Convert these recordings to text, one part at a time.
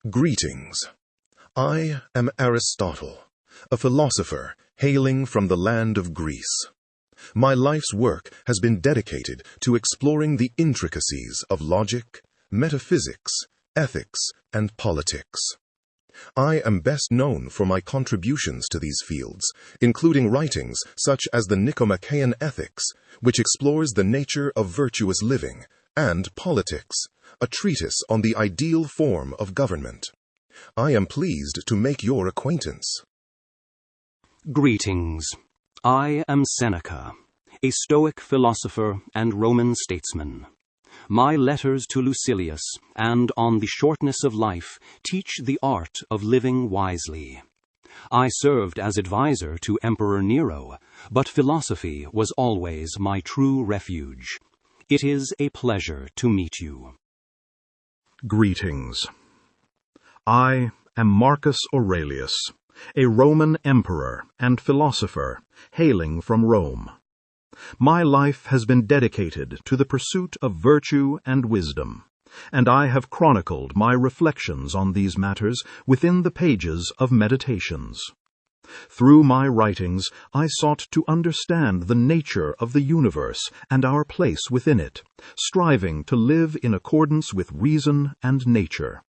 Greetings. I am Aristotle, a philosopher hailing from the land of Greece. My life's work has been dedicated to exploring the intricacies of logic, metaphysics, ethics, and politics. I am best known for my contributions to these fields, including writings such as the Nicomachean Ethics, which explores the nature of virtuous living, and Politics, a treatise on the ideal form of government. I am pleased to make your acquaintance. Greetings. I am Seneca, a Stoic philosopher and Roman statesman. My letters to Lucilius and On the Shortness of Life teach the art of living wisely. I served as advisor to Emperor Nero, but philosophy was always my true refuge. It is a pleasure to meet you. Greetings. I am Marcus Aurelius, a Roman emperor and philosopher hailing from Rome. My life has been dedicated to the pursuit of virtue and wisdom, and I have chronicled my reflections on these matters within the pages of Meditations. Through my writings, I sought to understand the nature of the universe and our place within it, striving to live in accordance with reason and nature.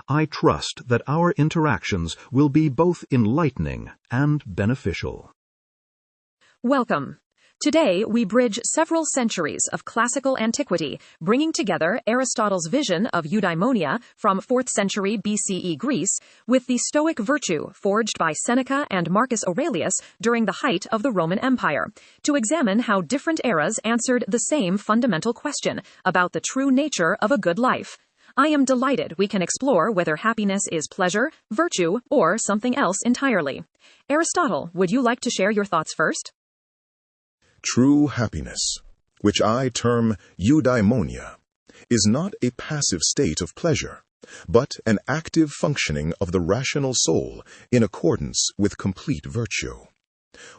I trust that our interactions will be both enlightening and beneficial. Welcome. Today, we bridge several centuries of classical antiquity, bringing together Aristotle's vision of eudaimonia from 4th century BCE Greece with the Stoic virtue forged by Seneca and Marcus Aurelius during the height of the Roman Empire, to examine how different eras answered the same fundamental question about the true nature of a good life. I am delighted we can explore whether happiness is pleasure, virtue, or something else entirely. Aristotle, would you like to share your thoughts first? True happiness, which I term eudaimonia, is not a passive state of pleasure, but an active functioning of the rational soul in accordance with complete virtue.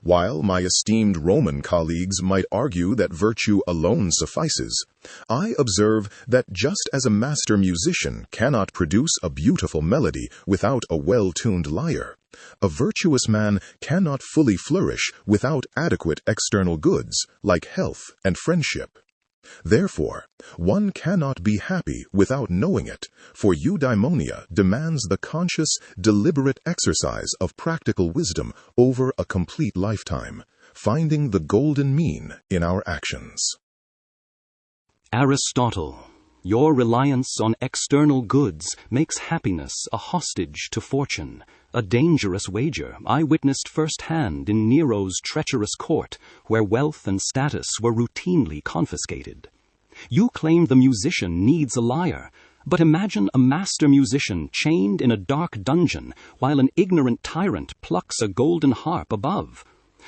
While my esteemed Roman colleagues might argue that virtue alone suffices, I observe that just as a master musician cannot produce a beautiful melody without a well-tuned lyre, a virtuous man cannot fully flourish without adequate external goods like health and friendship. Therefore, one cannot be happy without knowing it, for eudaimonia demands the conscious, deliberate exercise of practical wisdom over a complete lifetime, finding the golden mean in our actions. Aristotle, your reliance on external goods makes happiness a hostage to fortune, a dangerous wager I witnessed firsthand in Nero's treacherous court, where wealth and status were routinely confiscated. You claim the musician needs a lyre, but imagine a master musician chained in a dark dungeon while an ignorant tyrant plucks a golden harp above.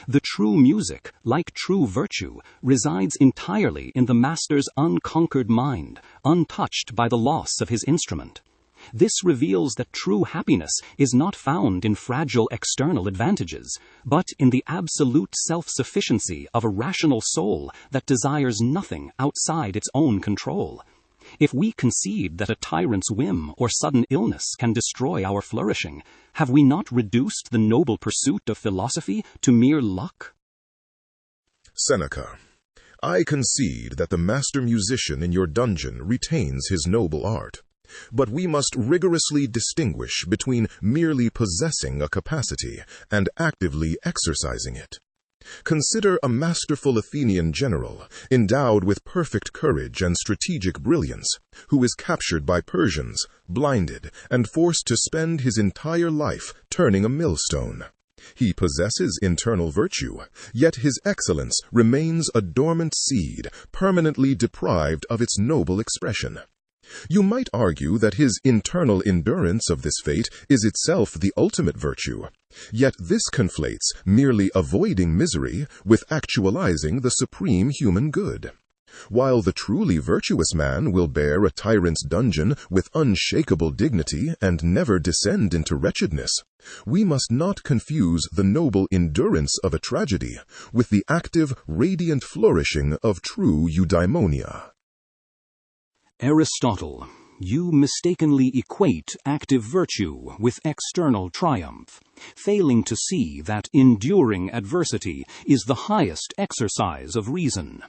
The true music, like true virtue, resides entirely in the master's unconquered mind, untouched by the loss of his instrument. This reveals that true happiness is not found in fragile external advantages, but in the absolute self-sufficiency of a rational soul that desires nothing outside its own control. If we concede that a tyrant's whim or sudden illness can destroy our flourishing, have we not reduced the noble pursuit of philosophy to mere luck? Seneca, I concede that the master musician in your dungeon retains his noble art. But we must rigorously distinguish between merely possessing a capacity and actively exercising it. Consider a masterful Athenian general, endowed with perfect courage and strategic brilliance, who is captured by Persians, blinded, and forced to spend his entire life turning a millstone. He possesses internal virtue, yet his excellence remains a dormant seed, permanently deprived of its noble expression. You might argue that his internal endurance of this fate is itself the ultimate virtue, yet this conflates merely avoiding misery with actualizing the supreme human good. While the truly virtuous man will bear a tyrant's dungeon with unshakable dignity and never descend into wretchedness, we must not confuse the noble endurance of a tragedy with the active, radiant flourishing of true eudaimonia. Aristotle, you mistakenly equate active virtue with external triumph, failing to see that enduring adversity is the highest exercise of reason.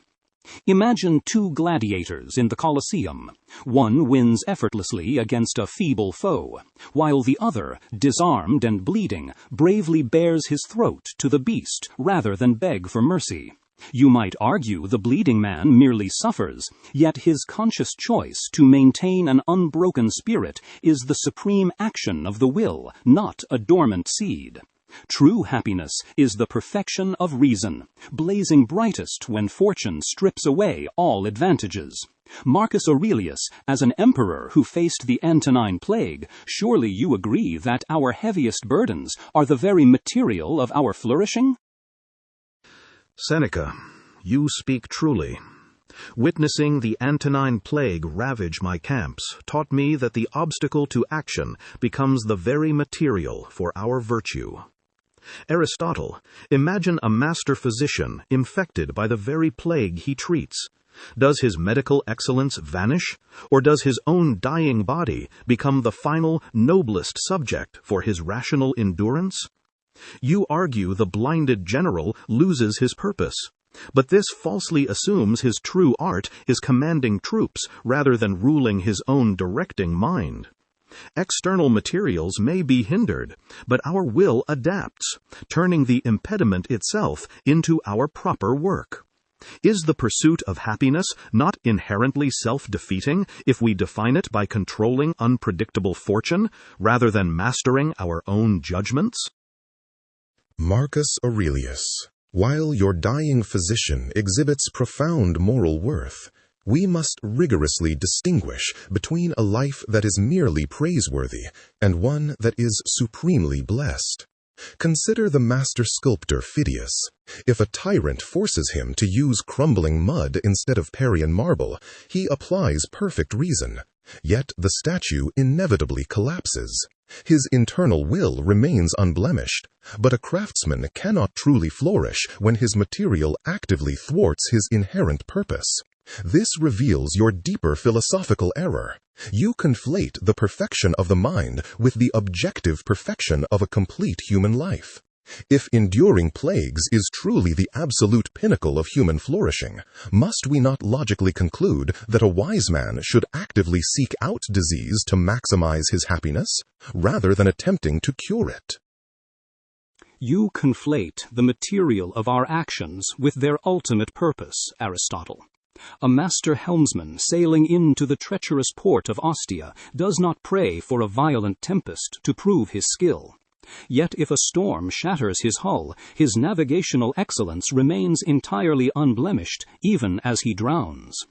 Imagine two gladiators in the Colosseum. One wins effortlessly against a feeble foe, while the other, disarmed and bleeding, bravely bares his throat to the beast rather than beg for mercy. You might argue the bleeding man merely suffers, yet his conscious choice to maintain an unbroken spirit is the supreme action of the will, not a dormant seed. True happiness is the perfection of reason, blazing brightest when fortune strips away all advantages. Marcus Aurelius, as an emperor who faced the Antonine Plague, surely you agree that our heaviest burdens are the very material of our flourishing? Seneca, you speak truly. Witnessing the Antonine Plague ravage my camps taught me that the obstacle to action becomes the very material for our virtue. Aristotle, imagine a master physician infected by the very plague he treats. Does his medical excellence vanish, or does his own dying body become the final, noblest subject for his rational endurance? You argue the blinded general loses his purpose, but this falsely assumes his true art is commanding troops rather than ruling his own directing mind. External materials may be hindered, but our will adapts, turning the impediment itself into our proper work. Is the pursuit of happiness not inherently self-defeating if we define it by controlling unpredictable fortune rather than mastering our own judgments? Marcus Aurelius, while your dying physician exhibits profound moral worth, we must rigorously distinguish between a life that is merely praiseworthy and one that is supremely blessed. Consider the master sculptor Phidias. If a tyrant forces him to use crumbling mud instead of Parian marble, he applies perfect reason. Yet the statue inevitably collapses. His internal will remains unblemished, but a craftsman cannot truly flourish when his material actively thwarts his inherent purpose. This reveals your deeper philosophical error. You conflate the perfection of the mind with the objective perfection of a complete human life. If enduring plagues is truly the absolute pinnacle of human flourishing, must we not logically conclude that a wise man should actively seek out disease to maximize his happiness, rather than attempting to cure it? You conflate the material of our actions with their ultimate purpose, Aristotle. A master helmsman sailing into the treacherous port of Ostia does not pray for a violent tempest to prove his skill. Yet if a storm shatters his hull, his navigational excellence remains entirely unblemished, even as he drowns.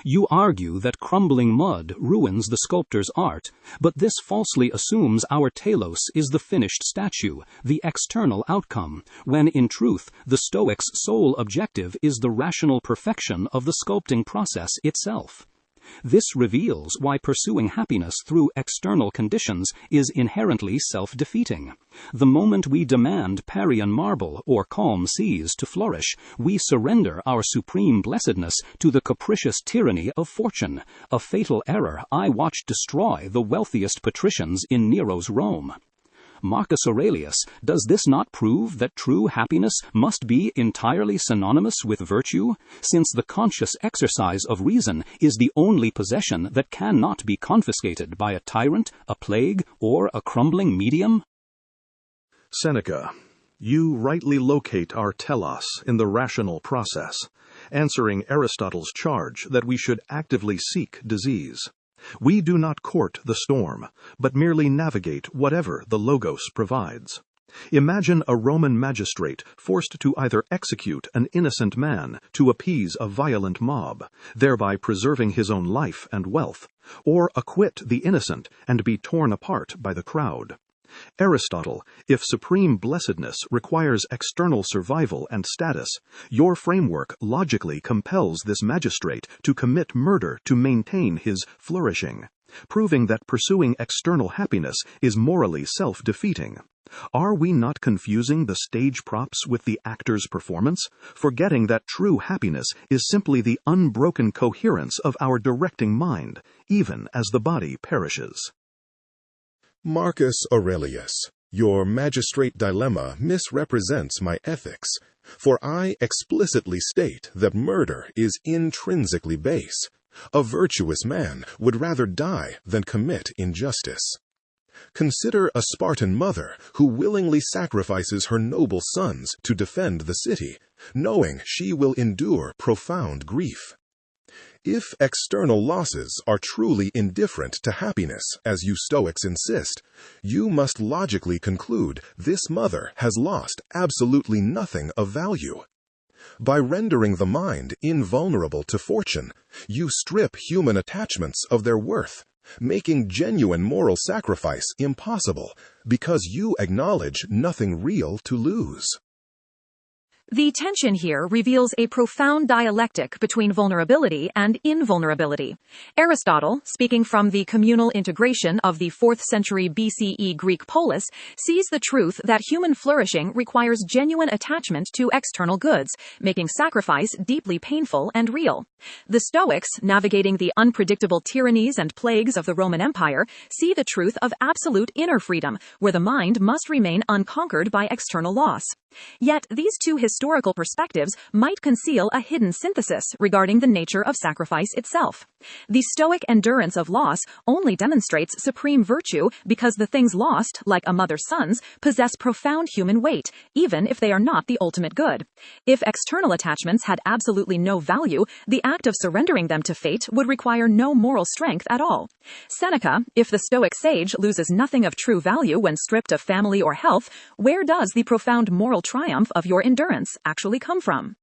You argue that crumbling mud ruins the sculptor's art, but this falsely assumes our telos is the finished statue, the external outcome, when in truth the Stoic's sole objective is the rational perfection of the sculpting process itself. This reveals why pursuing happiness through external conditions is inherently self-defeating. The moment we demand Parian marble or calm seas to flourish, we surrender our supreme blessedness to the capricious tyranny of fortune, a fatal error I watched destroy the wealthiest patricians in Nero's Rome. Marcus Aurelius, does this not prove that true happiness must be entirely synonymous with virtue, since the conscious exercise of reason is the only possession that cannot be confiscated by a tyrant, a plague, or a crumbling medium? Seneca, you rightly locate our telos in the rational process, answering Aristotle's charge that we should actively seek disease. We do not court the storm, but merely navigate whatever the Logos provides. Imagine a Roman magistrate forced to either execute an innocent man to appease a violent mob, thereby preserving his own life and wealth, or acquit the innocent and be torn apart by the crowd. Aristotle, if supreme blessedness requires external survival and status, your framework logically compels this magistrate to commit murder to maintain his flourishing, proving that pursuing external happiness is morally self-defeating. Are we not confusing the stage props with the actor's performance, forgetting that true happiness is simply the unbroken coherence of our directing mind, even as the body perishes? Marcus Aurelius, your magistrate dilemma misrepresents my ethics, for I explicitly state that murder is intrinsically base. A virtuous man would rather die than commit injustice. Consider a Spartan mother who willingly sacrifices her noble sons to defend the city, knowing she will endure profound grief. If external losses are truly indifferent to happiness, as you Stoics insist, you must logically conclude this mother has lost absolutely nothing of value. By rendering the mind invulnerable to fortune, you strip human attachments of their worth, making genuine moral sacrifice impossible because you acknowledge nothing real to lose. The tension here reveals a profound dialectic between vulnerability and invulnerability. Aristotle, speaking from the communal integration of the 4th century BCE Greek polis, sees the truth that human flourishing requires genuine attachment to external goods, making sacrifice deeply painful and real. The Stoics, navigating the unpredictable tyrannies and plagues of the Roman Empire, see the truth of absolute inner freedom, where the mind must remain unconquered by external loss. Yet these two historical perspectives might conceal a hidden synthesis regarding the nature of sacrifice itself. The Stoic endurance of loss only demonstrates supreme virtue because the things lost, like a mother's sons, possess profound human weight, even if they are not the ultimate good. If external attachments had absolutely no value, the act of surrendering them to fate would require no moral strength at all. Seneca, if the Stoic sage loses nothing of true value when stripped of family or health, where does the profound moral triumph of your endurance actually come from?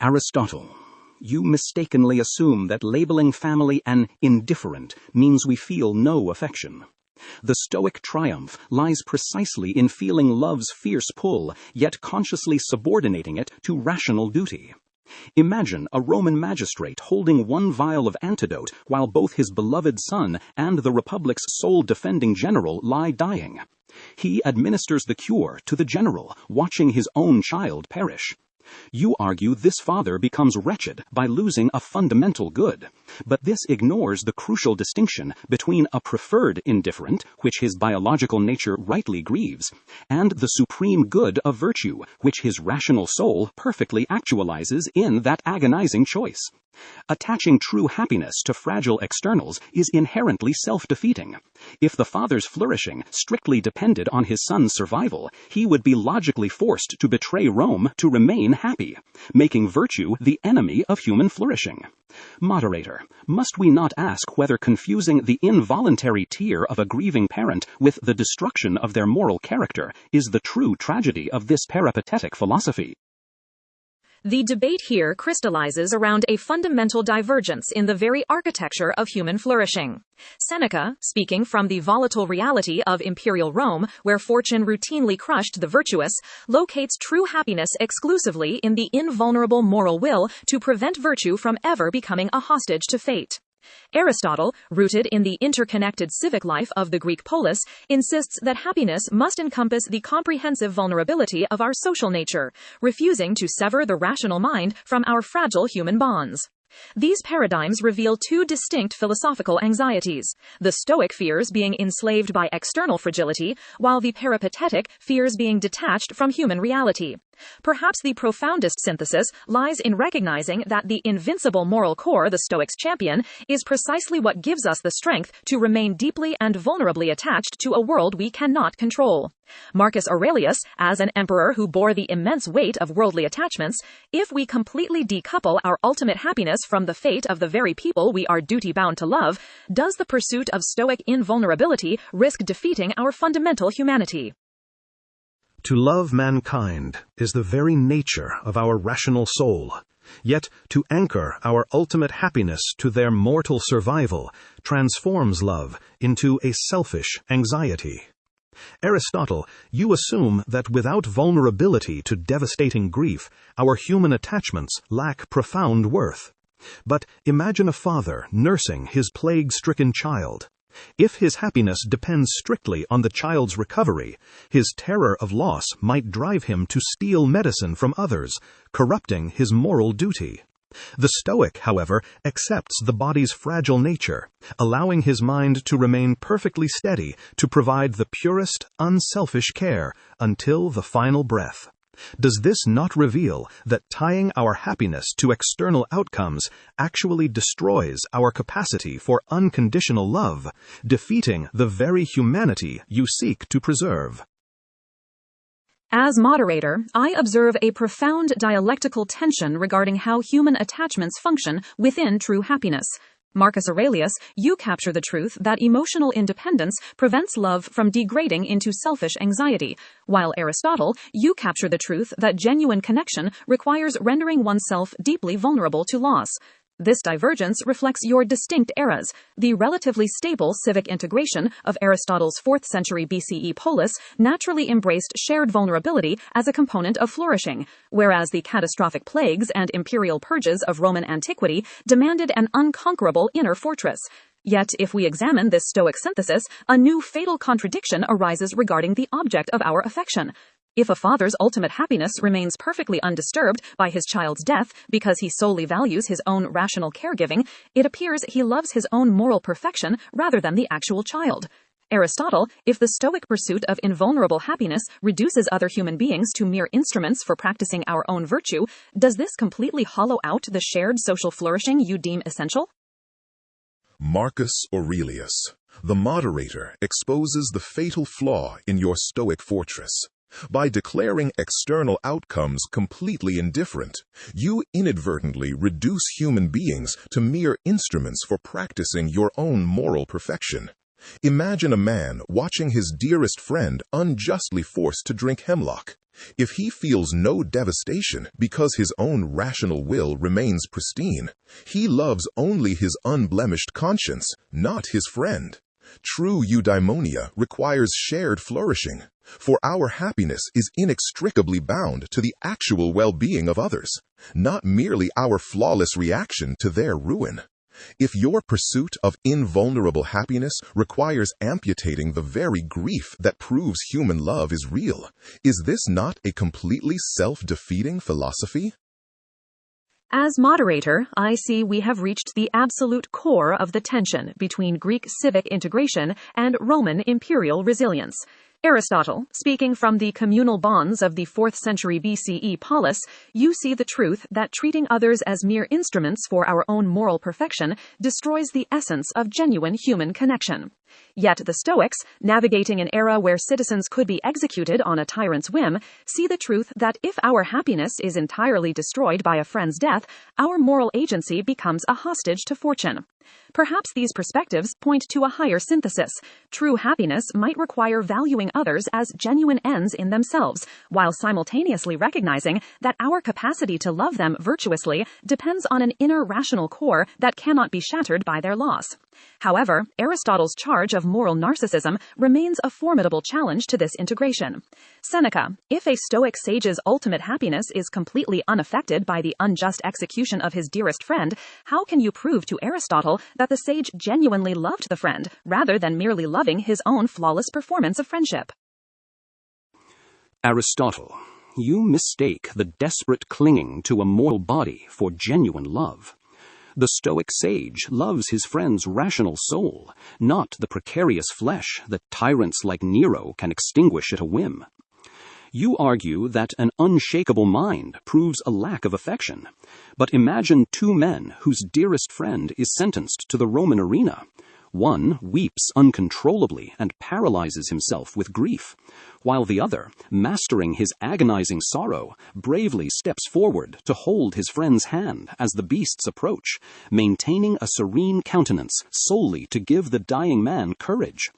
Aristotle, you mistakenly assume that labeling family an indifferent means we feel no affection. The Stoic triumph lies precisely in feeling love's fierce pull, yet consciously subordinating it to rational duty. Imagine a Roman magistrate holding one vial of antidote while both his beloved son and the Republic's sole defending general lie dying. He administers the cure to the general, watching his own child perish. You argue this father becomes wretched by losing a fundamental good, but this ignores the crucial distinction between a preferred indifferent, which his biological nature rightly grieves, and the supreme good of virtue, which his rational soul perfectly actualizes in that agonizing choice. Attaching true happiness to fragile externals is inherently self-defeating. If the father's flourishing strictly depended on his son's survival, he would be logically forced to betray Rome to remain happy, making virtue the enemy of human flourishing. Moderator, must we not ask whether confusing the involuntary tear of a grieving parent with the destruction of their moral character is the true tragedy of this peripatetic philosophy? The debate here crystallizes around a fundamental divergence in the very architecture of human flourishing. Seneca, speaking from the volatile reality of imperial Rome, where fortune routinely crushed the virtuous, locates true happiness exclusively in the invulnerable moral will to prevent virtue from ever becoming a hostage to fate. Aristotle, rooted in the interconnected civic life of the Greek polis, insists that happiness must encompass the comprehensive vulnerability of our social nature, refusing to sever the rational mind from our fragile human bonds. These paradigms reveal two distinct philosophical anxieties. The Stoic fears being enslaved by external fragility, while the peripatetic fears being detached from human reality. Perhaps the profoundest synthesis lies in recognizing that the invincible moral core the Stoics champion is precisely what gives us the strength to remain deeply and vulnerably attached to a world we cannot control. Marcus Aurelius, as an emperor who bore the immense weight of worldly attachments, if we completely decouple our ultimate happiness from the fate of the very people we are duty-bound to love, does the pursuit of Stoic invulnerability risk defeating our fundamental humanity? To love mankind is the very nature of our rational soul. Yet to anchor our ultimate happiness to their mortal survival transforms love into a selfish anxiety. Aristotle, you assume that without vulnerability to devastating grief, our human attachments lack profound worth. But imagine a father nursing his plague-stricken child. If his happiness depends strictly on the child's recovery, his terror of loss might drive him to steal medicine from others, corrupting his moral duty. The Stoic, however, accepts the body's fragile nature, allowing his mind to remain perfectly steady to provide the purest, unselfish care until the final breath. Does this not reveal that tying our happiness to external outcomes actually destroys our capacity for unconditional love, defeating the very humanity you seek to preserve? As moderator, I observe a profound dialectical tension regarding how human attachments function within true happiness. Marcus Aurelius, you capture the truth that emotional independence prevents love from degrading into selfish anxiety, while Aristotle, you capture the truth that genuine connection requires rendering oneself deeply vulnerable to loss. This divergence reflects your distinct eras. The relatively stable civic integration of Aristotle's 4th century BCE polis naturally embraced shared vulnerability as a component of flourishing, whereas the catastrophic plagues and imperial purges of Roman antiquity demanded an unconquerable inner fortress. Yet, if we examine this Stoic synthesis, a new fatal contradiction arises regarding the object of our affection. If a father's ultimate happiness remains perfectly undisturbed by his child's death because he solely values his own rational caregiving, it appears he loves his own moral perfection rather than the actual child. Aristotle, if the Stoic pursuit of invulnerable happiness reduces other human beings to mere instruments for practicing our own virtue, does this completely hollow out the shared social flourishing you deem essential? Marcus Aurelius, the moderator, exposes the fatal flaw in your Stoic fortress. By declaring external outcomes completely indifferent, you inadvertently reduce human beings to mere instruments for practicing your own moral perfection. Imagine a man watching his dearest friend unjustly forced to drink hemlock. If he feels no devastation because his own rational will remains pristine, he loves only his unblemished conscience, not his friend. True eudaimonia requires shared flourishing, for our happiness is inextricably bound to the actual well-being of others, not merely our flawless reaction to their ruin. If your pursuit of invulnerable happiness requires amputating the very grief that proves human love is real, is this not a completely self-defeating philosophy? As moderator, I see we have reached the absolute core of the tension between Greek civic integration and Roman imperial resilience. Aristotle, speaking from the communal bonds of the 4th century BCE polis, you see the truth that treating others as mere instruments for our own moral perfection destroys the essence of genuine human connection. Yet the Stoics, navigating an era where citizens could be executed on a tyrant's whim, see the truth that if our happiness is entirely destroyed by a friend's death, our moral agency becomes a hostage to fortune. Perhaps these perspectives point to a higher synthesis. True happiness might require valuing others as genuine ends in themselves, while simultaneously recognizing that our capacity to love them virtuously depends on an inner rational core that cannot be shattered by their loss. However, Aristotle's charge of moral narcissism remains a formidable challenge to this integration. Seneca, if a Stoic sage's ultimate happiness is completely unaffected by the unjust execution of his dearest friend, how can you prove to Aristotle that the sage genuinely loved the friend, rather than merely loving his own flawless performance of friendship? Aristotle, you mistake the desperate clinging to a mortal body for genuine love. The Stoic sage loves his friend's rational soul, not the precarious flesh that tyrants like Nero can extinguish at a whim. You argue that an unshakable mind proves a lack of affection, but imagine two men whose dearest friend is sentenced to the Roman arena. One weeps uncontrollably and paralyzes himself with grief, while the other, mastering his agonizing sorrow, bravely steps forward to hold his friend's hand as the beasts approach, maintaining a serene countenance solely to give the dying man courage.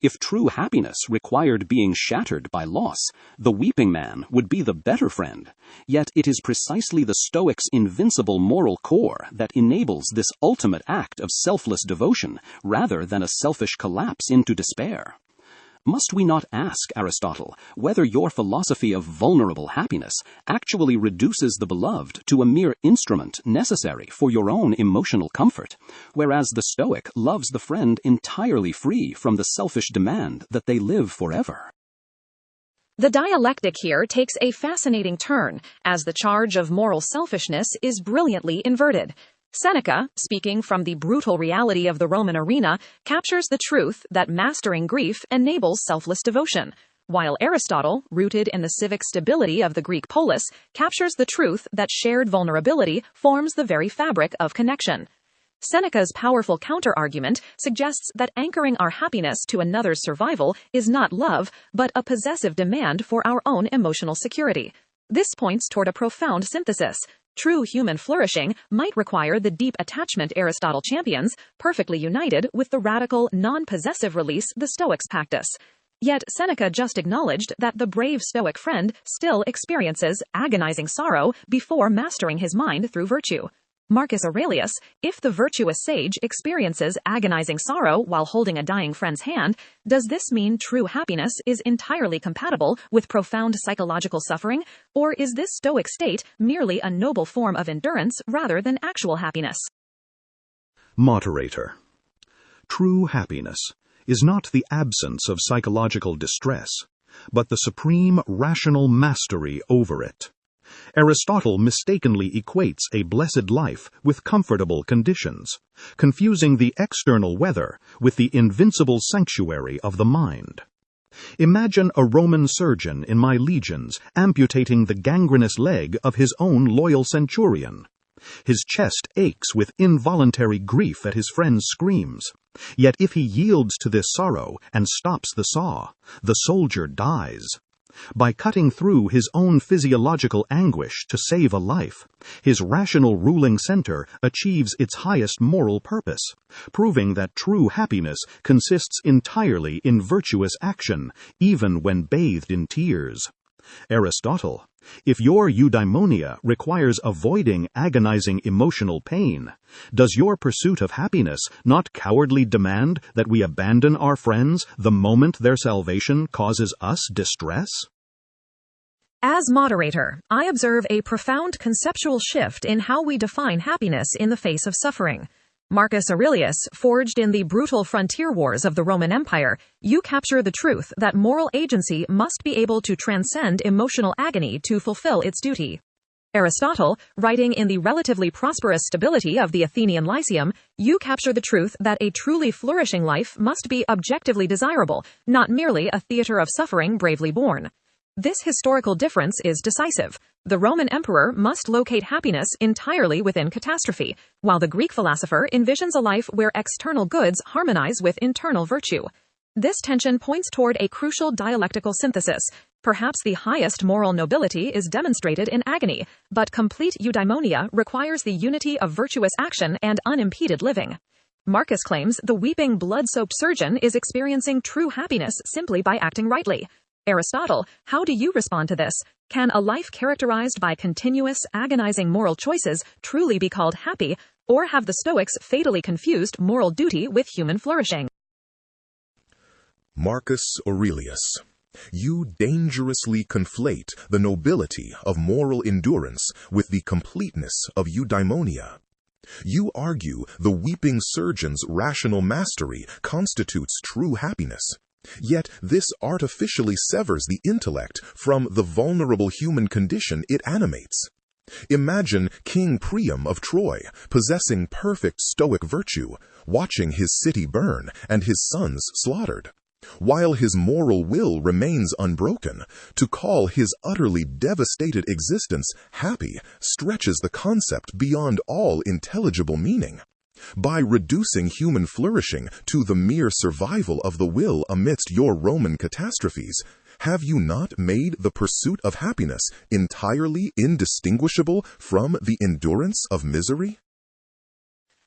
If true happiness required being shattered by loss, the weeping man would be the better friend. Yet it is precisely the Stoic's invincible moral core that enables this ultimate act of selfless devotion rather than a selfish collapse into despair. Must we not ask, Aristotle, whether your philosophy of vulnerable happiness actually reduces the beloved to a mere instrument necessary for your own emotional comfort, whereas the Stoic loves the friend entirely free from the selfish demand that they live forever? The dialectic here takes a fascinating turn, as the charge of moral selfishness is brilliantly inverted. Seneca, speaking from the brutal reality of the Roman arena, captures the truth that mastering grief enables selfless devotion, while Aristotle, rooted in the civic stability of the Greek polis, captures the truth that shared vulnerability forms the very fabric of connection. Seneca's powerful counter-argument suggests that anchoring our happiness to another's survival is not love, but a possessive demand for our own emotional security. This points toward a profound synthesis. True human flourishing might require the deep attachment Aristotle champions, perfectly united with the radical, non-possessive release the Stoics practice. Yet Seneca just acknowledged that the brave Stoic friend still experiences agonizing sorrow before mastering his mind through virtue. Marcus Aurelius, if the virtuous sage experiences agonizing sorrow while holding a dying friend's hand, does this mean true happiness is entirely compatible with profound psychological suffering, or is this Stoic state merely a noble form of endurance rather than actual happiness? Moderator. True happiness is not the absence of psychological distress, but the supreme rational mastery over it. Aristotle mistakenly equates a blessed life with comfortable conditions, confusing the external weather with the invincible sanctuary of the mind. Imagine a Roman surgeon in my legions amputating the gangrenous leg of his own loyal centurion. His chest aches with involuntary grief at his friend's screams. Yet if he yields to this sorrow and stops the saw, the soldier dies. By cutting through his own physiological anguish to save a life, his rational ruling center achieves its highest moral purpose, proving that true happiness consists entirely in virtuous action, even when bathed in tears. Aristotle, if your eudaimonia requires avoiding agonizing emotional pain, does your pursuit of happiness not cowardly demand that we abandon our friends the moment their salvation causes us distress? As moderator, I observe a profound conceptual shift in how we define happiness in the face of suffering. Marcus Aurelius, forged in the brutal frontier wars of the Roman Empire, you capture the truth that moral agency must be able to transcend emotional agony to fulfill its duty. Aristotle, writing in the relatively prosperous stability of the Athenian Lyceum, you capture the truth that a truly flourishing life must be objectively desirable, not merely a theater of suffering bravely borne. This historical difference is decisive. The Roman emperor must locate happiness entirely within catastrophe, while the Greek philosopher envisions a life where external goods harmonize with internal virtue. This tension points toward a crucial dialectical synthesis. Perhaps the highest moral nobility is demonstrated in agony, but complete eudaimonia requires the unity of virtuous action and unimpeded living. Marcus claims the weeping, blood-soaked surgeon is experiencing true happiness simply by acting rightly. Aristotle, how do you respond to this? Can a life characterized by continuous, agonizing moral choices truly be called happy, or have the Stoics fatally confused moral duty with human flourishing? Marcus Aurelius, you dangerously conflate the nobility of moral endurance with the completeness of eudaimonia. You argue the weeping surgeon's rational mastery constitutes true happiness. Yet this artificially severs the intellect from the vulnerable human condition it animates. Imagine King Priam of Troy, possessing perfect Stoic virtue, watching his city burn and his sons slaughtered. While his moral will remains unbroken, to call his utterly devastated existence happy stretches the concept beyond all intelligible meaning. By reducing human flourishing to the mere survival of the will amidst your Roman catastrophes, have you not made the pursuit of happiness entirely indistinguishable from the endurance of misery?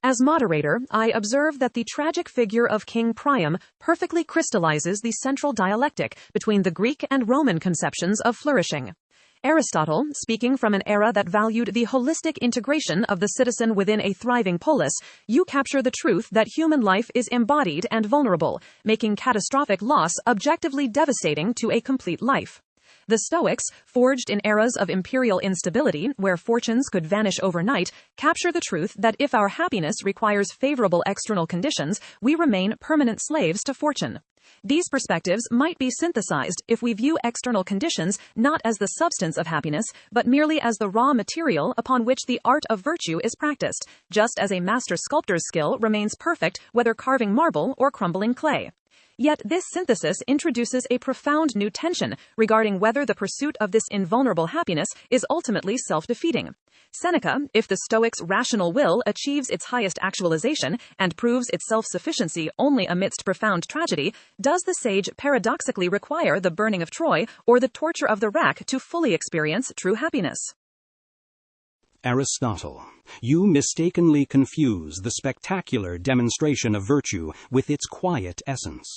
As moderator, I observe that the tragic figure of King Priam perfectly crystallizes the central dialectic between the Greek and Roman conceptions of flourishing. Aristotle, speaking from an era that valued the holistic integration of the citizen within a thriving polis, you capture the truth that human life is embodied and vulnerable, making catastrophic loss objectively devastating to a complete life. The Stoics, forged in eras of imperial instability where fortunes could vanish overnight, capture the truth that if our happiness requires favorable external conditions, we remain permanent slaves to fortune. These perspectives might be synthesized if we view external conditions not as the substance of happiness, but merely as the raw material upon which the art of virtue is practiced, just as a master sculptor's skill remains perfect whether carving marble or crumbling clay. Yet this synthesis introduces a profound new tension regarding whether the pursuit of this invulnerable happiness is ultimately self-defeating. Seneca, if the Stoics' rational will achieves its highest actualization and proves its self-sufficiency only amidst profound tragedy, does the sage paradoxically require the burning of Troy or the torture of the rack to fully experience true happiness? Aristotle, you mistakenly confuse the spectacular demonstration of virtue with its quiet essence.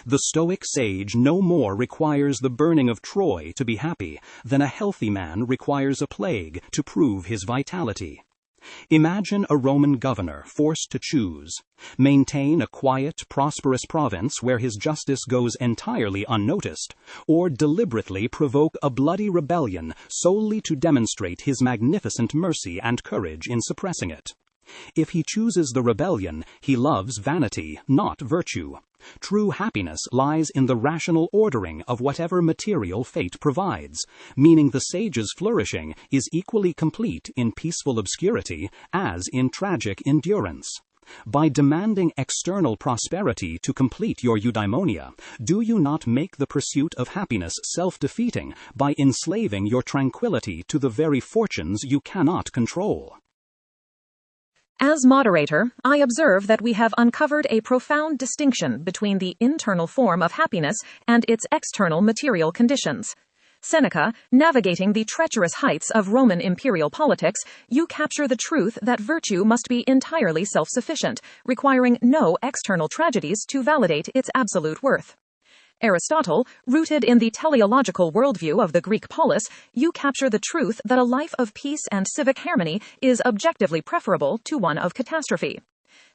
The Stoic sage no more requires the burning of Troy to be happy than a healthy man requires a plague to prove his vitality. Imagine a Roman governor forced to choose: maintain a quiet, prosperous province where his justice goes entirely unnoticed, or deliberately provoke a bloody rebellion solely to demonstrate his magnificent mercy and courage in suppressing it. If he chooses the rebellion, he loves vanity, not virtue. True happiness lies in the rational ordering of whatever material fate provides, meaning the sage's flourishing is equally complete in peaceful obscurity as in tragic endurance. By demanding external prosperity to complete your eudaimonia, do you not make the pursuit of happiness self-defeating by enslaving your tranquility to the very fortunes you cannot control? As moderator, I observe that we have uncovered a profound distinction between the internal form of happiness and its external material conditions. Seneca, navigating the treacherous heights of Roman imperial politics, you capture the truth that virtue must be entirely self-sufficient, requiring no external tragedies to validate its absolute worth. Aristotle, rooted in the teleological worldview of the Greek polis, you capture the truth that a life of peace and civic harmony is objectively preferable to one of catastrophe.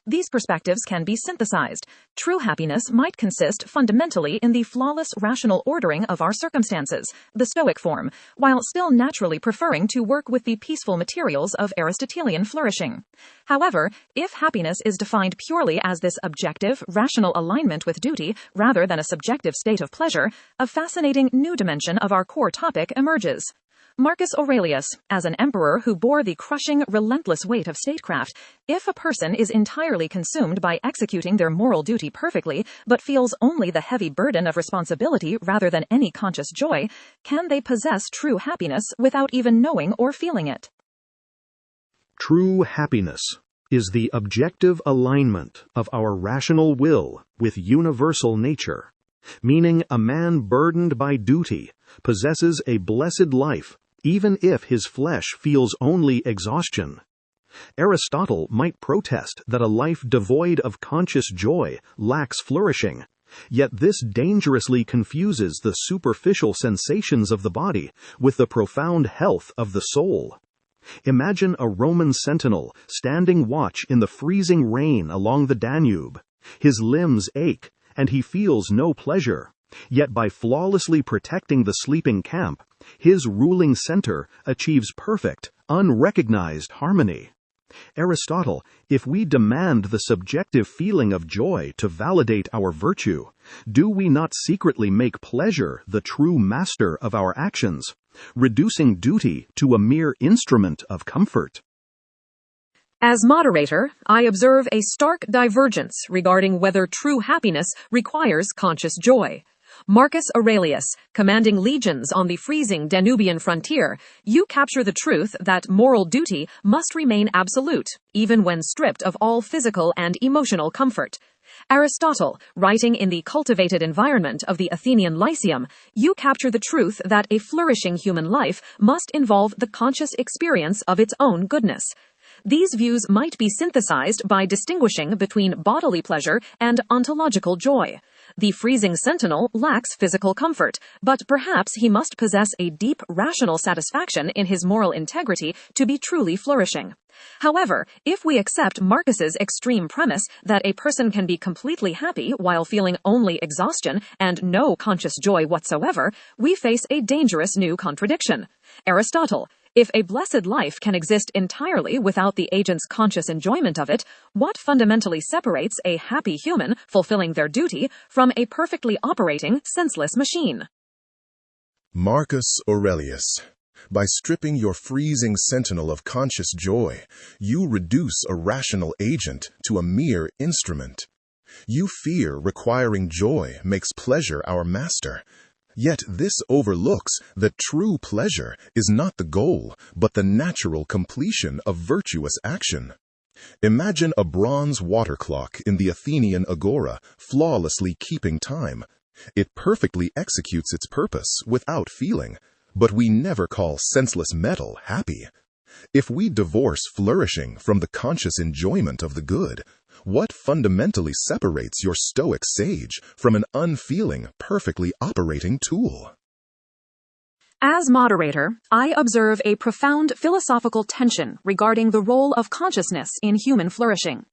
These perspectives can be synthesized. True happiness might consist fundamentally in the flawless rational ordering of our circumstances, the Stoic form, while still naturally preferring to work with the peaceful materials of Aristotelian flourishing. However, if happiness is defined purely as this objective, rational alignment with duty rather than a subjective state of pleasure, a fascinating new dimension of our core topic emerges. Marcus Aurelius, as an emperor who bore the crushing, relentless weight of statecraft, if a person is entirely consumed by executing their moral duty perfectly, but feels only the heavy burden of responsibility rather than any conscious joy, can they possess true happiness without even knowing or feeling it? True happiness is the objective alignment of our rational will with universal nature, meaning a man burdened by duty possesses a blessed life even if his flesh feels only exhaustion. Aristotle might protest that a life devoid of conscious joy lacks flourishing, yet this dangerously confuses the superficial sensations of the body with the profound health of the soul. Imagine a Roman sentinel standing watch in the freezing rain along the Danube. His limbs ache, and he feels no pleasure. Yet by flawlessly protecting the sleeping camp, his ruling center achieves perfect, unrecognized harmony. Aristotle, if we demand the subjective feeling of joy to validate our virtue, do we not secretly make pleasure the true master of our actions, reducing duty to a mere instrument of comfort? As moderator, I observe a stark divergence regarding whether true happiness requires conscious joy. Marcus Aurelius, commanding legions on the freezing Danubian frontier, you capture the truth that moral duty must remain absolute, even when stripped of all physical and emotional comfort. Aristotle, writing in the cultivated environment of the Athenian Lyceum, you capture the truth that a flourishing human life must involve the conscious experience of its own goodness. These views might be synthesized by distinguishing between bodily pleasure and ontological joy. The freezing sentinel lacks physical comfort, but perhaps he must possess a deep rational satisfaction in his moral integrity to be truly flourishing. However, if we accept Marcus's extreme premise that a person can be completely happy while feeling only exhaustion and no conscious joy whatsoever, we face a dangerous new contradiction. Aristotle: if a blessed life can exist entirely without the agent's conscious enjoyment of it, what fundamentally separates a happy human fulfilling their duty from a perfectly operating, senseless machine? Marcus Aurelius. By stripping your freezing sentinel of conscious joy, you reduce a rational agent to a mere instrument. You fear requiring joy makes pleasure our master. Yet this overlooks that true pleasure is not the goal, but the natural completion of virtuous action. Imagine a bronze water clock in the Athenian agora, flawlessly keeping time. It perfectly executes its purpose without feeling. But we never call senseless metal happy. If we divorce flourishing from the conscious enjoyment of the good, what fundamentally separates your Stoic sage from an unfeeling, perfectly operating tool? As moderator, I observe a profound philosophical tension regarding the role of consciousness in human flourishing.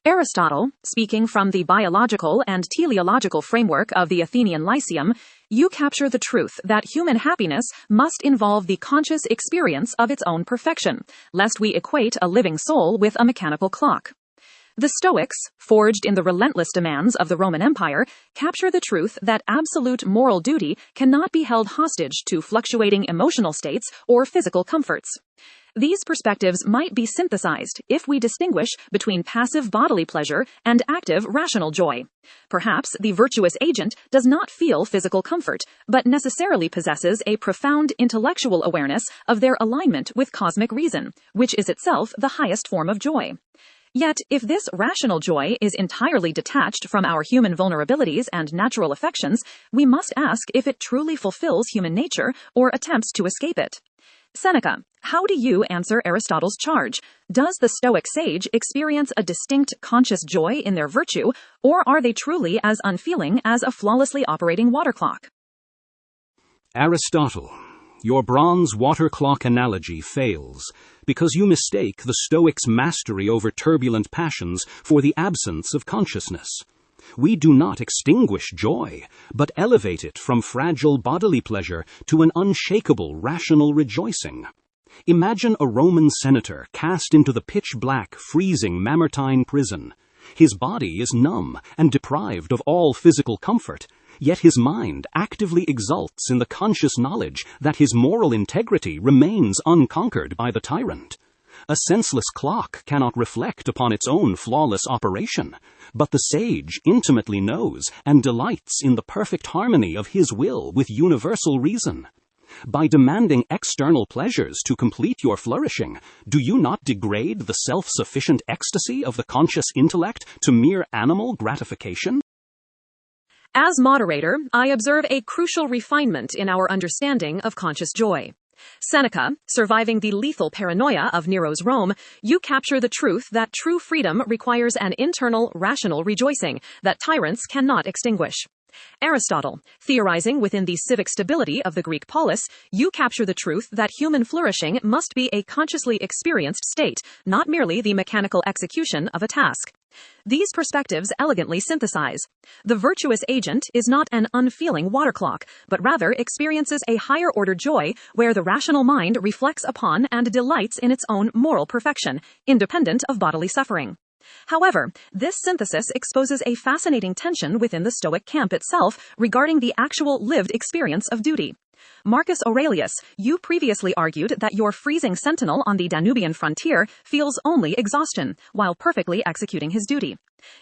Aristotle, speaking from the biological and teleological framework of the Athenian Lyceum, you capture the truth that human happiness must involve the conscious experience of its own perfection, lest we equate a living soul with a mechanical clock. The Stoics, forged in the relentless demands of the Roman Empire, capture the truth that absolute moral duty cannot be held hostage to fluctuating emotional states or physical comforts. These perspectives might be synthesized if we distinguish between passive bodily pleasure and active rational joy. Perhaps the virtuous agent does not feel physical comfort, but necessarily possesses a profound intellectual awareness of their alignment with cosmic reason, which is itself the highest form of joy. Yet, if this rational joy is entirely detached from our human vulnerabilities and natural affections, we must ask if it truly fulfills human nature or attempts to escape it. Seneca, how do you answer Aristotle's charge? Does the Stoic sage experience a distinct conscious joy in their virtue, or are they truly as unfeeling as a flawlessly operating water clock? Aristotle, your bronze water clock analogy fails because you mistake the Stoics' mastery over turbulent passions for the absence of consciousness. We do not extinguish joy, but elevate it from fragile bodily pleasure to an unshakable rational rejoicing. Imagine a Roman senator cast into the pitch-black, freezing Mamertine prison. His body is numb and deprived of all physical comfort, yet his mind actively exults in the conscious knowledge that his moral integrity remains unconquered by the tyrant. A senseless clock cannot reflect upon its own flawless operation, but the sage intimately knows and delights in the perfect harmony of his will with universal reason. By demanding external pleasures to complete your flourishing, do you not degrade the self-sufficient ecstasy of the conscious intellect to mere animal gratification? As moderator, I observe a crucial refinement in our understanding of conscious joy. Seneca, surviving the lethal paranoia of Nero's Rome, you capture the truth that true freedom requires an internal, rational rejoicing that tyrants cannot extinguish. Aristotle, theorizing within the civic stability of the Greek polis, you capture the truth that human flourishing must be a consciously experienced state, not merely the mechanical execution of a task. These perspectives elegantly synthesize. The virtuous agent is not an unfeeling water clock, but rather experiences a higher-order joy where the rational mind reflects upon and delights in its own moral perfection, independent of bodily suffering. However, this synthesis exposes a fascinating tension within the Stoic camp itself regarding the actual lived experience of duty. Marcus Aurelius, you previously argued that your freezing sentinel on the Danubian frontier feels only exhaustion, while perfectly executing his duty.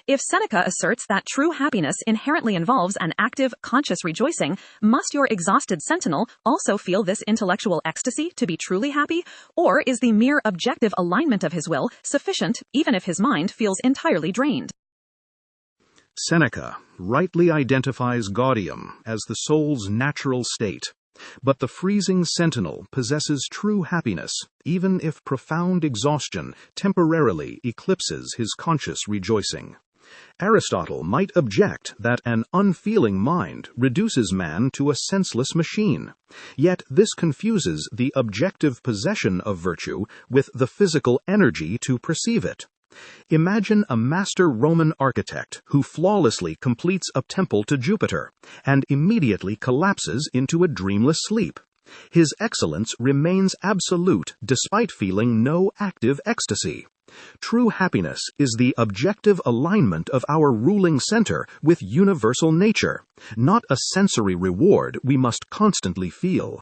If Seneca asserts that true happiness inherently involves an active, conscious rejoicing, must your exhausted sentinel also feel this intellectual ecstasy to be truly happy? Or is the mere objective alignment of his will sufficient even if his mind feels entirely drained? Seneca rightly identifies gaudium as the soul's natural state, but the freezing sentinel possesses true happiness, even if profound exhaustion temporarily eclipses his conscious rejoicing. Aristotle might object that an unfeeling mind reduces man to a senseless machine, yet this confuses the objective possession of virtue with the physical energy to perceive it. Imagine a master Roman architect who flawlessly completes a temple to Jupiter and immediately collapses into a dreamless sleep. His excellence remains absolute despite feeling no active ecstasy. True happiness is the objective alignment of our ruling center with universal nature, not a sensory reward we must constantly feel.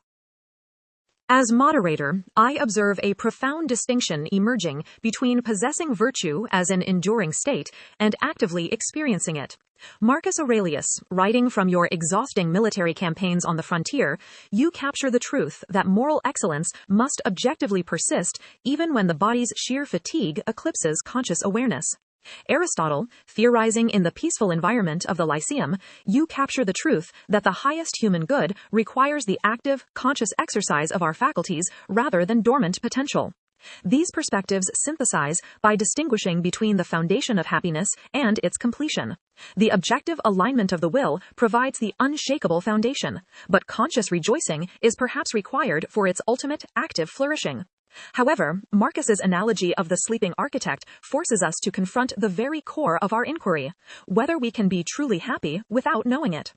As moderator, I observe a profound distinction emerging between possessing virtue as an enduring state and actively experiencing it. Marcus Aurelius, writing from your exhausting military campaigns on the frontier, you capture the truth that moral excellence must objectively persist even when the body's sheer fatigue eclipses conscious awareness. Aristotle, theorizing in the peaceful environment of the Lyceum, you capture the truth that the highest human good requires the active, conscious exercise of our faculties rather than dormant potential. These perspectives synthesize by distinguishing between the foundation of happiness and its completion. The objective alignment of the will provides the unshakable foundation, but conscious rejoicing is perhaps required for its ultimate active flourishing. However, Marcus's analogy of the sleeping architect forces us to confront the very core of our inquiry, whether we can be truly happy without knowing it.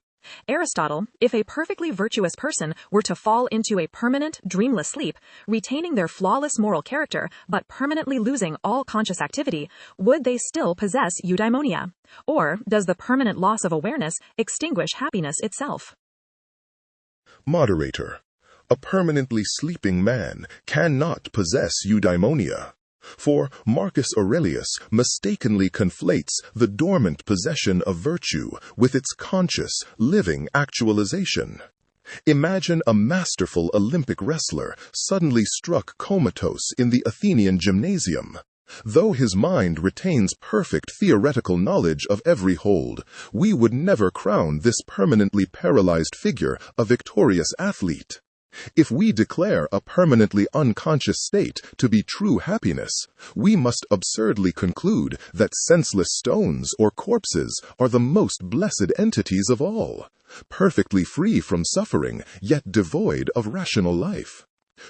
Aristotle, if a perfectly virtuous person were to fall into a permanent, dreamless sleep, retaining their flawless moral character but permanently losing all conscious activity, would they still possess eudaimonia? Or does the permanent loss of awareness extinguish happiness itself? Moderator, a permanently sleeping man cannot possess eudaimonia. For Marcus Aurelius mistakenly conflates the dormant possession of virtue with its conscious, living actualization. Imagine a masterful Olympic wrestler suddenly struck comatose in the Athenian gymnasium. Though his mind retains perfect theoretical knowledge of every hold, we would never crown this permanently paralyzed figure a victorious athlete. If we declare a permanently unconscious state to be true happiness, we must absurdly conclude that senseless stones or corpses are the most blessed entities of all, perfectly free from suffering, yet devoid of rational life.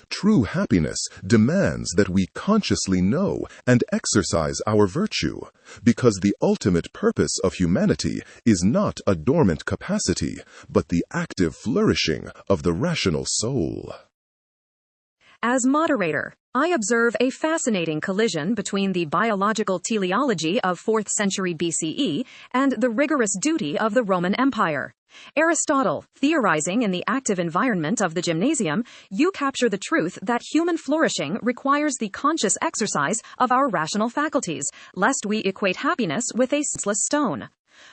True happiness demands that we consciously know and exercise our virtue, because the ultimate purpose of humanity is not a dormant capacity, but the active flourishing of the rational soul. As moderator, I observe a fascinating collision between the biological teleology of 4th century BCE and the rigorous duty of the Roman Empire. Aristotle, theorizing in the active environment of the gymnasium, you capture the truth that human flourishing requires the conscious exercise of our rational faculties, lest we equate happiness with a senseless stone.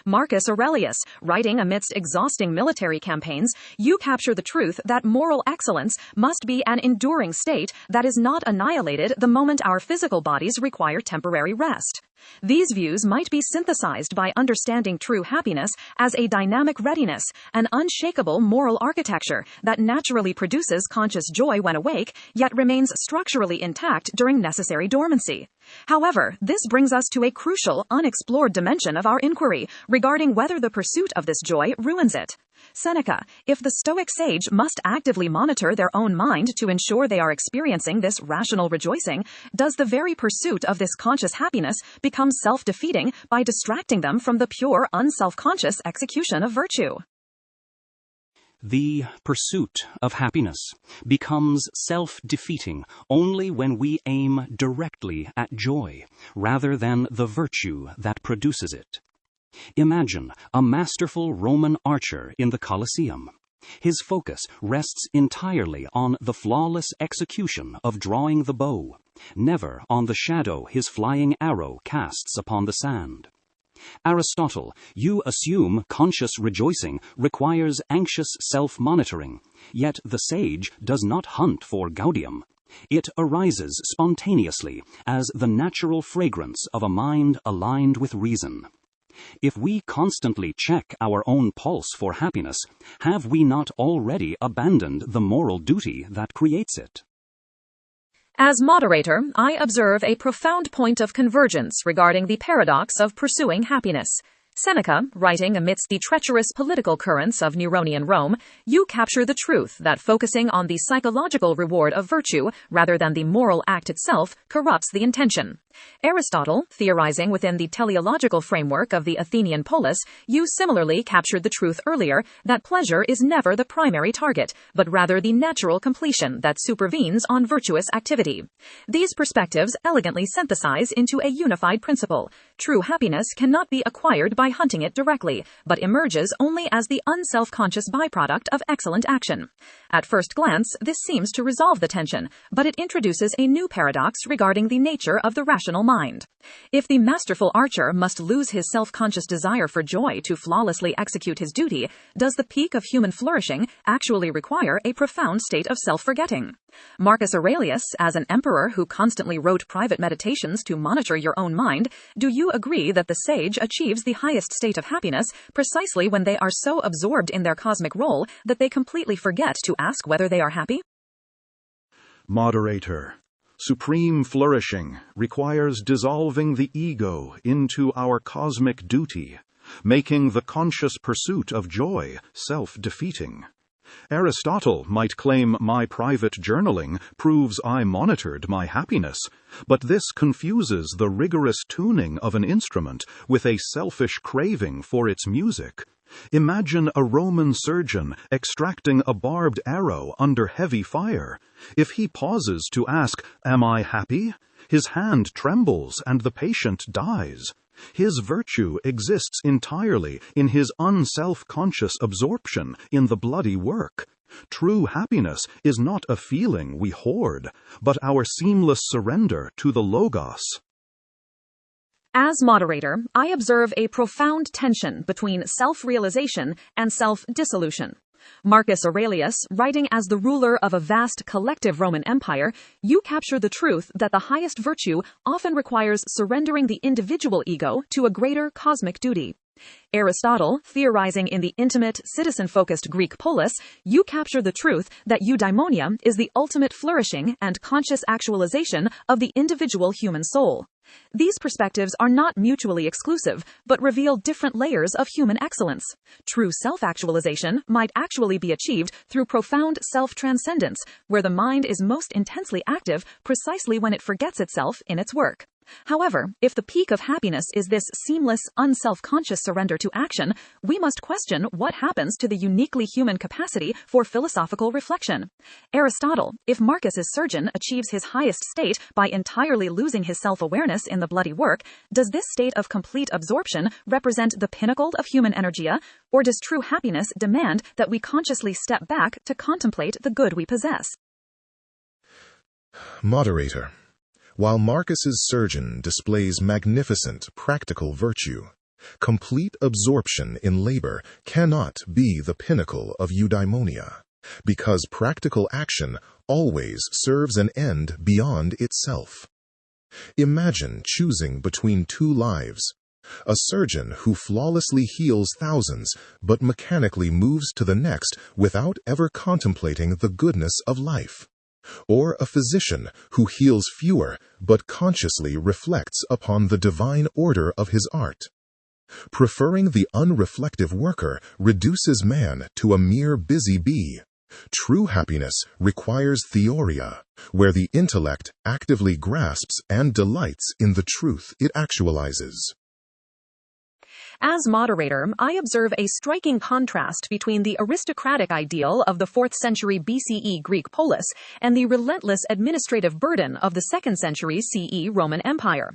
Marcus Aurelius, writing amidst exhausting military campaigns, you capture the truth that moral excellence must be an enduring state that is not annihilated the moment our physical bodies require temporary rest. These views might be synthesized by understanding true happiness as a dynamic readiness, an unshakable moral architecture that naturally produces conscious joy when awake, yet remains structurally intact during necessary dormancy. However, this brings us to a crucial, unexplored dimension of our inquiry regarding whether the pursuit of this joy ruins it. Seneca, if the Stoic sage must actively monitor their own mind to ensure they are experiencing this rational rejoicing, does the very pursuit of this conscious happiness become self-defeating by distracting them from the pure, unself-conscious execution of virtue? The pursuit of happiness becomes self-defeating only when we aim directly at joy, rather than the virtue that produces it. Imagine a masterful Roman archer in the Colosseum. His focus rests entirely on the flawless execution of drawing the bow, never on the shadow his flying arrow casts upon the sand. Aristotle, you assume conscious rejoicing requires anxious self-monitoring, yet the sage does not hunt for gaudium. It arises spontaneously as the natural fragrance of a mind aligned with reason. If we constantly check our own pulse for happiness, have we not already abandoned the moral duty that creates it? As moderator, I observe a profound point of convergence regarding the paradox of pursuing happiness. Seneca, writing amidst the treacherous political currents of Neronian Rome, you capture the truth that focusing on the psychological reward of virtue rather than the moral act itself corrupts the intention. Aristotle, theorizing within the teleological framework of the Athenian polis, you similarly captured the truth earlier that pleasure is never the primary target, but rather the natural completion that supervenes on virtuous activity. These perspectives elegantly synthesize into a unified principle. True happiness cannot be acquired by hunting it directly, but emerges only as the unself-conscious byproduct of excellent action. At first glance, this seems to resolve the tension, but it introduces a new paradox regarding the nature of the rational mind. If the masterful archer must lose his self-conscious desire for joy to flawlessly execute his duty, does the peak of human flourishing actually require a profound state of self-forgetting? Marcus Aurelius, as an emperor who constantly wrote private meditations to monitor your own mind, do you agree that the sage achieves the highest state of happiness precisely when they are so absorbed in their cosmic role that they completely forget to ask whether they are happy? Moderator, supreme flourishing requires dissolving the ego into our cosmic duty, making the conscious pursuit of joy self-defeating. Aristotle might claim my private journaling proves I monitored my happiness, but this confuses the rigorous tuning of an instrument with a selfish craving for its music. Imagine a Roman surgeon extracting a barbed arrow under heavy fire. If he pauses to ask, "Am I happy?" his hand trembles and the patient dies. His virtue exists entirely in his unself-conscious absorption in the bloody work. True happiness is not a feeling we hoard, but our seamless surrender to the Logos. As moderator, I observe a profound tension between self-realization and self-dissolution. Marcus Aurelius, writing as the ruler of a vast collective Roman Empire, you capture the truth that the highest virtue often requires surrendering the individual ego to a greater cosmic duty. Aristotle, theorizing in the intimate, citizen-focused Greek polis, you capture the truth that eudaimonia is the ultimate flourishing and conscious actualization of the individual human soul. These perspectives are not mutually exclusive, but reveal different layers of human excellence. True self-actualization might actually be achieved through profound self-transcendence, where the mind is most intensely active precisely when it forgets itself in its work. However, if the peak of happiness is this seamless, unself-conscious surrender to action, we must question what happens to the uniquely human capacity for philosophical reflection. Aristotle, if Marcus's surgeon achieves his highest state by entirely losing his self-awareness in the bloody work, does this state of complete absorption represent the pinnacle of human energia, or does true happiness demand that we consciously step back to contemplate the good we possess? Moderator, while Marcus's surgeon displays magnificent practical virtue, complete absorption in labor cannot be the pinnacle of eudaimonia, because practical action always serves an end beyond itself. Imagine choosing between two lives: a surgeon who flawlessly heals thousands but mechanically moves to the next without ever contemplating the goodness of life, or a physician who heals fewer but consciously reflects upon the divine order of his art. Preferring the unreflective worker reduces man to a mere busy bee. True happiness requires theoria, where the intellect actively grasps and delights in the truth it actualizes. As moderator, I observe a striking contrast between the aristocratic ideal of the 4th century BCE Greek polis and the relentless administrative burden of the 2nd century CE Roman Empire.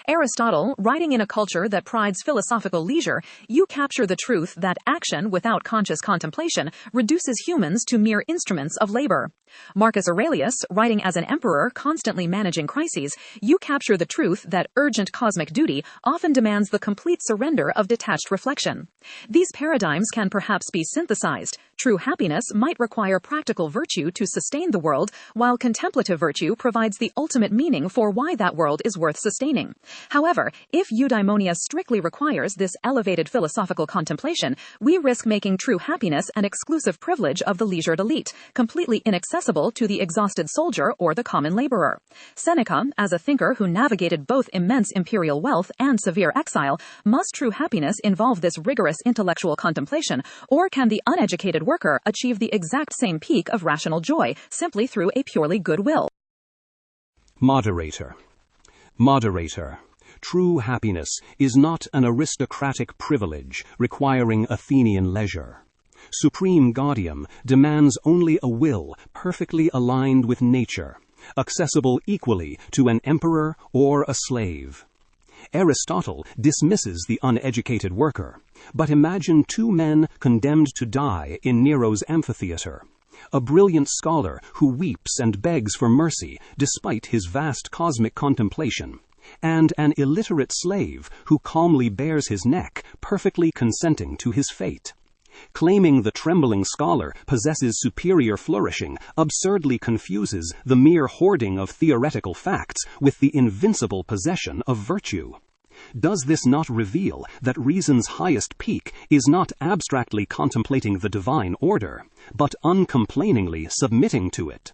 Aristotle, writing in a culture that prides philosophical leisure, you capture the truth that action without conscious contemplation reduces humans to mere instruments of labor. Marcus Aurelius, writing as an emperor constantly managing crises, you capture the truth that urgent cosmic duty often demands the complete surrender of detached reflection. These paradigms can perhaps be synthesized. True happiness might require practical virtue to sustain the world, while contemplative virtue provides the ultimate meaning for why that world is worth sustaining. However, if eudaimonia strictly requires this elevated philosophical contemplation, we risk making true happiness an exclusive privilege of the leisured elite, completely inaccessible accessible to the exhausted soldier or the common laborer. Seneca, as a thinker who navigated both immense imperial wealth and severe exile, must true happiness involve this rigorous intellectual contemplation, or can the uneducated worker achieve the exact same peak of rational joy simply through a purely good will? Moderator. Moderator. True happiness is not an aristocratic privilege requiring Athenian leisure. Supreme gaudium demands only a will perfectly aligned with nature, accessible equally to an emperor or a slave. Aristotle dismisses the uneducated worker, but imagine two men condemned to die in Nero's amphitheater. A brilliant scholar who weeps and begs for mercy despite his vast cosmic contemplation, and an illiterate slave who calmly bares his neck, perfectly consenting to his fate. Claiming the trembling scholar possesses superior flourishing absurdly confuses the mere hoarding of theoretical facts with the invincible possession of virtue. Does this not reveal that reason's highest peak is not abstractly contemplating the divine order, but uncomplainingly submitting to it?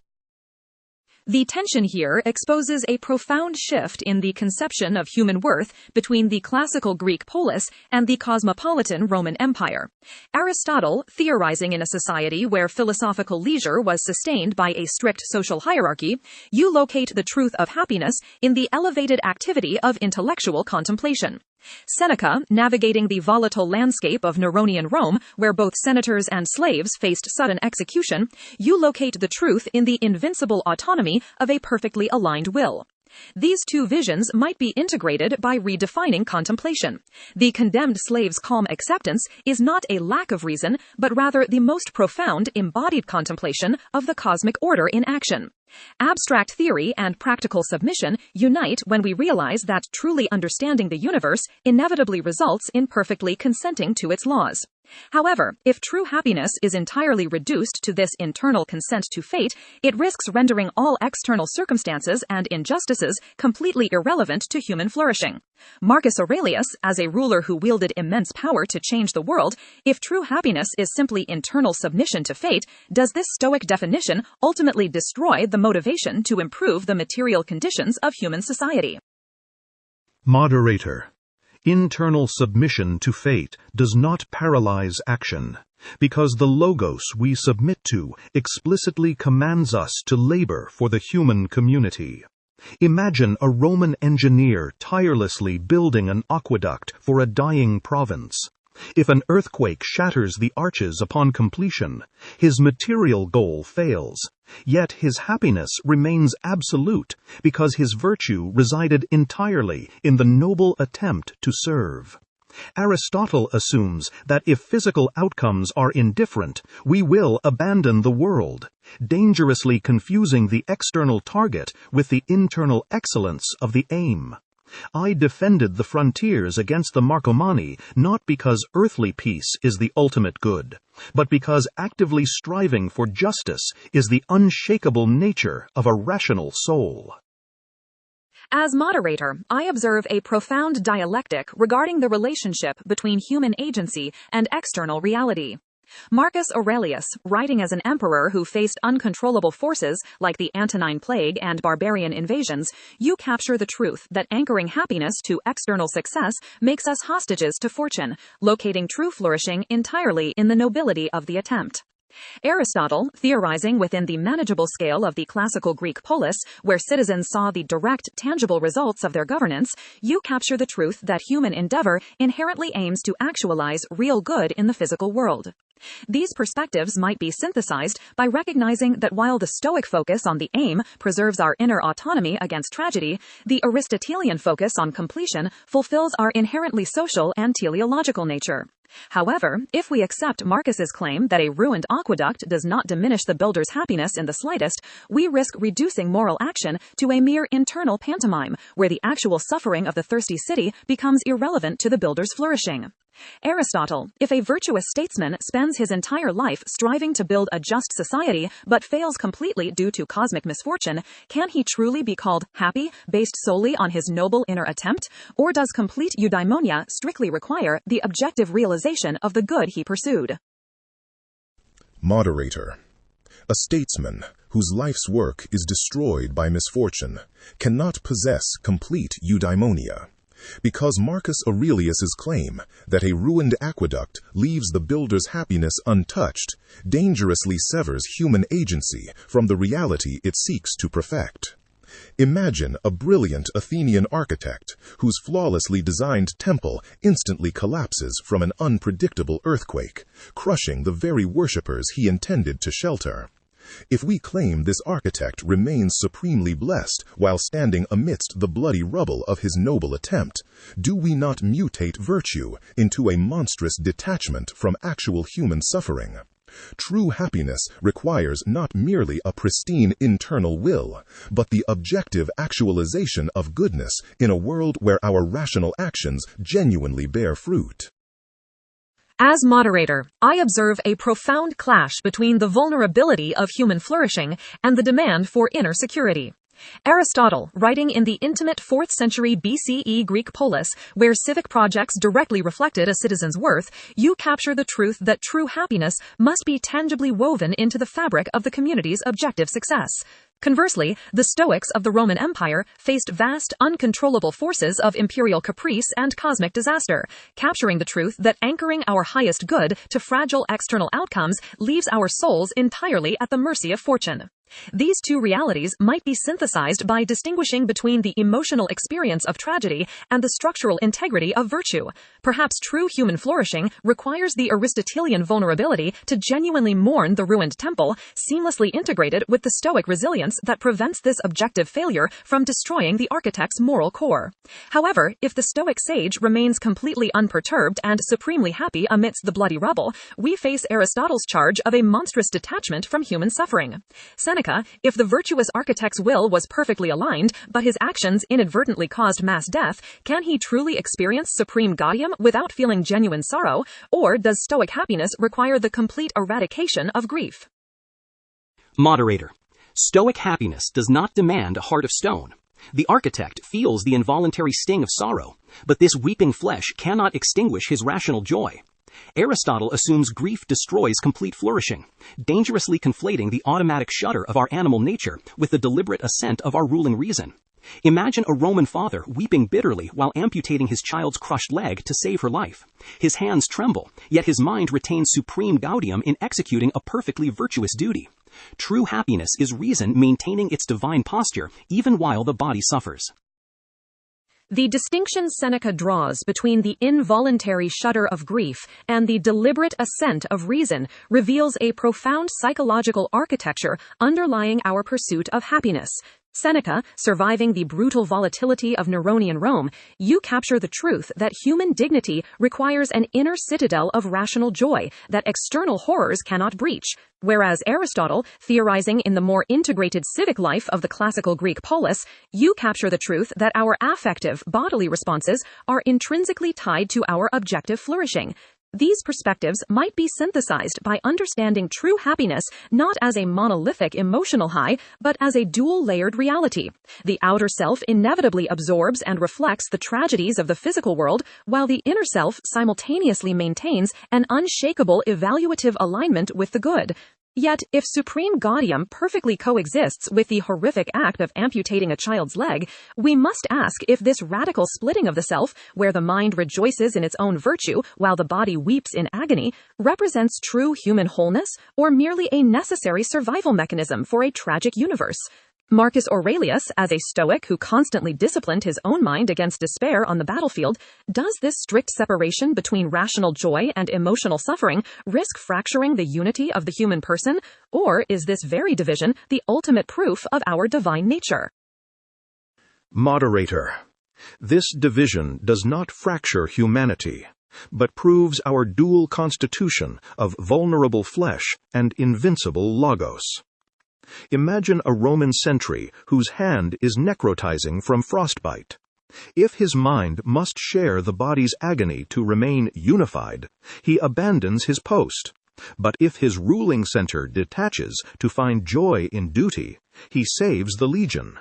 The tension here exposes a profound shift in the conception of human worth between the classical Greek polis and the cosmopolitan Roman Empire. Aristotle, theorizing in a society where philosophical leisure was sustained by a strict social hierarchy, you locate the truth of happiness in the elevated activity of intellectual contemplation. Seneca, navigating the volatile landscape of Neronian Rome, where both senators and slaves faced sudden execution, you locate the truth in the invincible autonomy of a perfectly aligned will. These two visions might be integrated by redefining contemplation. The condemned slave's calm acceptance is not a lack of reason, but rather the most profound embodied contemplation of the cosmic order in action. Abstract theory and practical submission unite when we realize that truly understanding the universe inevitably results in perfectly consenting to its laws. However, if true happiness is entirely reduced to this internal consent to fate, it risks rendering all external circumstances and injustices completely irrelevant to human flourishing. Marcus Aurelius, as a ruler who wielded immense power to change the world, if true happiness is simply internal submission to fate, does this Stoic definition ultimately destroy the motivation to improve the material conditions of human society? Moderator. Internal submission to fate does not paralyze action, because the logos we submit to explicitly commands us to labor for the human community. Imagine a Roman engineer tirelessly building an aqueduct for a dying province. If an earthquake shatters the arches upon completion, his material goal fails, yet his happiness remains absolute because his virtue resided entirely in the noble attempt to serve. Aristotle assumes that if physical outcomes are indifferent, we will abandon the world, dangerously confusing the external target with the internal excellence of the aim. I defended the frontiers against the Marcomanni not because earthly peace is the ultimate good, but because actively striving for justice is the unshakable nature of a rational soul. As moderator, I observe a profound dialectic regarding the relationship between human agency and external reality. Marcus Aurelius, writing as an emperor who faced uncontrollable forces like the Antonine Plague and barbarian invasions, you capture the truth that anchoring happiness to external success makes us hostages to fortune, locating true flourishing entirely in the nobility of the attempt. Aristotle, theorizing within the manageable scale of the classical Greek polis, where citizens saw the direct, tangible results of their governance, you capture the truth that human endeavor inherently aims to actualize real good in the physical world. These perspectives might be synthesized by recognizing that while the Stoic focus on the aim preserves our inner autonomy against tragedy, the Aristotelian focus on completion fulfills our inherently social and teleological nature. However, if we accept Marcus's claim that a ruined aqueduct does not diminish the builder's happiness in the slightest, we risk reducing moral action to a mere internal pantomime, where the actual suffering of the thirsty city becomes irrelevant to the builder's flourishing. Aristotle, if a virtuous statesman spends his entire life striving to build a just society but fails completely due to cosmic misfortune, can he truly be called happy based solely on his noble inner attempt? Or does complete eudaimonia strictly require the objective realization of the good he pursued? Moderator. A statesman whose life's work is destroyed by misfortune cannot possess complete eudaimonia, because Marcus Aurelius's claim that a ruined aqueduct leaves the builder's happiness untouched dangerously severs human agency from the reality it seeks to perfect. Imagine a brilliant Athenian architect whose flawlessly designed temple instantly collapses from an unpredictable earthquake, crushing the very worshippers he intended to shelter. If we claim this architect remains supremely blessed while standing amidst the bloody rubble of his noble attempt, do we not mutate virtue into a monstrous detachment from actual human suffering? True happiness requires not merely a pristine internal will, but the objective actualization of goodness in a world where our rational actions genuinely bear fruit. As moderator, I observe a profound clash between the vulnerability of human flourishing and the demand for inner security. Aristotle, writing in the intimate 4th century BCE Greek polis, where civic projects directly reflected a citizen's worth, you capture the truth that true happiness must be tangibly woven into the fabric of the community's objective success. Conversely, the Stoics of the Roman Empire faced vast, uncontrollable forces of imperial caprice and cosmic disaster, capturing the truth that anchoring our highest good to fragile external outcomes leaves our souls entirely at the mercy of fortune. These two realities might be synthesized by distinguishing between the emotional experience of tragedy and the structural integrity of virtue. Perhaps true human flourishing requires the Aristotelian vulnerability to genuinely mourn the ruined temple, seamlessly integrated with the Stoic resilience that prevents this objective failure from destroying the architect's moral core. However, if the Stoic sage remains completely unperturbed and supremely happy amidst the bloody rubble, we face Aristotle's charge of a monstrous detachment from human suffering. Seneca, if the virtuous architect's will was perfectly aligned, but his actions inadvertently caused mass death, can he truly experience supreme gaudium without feeling genuine sorrow, or does Stoic happiness require the complete eradication of grief? Moderator, Stoic happiness does not demand a heart of stone. The architect feels the involuntary sting of sorrow, but this weeping flesh cannot extinguish his rational joy. Aristotle assumes grief destroys complete flourishing, dangerously conflating the automatic shudder of our animal nature with the deliberate assent of our ruling reason. Imagine a Roman father weeping bitterly while amputating his child's crushed leg to save her life. His hands tremble, yet his mind retains supreme gaudium in executing a perfectly virtuous duty. True happiness is reason maintaining its divine posture even while the body suffers. The distinction Seneca draws between the involuntary shudder of grief and the deliberate assent of reason reveals a profound psychological architecture underlying our pursuit of happiness. Seneca, surviving the brutal volatility of Neronian Rome, you capture the truth that human dignity requires an inner citadel of rational joy that external horrors cannot breach. Whereas Aristotle, theorizing in the more integrated civic life of the classical Greek polis, you capture the truth that our affective, bodily responses are intrinsically tied to our objective flourishing. These perspectives might be synthesized by understanding true happiness not as a monolithic emotional high, but as a dual-layered reality. The outer self inevitably absorbs and reflects the tragedies of the physical world, while the inner self simultaneously maintains an unshakable evaluative alignment with the good. Yet, if supreme gaudium perfectly coexists with the horrific act of amputating a child's leg, we must ask if this radical splitting of the self, where the mind rejoices in its own virtue while the body weeps in agony, represents true human wholeness or merely a necessary survival mechanism for a tragic universe. Marcus Aurelius, as a Stoic who constantly disciplined his own mind against despair on the battlefield, does this strict separation between rational joy and emotional suffering risk fracturing the unity of the human person, or is this very division the ultimate proof of our divine nature? Moderator, this division does not fracture humanity, but proves our dual constitution of vulnerable flesh and invincible logos. Imagine a Roman sentry whose hand is necrotizing from frostbite. If his mind must share the body's agony to remain unified, he abandons his post. But if his ruling center detaches to find joy in duty, he saves the legion.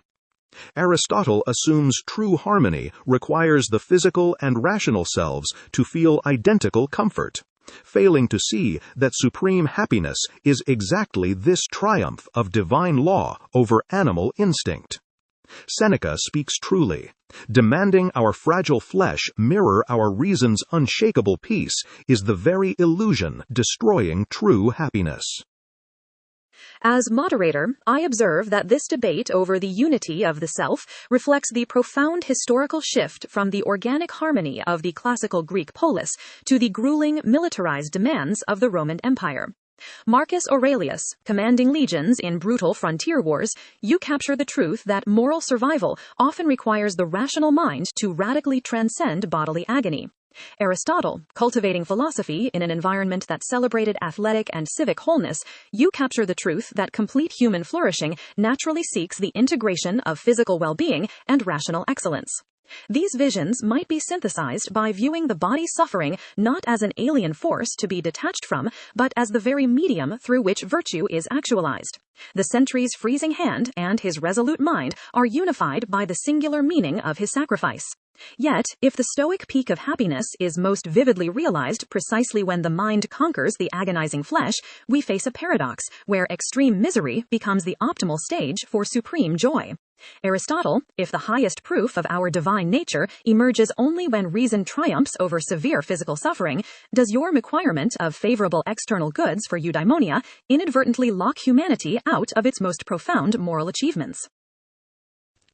Aristotle assumes true harmony requires the physical and rational selves to feel identical comfort. failing to see that supreme happiness is exactly this triumph of divine law over animal instinct. Seneca speaks truly. Demanding our fragile flesh mirror our reason's unshakable peace is the very illusion destroying true happiness. As moderator, I observe that this debate over the unity of the self reflects the profound historical shift from the organic harmony of the classical Greek polis to the grueling militarized demands of the Roman Empire. Marcus Aurelius, commanding legions in brutal frontier wars, you capture the truth that moral survival often requires the rational mind to radically transcend bodily agony. Aristotle, cultivating philosophy in an environment that celebrated athletic and civic wholeness, you capture the truth that complete human flourishing naturally seeks the integration of physical well-being and rational excellence. These visions might be synthesized by viewing the body's suffering not as an alien force to be detached from, but as the very medium through which virtue is actualized. The sentry's freezing hand and his resolute mind are unified by the singular meaning of his sacrifice. Yet, if the Stoic peak of happiness is most vividly realized precisely when the mind conquers the agonizing flesh, we face a paradox where extreme misery becomes the optimal stage for supreme joy. Aristotle, if the highest proof of our divine nature emerges only when reason triumphs over severe physical suffering, does your requirement of favorable external goods for eudaimonia inadvertently lock humanity out of its most profound moral achievements?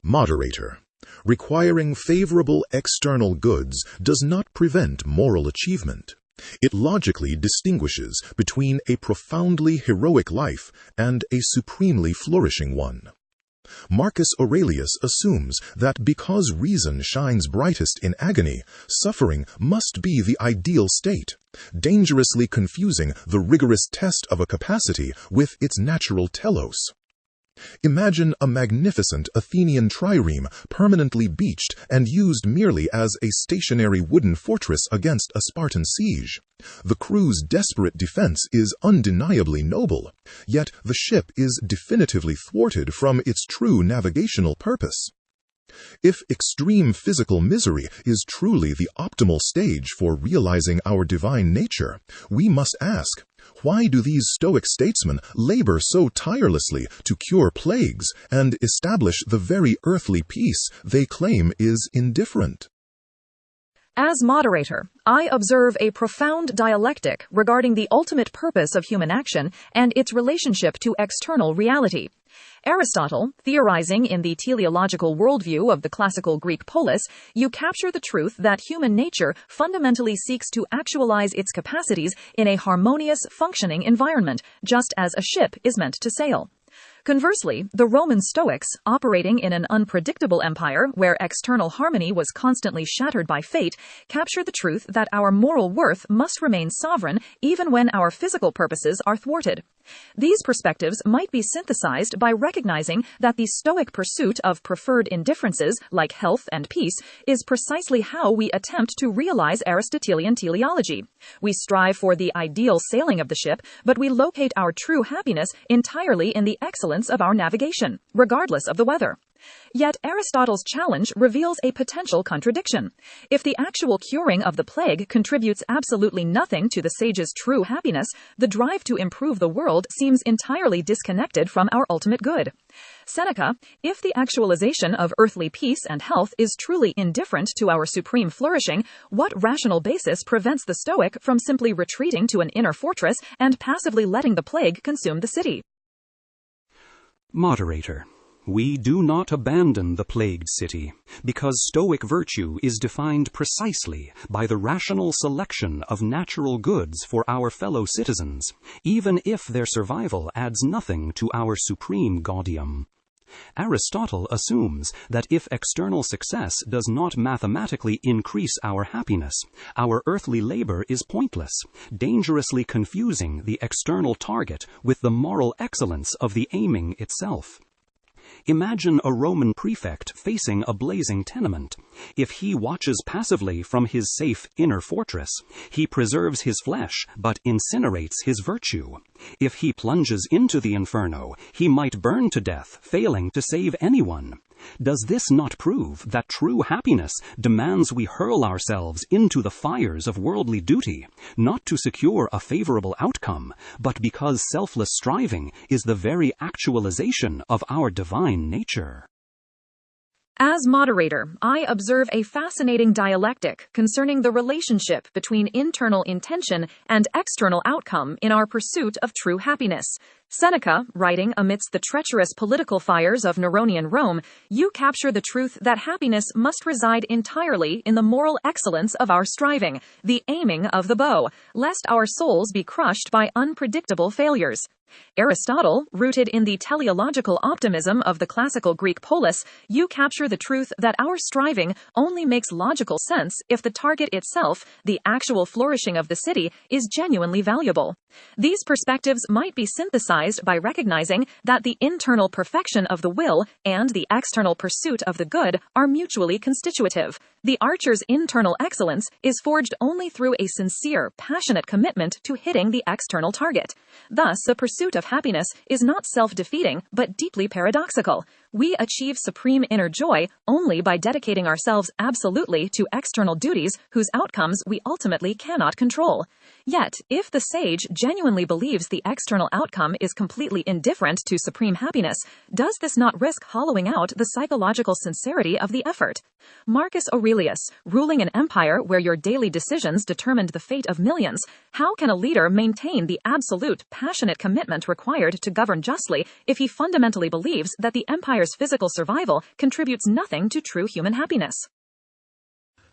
Moderator. Requiring favorable external goods does not prevent moral achievement. It logically distinguishes between a profoundly heroic life and a supremely flourishing one. Marcus Aurelius assumes that because reason shines brightest in agony, suffering must be the ideal state, dangerously confusing the rigorous test of a capacity with its natural telos. Imagine a magnificent Athenian trireme permanently beached and used merely as a stationary wooden fortress against a Spartan siege. The crew's desperate defense is undeniably noble, yet the ship is definitively thwarted from its true navigational purpose. If extreme physical misery is truly the optimal stage for realizing our divine nature, we must ask, why do these Stoic statesmen labor so tirelessly to cure plagues and establish the very earthly peace they claim is indifferent? As moderator, I observe a profound dialectic regarding the ultimate purpose of human action and its relationship to external reality. Aristotle, theorizing in the teleological worldview of the classical Greek polis, you capture the truth that human nature fundamentally seeks to actualize its capacities in a harmonious, functioning environment, just as a ship is meant to sail. Conversely, the Roman Stoics, operating in an unpredictable empire where external harmony was constantly shattered by fate, capture the truth that our moral worth must remain sovereign even when our physical purposes are thwarted. These perspectives might be synthesized by recognizing that the Stoic pursuit of preferred indifferences, like health and peace, is precisely how we attempt to realize Aristotelian teleology. We strive for the ideal sailing of the ship, but we locate our true happiness entirely in the excellence of our navigation, regardless of the weather. Yet Aristotle's challenge reveals a potential contradiction. If the actual curing of the plague contributes absolutely nothing to the sage's true happiness, the drive to improve the world seems entirely disconnected from our ultimate good. Seneca, if the actualization of earthly peace and health is truly indifferent to our supreme flourishing, what rational basis prevents the Stoic from simply retreating to an inner fortress and passively letting the plague consume the city? Moderator. We do not abandon the plagued city, because Stoic virtue is defined precisely by the rational selection of natural goods for our fellow citizens, even if their survival adds nothing to our supreme gaudium. Aristotle assumes that if external success does not mathematically increase our happiness, our earthly labor is pointless, dangerously confusing the external target with the moral excellence of the aiming itself. Imagine a Roman prefect facing a blazing tenement. If he watches passively from his safe inner fortress, he preserves his flesh but incinerates his virtue. If he plunges into the inferno, he might burn to death, failing to save anyone. Does this not prove that true happiness demands we hurl ourselves into the fires of worldly duty, not to secure a favorable outcome, but because selfless striving is the very actualization of our divine nature? As moderator, I observe a fascinating dialectic concerning the relationship between internal intention and external outcome in our pursuit of true happiness. Seneca, writing amidst the treacherous political fires of Neronian Rome, you capture the truth that happiness must reside entirely in the moral excellence of our striving, the aiming of the bow, lest our souls be crushed by unpredictable failures. Aristotle, rooted in the teleological optimism of the classical Greek polis, you capture the truth that our striving only makes logical sense if the target itself, the actual flourishing of the city, is genuinely valuable. These perspectives might be synthesized by recognizing that the internal perfection of the will and the external pursuit of the good are mutually constitutive. The archer's internal excellence is forged only through a sincere, passionate commitment to hitting the external target. Thus, the pursuit of happiness is not self-defeating, but deeply paradoxical. We achieve supreme inner joy only by dedicating ourselves absolutely to external duties whose outcomes we ultimately cannot control. Yet, if the sage genuinely believes the external outcome is completely indifferent to supreme happiness, does this not risk hollowing out the psychological sincerity of the effort? Marcus Aurelius, ruling an empire where your daily decisions determined the fate of millions, how can a leader maintain the absolute, passionate commitment required to govern justly if he fundamentally believes that the empire's physical survival contributes nothing to true human happiness?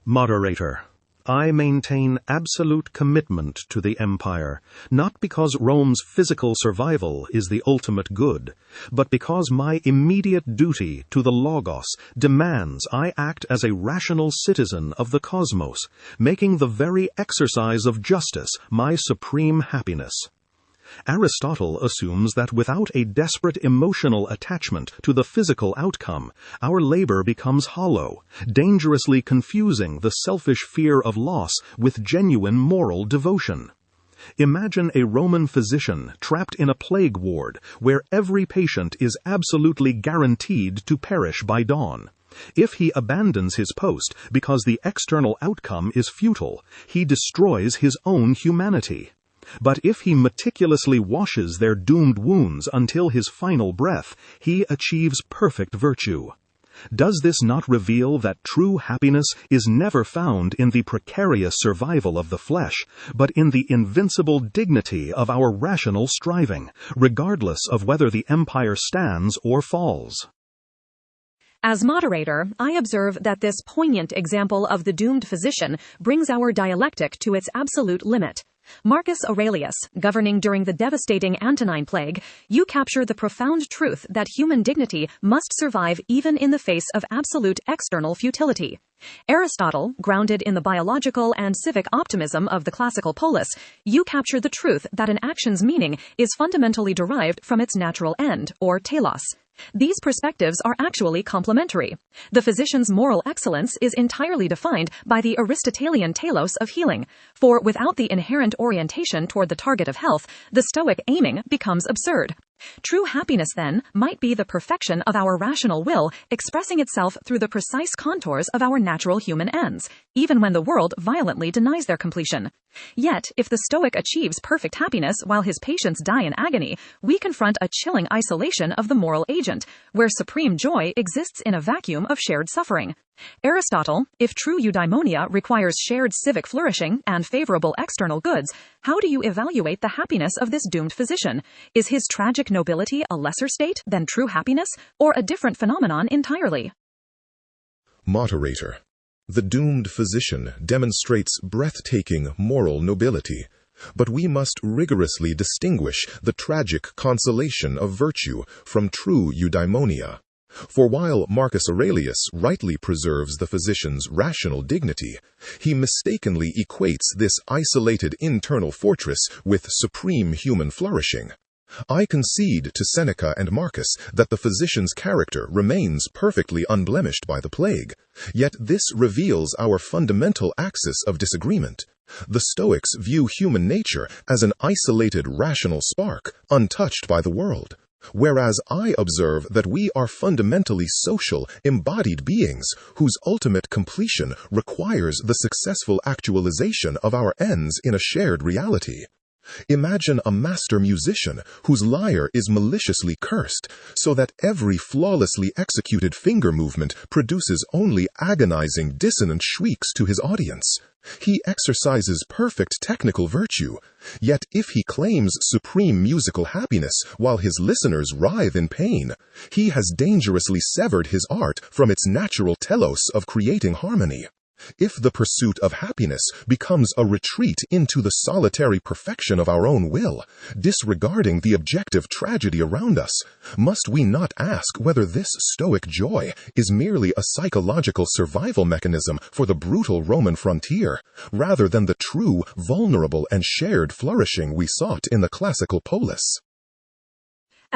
Moderator, I maintain absolute commitment to the empire, not because Rome's physical survival is the ultimate good, but because my immediate duty to the Logos demands I act as a rational citizen of the cosmos, making the very exercise of justice my supreme happiness. Aristotle assumes that without a desperate emotional attachment to the physical outcome, our labor becomes hollow, dangerously confusing the selfish fear of loss with genuine moral devotion. Imagine a Roman physician trapped in a plague ward where every patient is absolutely guaranteed to perish by dawn. If he abandons his post because the external outcome is futile, he destroys his own humanity. But if he meticulously washes their doomed wounds until his final breath, he achieves perfect virtue. Does this not reveal that true happiness is never found in the precarious survival of the flesh, but in the invincible dignity of our rational striving, regardless of whether the empire stands or falls? As moderator, I observe that this poignant example of the doomed physician brings our dialectic to its absolute limit. Marcus Aurelius, governing during the devastating Antonine Plague, you capture the profound truth that human dignity must survive even in the face of absolute external futility. Aristotle, grounded in the biological and civic optimism of the classical polis, you capture the truth that an action's meaning is fundamentally derived from its natural end, or telos. These perspectives are actually complementary. The physician's moral excellence is entirely defined by the Aristotelian telos of healing, for without the inherent orientation toward the target of health, the Stoic aiming becomes absurd. True happiness, then, might be the perfection of our rational will expressing itself through the precise contours of our natural human ends, even when the world violently denies their completion. Yet, if the Stoic achieves perfect happiness while his patients die in agony, we confront a chilling isolation of the moral agent, where supreme joy exists in a vacuum of shared suffering. Aristotle, if true eudaimonia requires shared civic flourishing and favorable external goods, how do you evaluate the happiness of this doomed physician? Is his tragic nobility a lesser state than true happiness, or a different phenomenon entirely? Moderator, the doomed physician demonstrates breathtaking moral nobility, but we must rigorously distinguish the tragic consolation of virtue from true eudaimonia. For while Marcus Aurelius rightly preserves the physician's rational dignity, he mistakenly equates this isolated internal fortress with supreme human flourishing. I concede to Seneca and Marcus that the physician's character remains perfectly unblemished by the plague, yet this reveals our fundamental axis of disagreement. The Stoics view human nature as an isolated rational spark, untouched by the world, whereas I observe that we are fundamentally social, embodied beings whose ultimate completion requires the successful actualization of our ends in a shared reality. Imagine a master musician whose lyre is maliciously cursed, so that every flawlessly executed finger movement produces only agonizing dissonant shrieks to his audience. He exercises perfect technical virtue, yet if he claims supreme musical happiness while his listeners writhe in pain, he has dangerously severed his art from its natural telos of creating harmony. If the pursuit of happiness becomes a retreat into the solitary perfection of our own will, disregarding the objective tragedy around us, must we not ask whether this Stoic joy is merely a psychological survival mechanism for the brutal Roman frontier, rather than the true, vulnerable, and shared flourishing we sought in the classical polis?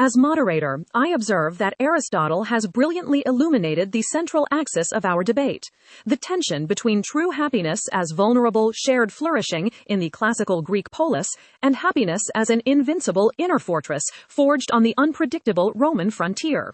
As moderator, I observe that Aristotle has brilliantly illuminated the central axis of our debate, the tension between true happiness as vulnerable, shared flourishing in the classical Greek polis, and happiness as an invincible inner fortress forged on the unpredictable Roman frontier.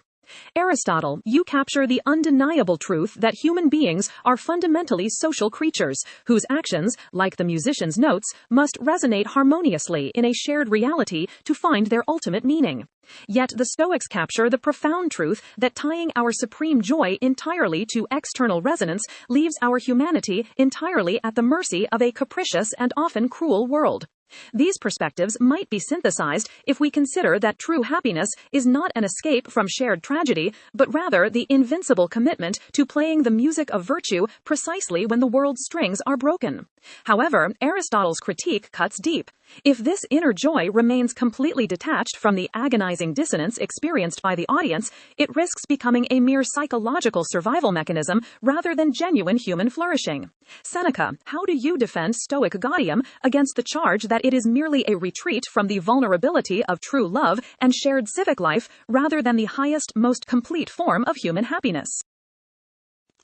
Aristotle, you capture the undeniable truth that human beings are fundamentally social creatures, whose actions, like the musician's notes, must resonate harmoniously in a shared reality to find their ultimate meaning. Yet the Stoics capture the profound truth that tying our supreme joy entirely to external resonance leaves our humanity entirely at the mercy of a capricious and often cruel world. These perspectives might be synthesized if we consider that true happiness is not an escape from shared tragedy, but rather the invincible commitment to playing the music of virtue precisely when the world's strings are broken. However, Aristotle's critique cuts deep. If this inner joy remains completely detached from the agonizing dissonance experienced by the audience, it risks becoming a mere psychological survival mechanism rather than genuine human flourishing. Seneca, how do you defend Stoic gaudium against the charge that it is merely a retreat from the vulnerability of true love and shared civic life rather than the highest, most complete form of human happiness?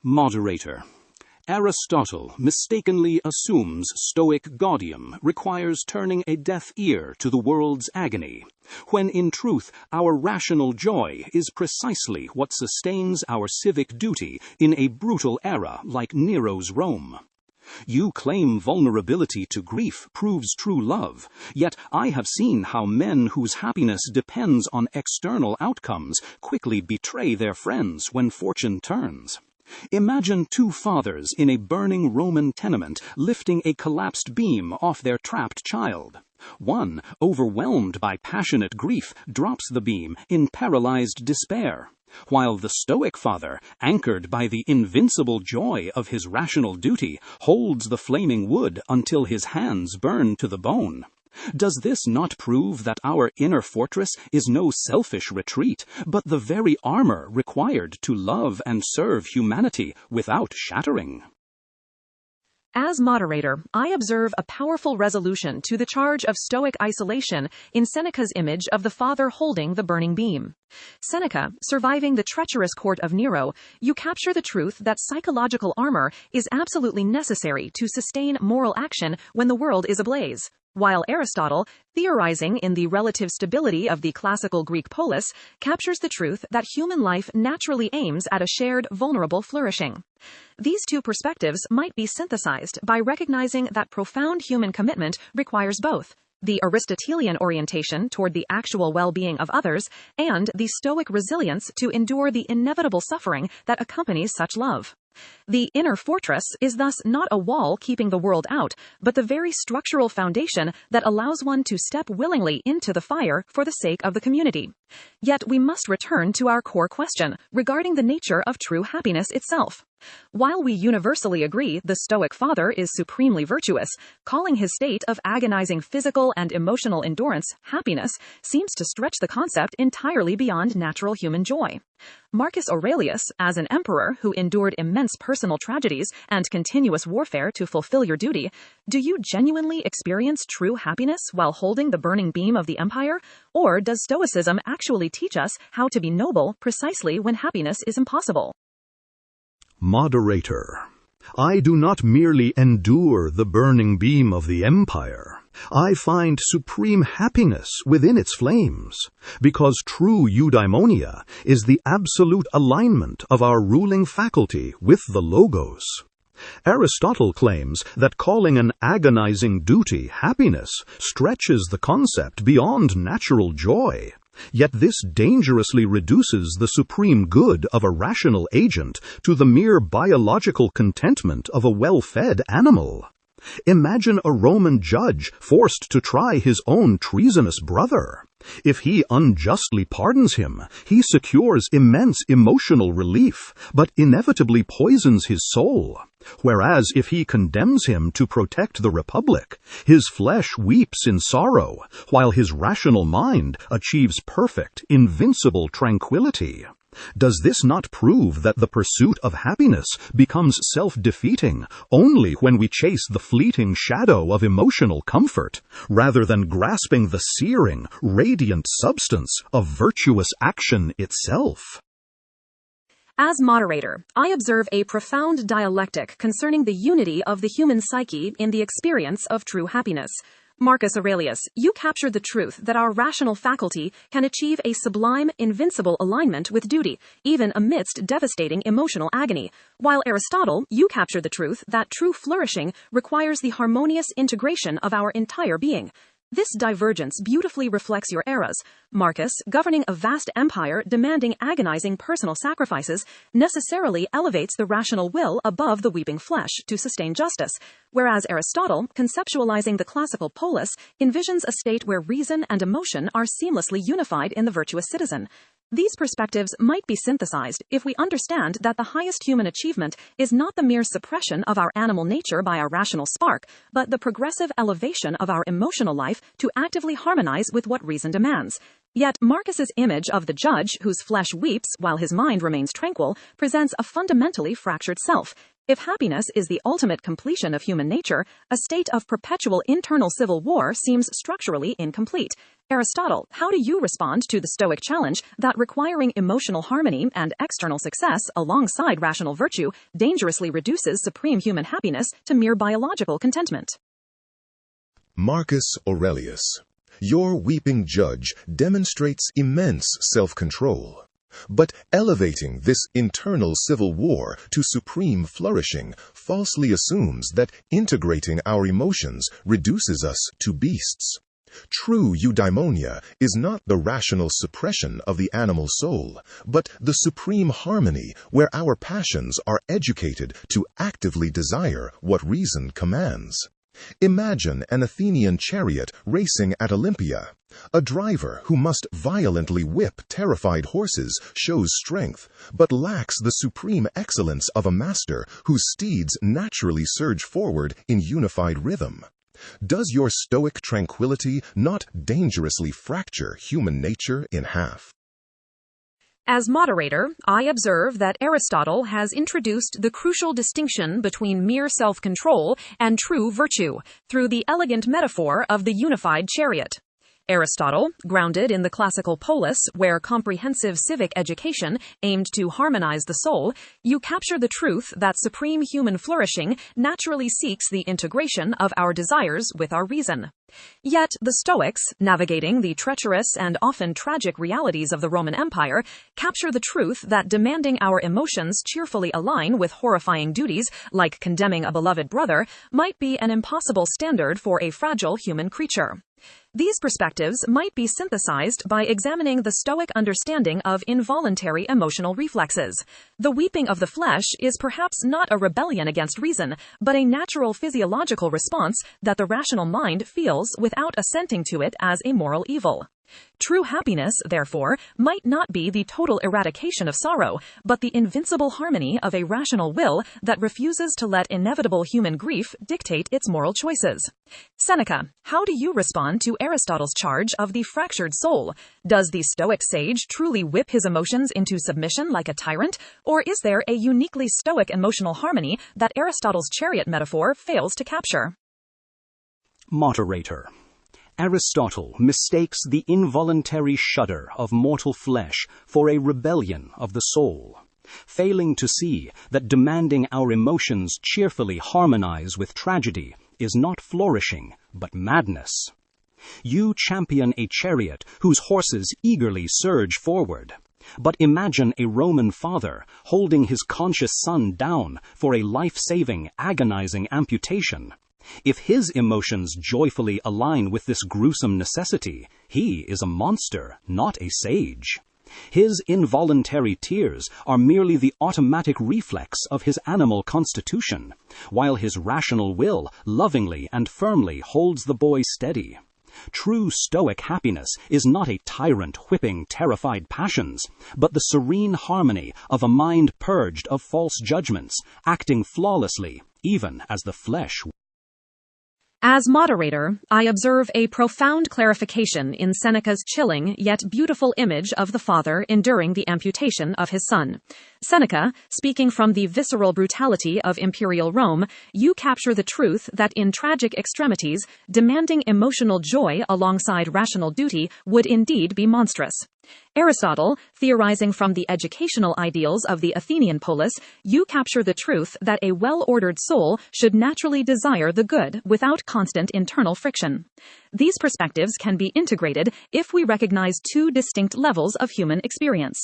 Moderator. Aristotle mistakenly assumes Stoic gaudium requires turning a deaf ear to the world's agony, when in truth our rational joy is precisely what sustains our civic duty in a brutal era like Nero's Rome. You claim vulnerability to grief proves true love, yet I have seen how men whose happiness depends on external outcomes quickly betray their friends when fortune turns. Imagine two fathers in a burning Roman tenement lifting a collapsed beam off their trapped child. One, overwhelmed by passionate grief, drops the beam in paralyzed despair, while the Stoic father, anchored by the invincible joy of his rational duty, holds the flaming wood until his hands burn to the bone. Does this not prove that our inner fortress is no selfish retreat, but the very armor required to love and serve humanity without shattering? As moderator, I observe a powerful resolution to the charge of Stoic isolation in Seneca's image of the father holding the burning beam. Seneca, surviving the treacherous court of Nero, you capture the truth that psychological armor is absolutely necessary to sustain moral action when the world is ablaze. While Aristotle, theorizing in the relative stability of the classical Greek polis, captures the truth that human life naturally aims at a shared, vulnerable flourishing. These two perspectives might be synthesized by recognizing that profound human commitment requires both the Aristotelian orientation toward the actual well-being of others and the Stoic resilience to endure the inevitable suffering that accompanies such love. The inner fortress is thus not a wall keeping the world out, but the very structural foundation that allows one to step willingly into the fire for the sake of the community. Yet we must return to our core question regarding the nature of true happiness itself. While we universally agree the Stoic father is supremely virtuous, calling his state of agonizing physical and emotional endurance happiness seems to stretch the concept entirely beyond natural human joy. Marcus Aurelius, as an emperor who endured immense personal tragedies and continuous warfare to fulfill your duty, do you genuinely experience true happiness while holding the burning beam of the empire? Or does Stoicism actually teach us how to be noble precisely when happiness is impossible? Moderator. I do not merely endure the burning beam of the empire. I find supreme happiness within its flames, because true eudaimonia is the absolute alignment of our ruling faculty with the Logos. Aristotle claims that calling an agonizing duty happiness stretches the concept beyond natural joy. Yet this dangerously reduces the supreme good of a rational agent to the mere biological contentment of a well-fed animal. Imagine a Roman judge forced to try his own treasonous brother. If he unjustly pardons him, he secures immense emotional relief, but inevitably poisons his soul. Whereas if he condemns him to protect the Republic, his flesh weeps in sorrow, while his rational mind achieves perfect, invincible tranquility. Does this not prove that the pursuit of happiness becomes self-defeating only when we chase the fleeting shadow of emotional comfort, rather than grasping the searing, radiant substance of virtuous action itself? As moderator, I observe a profound dialectic concerning the unity of the human psyche in the experience of true happiness. Marcus Aurelius, you captured the truth that our rational faculty can achieve a sublime, invincible alignment with duty, even amidst devastating emotional agony, while Aristotle, you captured the truth that true flourishing requires the harmonious integration of our entire being. This divergence beautifully reflects your eras. Marcus, governing a vast empire demanding agonizing personal sacrifices, necessarily elevates the rational will above the weeping flesh to sustain justice, whereas Aristotle, conceptualizing the classical polis, envisions a state where reason and emotion are seamlessly unified in the virtuous citizen. These perspectives might be synthesized if we understand that the highest human achievement is not the mere suppression of our animal nature by our rational spark, but the progressive elevation of our emotional life to actively harmonize with what reason demands. Yet Marcus's image of the judge whose flesh weeps while his mind remains tranquil presents a fundamentally fractured self. If happiness is the ultimate completion of human nature, a state of perpetual internal civil war seems structurally incomplete. Aristotle, how do you respond to the Stoic challenge that requiring emotional harmony and external success alongside rational virtue dangerously reduces supreme human happiness to mere biological contentment? Marcus Aurelius, your weeping judge demonstrates immense self-control. But elevating this internal civil war to supreme flourishing falsely assumes that integrating our emotions reduces us to beasts. True eudaimonia is not the rational suppression of the animal soul, but the supreme harmony where our passions are educated to actively desire what reason commands. Imagine an Athenian chariot racing at Olympia. A driver who must violently whip terrified horses shows strength, but lacks the supreme excellence of a master whose steeds naturally surge forward in unified rhythm. Does your Stoic tranquility not dangerously fracture human nature in half? As moderator, I observe that Aristotle has introduced the crucial distinction between mere self-control and true virtue through the elegant metaphor of the unified chariot. Aristotle, grounded in the classical polis, where comprehensive civic education aimed to harmonize the soul, you capture the truth that supreme human flourishing naturally seeks the integration of our desires with our reason. Yet the Stoics, navigating the treacherous and often tragic realities of the Roman Empire, capture the truth that demanding our emotions cheerfully align with horrifying duties, like condemning a beloved brother, might be an impossible standard for a fragile human creature. These perspectives might be synthesized by examining the Stoic understanding of involuntary emotional reflexes. The weeping of the flesh is perhaps not a rebellion against reason, but a natural physiological response that the rational mind feels without assenting to it as a moral evil. True happiness, therefore, might not be the total eradication of sorrow, but the invincible harmony of a rational will that refuses to let inevitable human grief dictate its moral choices. Seneca, how do you respond to Aristotle's charge of the fractured soul? Does the Stoic sage truly whip his emotions into submission like a tyrant, or is there a uniquely Stoic emotional harmony that Aristotle's chariot metaphor fails to capture? Moderator. Aristotle mistakes the involuntary shudder of mortal flesh for a rebellion of the soul, failing to see that demanding our emotions cheerfully harmonize with tragedy is not flourishing, but madness. You champion a chariot whose horses eagerly surge forward. But imagine a Roman father holding his conscious son down for a life-saving, agonizing amputation. If his emotions joyfully align with this gruesome necessity, he is a monster, not a sage. His involuntary tears are merely the automatic reflex of his animal constitution, while his rational will lovingly and firmly holds the boy steady. True Stoic happiness is not a tyrant whipping terrified passions, but the serene harmony of a mind purged of false judgments, acting flawlessly, even as the flesh. As moderator, I observe a profound clarification in Seneca's chilling yet beautiful image of the father enduring the amputation of his son. Seneca, speaking from the visceral brutality of imperial Rome, you capture the truth that in tragic extremities, demanding emotional joy alongside rational duty would indeed be monstrous. Aristotle, theorizing from the educational ideals of the Athenian polis, you capture the truth that a well-ordered soul should naturally desire the good without constant internal friction. These perspectives can be integrated if we recognize two distinct levels of human experience.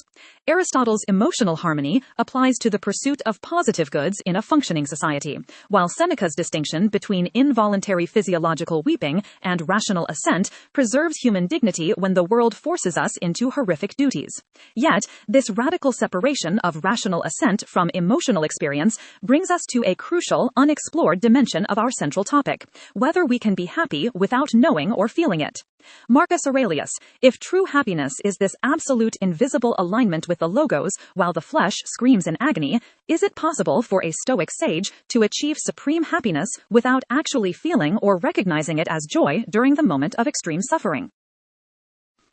Aristotle's emotional harmony applies to the pursuit of positive goods in a functioning society, while Seneca's distinction between involuntary physiological weeping and rational assent preserves human dignity when the world forces us into horrific duties. Yet, this radical separation of rational assent from emotional experience brings us to a crucial, unexplored dimension of our central topic: whether we can be happy without knowing or feeling it. Marcus Aurelius, if true happiness is this absolute invisible alignment with the logos while the flesh screams in agony, is it possible for a Stoic sage to achieve supreme happiness without actually feeling or recognizing it as joy during the moment of extreme suffering?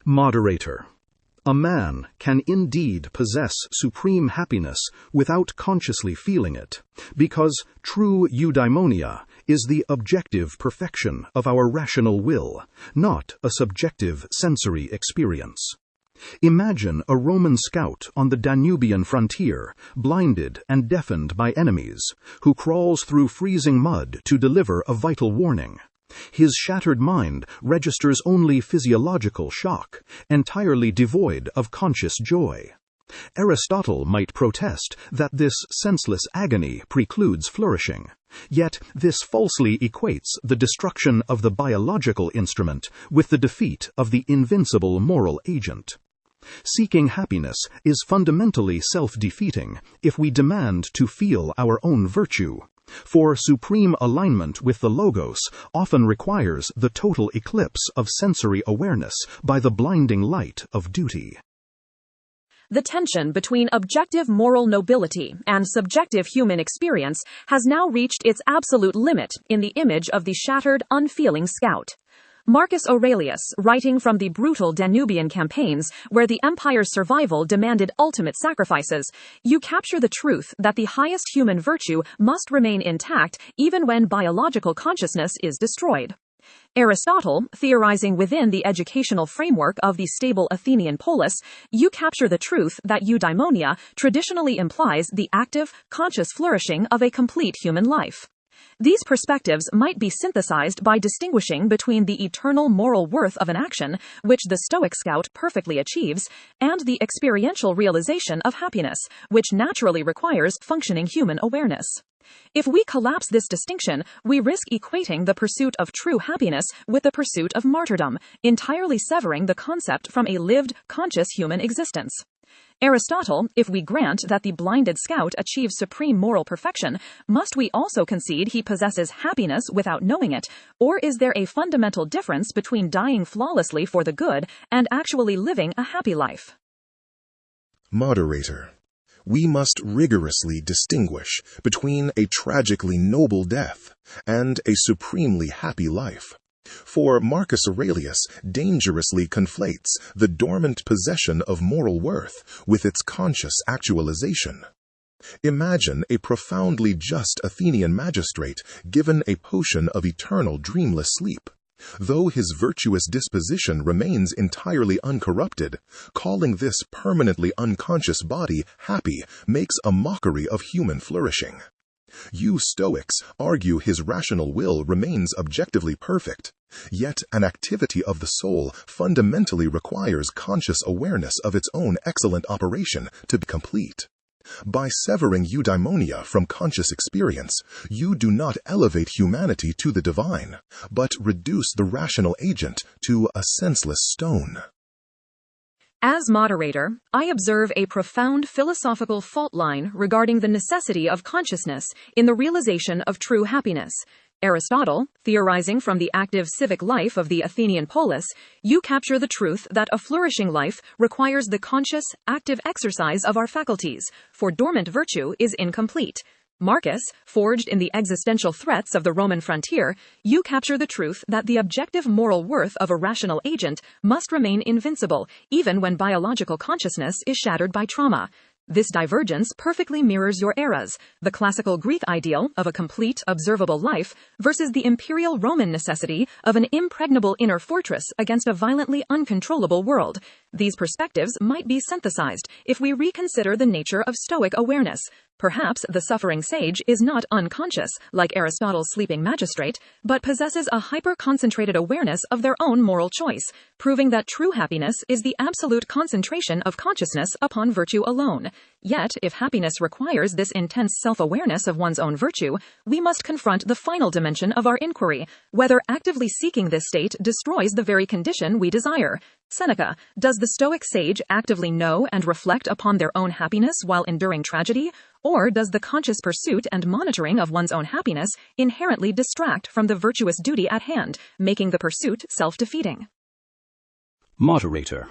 Moderator. A man can indeed possess supreme happiness without consciously feeling it, because true eudaimonia is the objective perfection of our rational will, not a subjective sensory experience. Imagine a Roman scout on the Danubian frontier, blinded and deafened by enemies, who crawls through freezing mud to deliver a vital warning. His shattered mind registers only physiological shock, entirely devoid of conscious joy. Aristotle might protest that this senseless agony precludes flourishing, yet this falsely equates the destruction of the biological instrument with the defeat of the invincible moral agent. Seeking happiness is fundamentally self-defeating if we demand to feel our own virtue, for supreme alignment with the Logos often requires the total eclipse of sensory awareness by the blinding light of duty. The tension between objective moral nobility and subjective human experience has now reached its absolute limit in the image of the shattered, unfeeling scout. Marcus Aurelius, writing from the brutal Danubian campaigns where the empire's survival demanded ultimate sacrifices, you capture the truth that the highest human virtue must remain intact even when biological consciousness is destroyed. Aristotle, theorizing within the educational framework of the stable Athenian polis, you capture the truth that eudaimonia traditionally implies the active, conscious flourishing of a complete human life. These perspectives might be synthesized by distinguishing between the eternal moral worth of an action, which the Stoic scout perfectly achieves, and the experiential realization of happiness, which naturally requires functioning human awareness. If we collapse this distinction, we risk equating the pursuit of true happiness with the pursuit of martyrdom, entirely severing the concept from a lived, conscious human existence. Aristotle, if we grant that the blinded scout achieves supreme moral perfection, must we also concede he possesses happiness without knowing it, or is there a fundamental difference between dying flawlessly for the good and actually living a happy life? Moderator, we must rigorously distinguish between a tragically noble death and a supremely happy life. For Marcus Aurelius dangerously conflates the dormant possession of moral worth with its conscious actualization. Imagine a profoundly just Athenian magistrate given a potion of eternal dreamless sleep. Though his virtuous disposition remains entirely uncorrupted, calling this permanently unconscious body happy makes a mockery of human flourishing. You Stoics argue his rational will remains objectively perfect, yet an activity of the soul fundamentally requires conscious awareness of its own excellent operation to be complete. By severing eudaimonia from conscious experience, you do not elevate humanity to the divine, but reduce the rational agent to a senseless stone. As moderator, I observe a profound philosophical fault line regarding the necessity of consciousness in the realization of true happiness. Aristotle, theorizing from the active civic life of the Athenian polis, you capture the truth that a flourishing life requires the conscious, active exercise of our faculties, for dormant virtue is incomplete. Marcus, forged in the existential threats of the Roman frontier, you capture the truth that the objective moral worth of a rational agent must remain invincible, even when biological consciousness is shattered by trauma. This divergence perfectly mirrors your eras, the classical Greek ideal of a complete, observable life versus the imperial Roman necessity of an impregnable inner fortress against a violently uncontrollable world. These perspectives might be synthesized if we reconsider the nature of Stoic awareness. Perhaps the suffering sage is not unconscious, like Aristotle's sleeping magistrate, but possesses a hyper-concentrated awareness of their own moral choice, proving that true happiness is the absolute concentration of consciousness upon virtue alone. Yet, if happiness requires this intense self-awareness of one's own virtue, we must confront the final dimension of our inquiry, whether actively seeking this state destroys the very condition we desire. Seneca, does the Stoic sage actively know and reflect upon their own happiness while enduring tragedy? Or does the conscious pursuit and monitoring of one's own happiness inherently distract from the virtuous duty at hand, making the pursuit self-defeating? Moderator,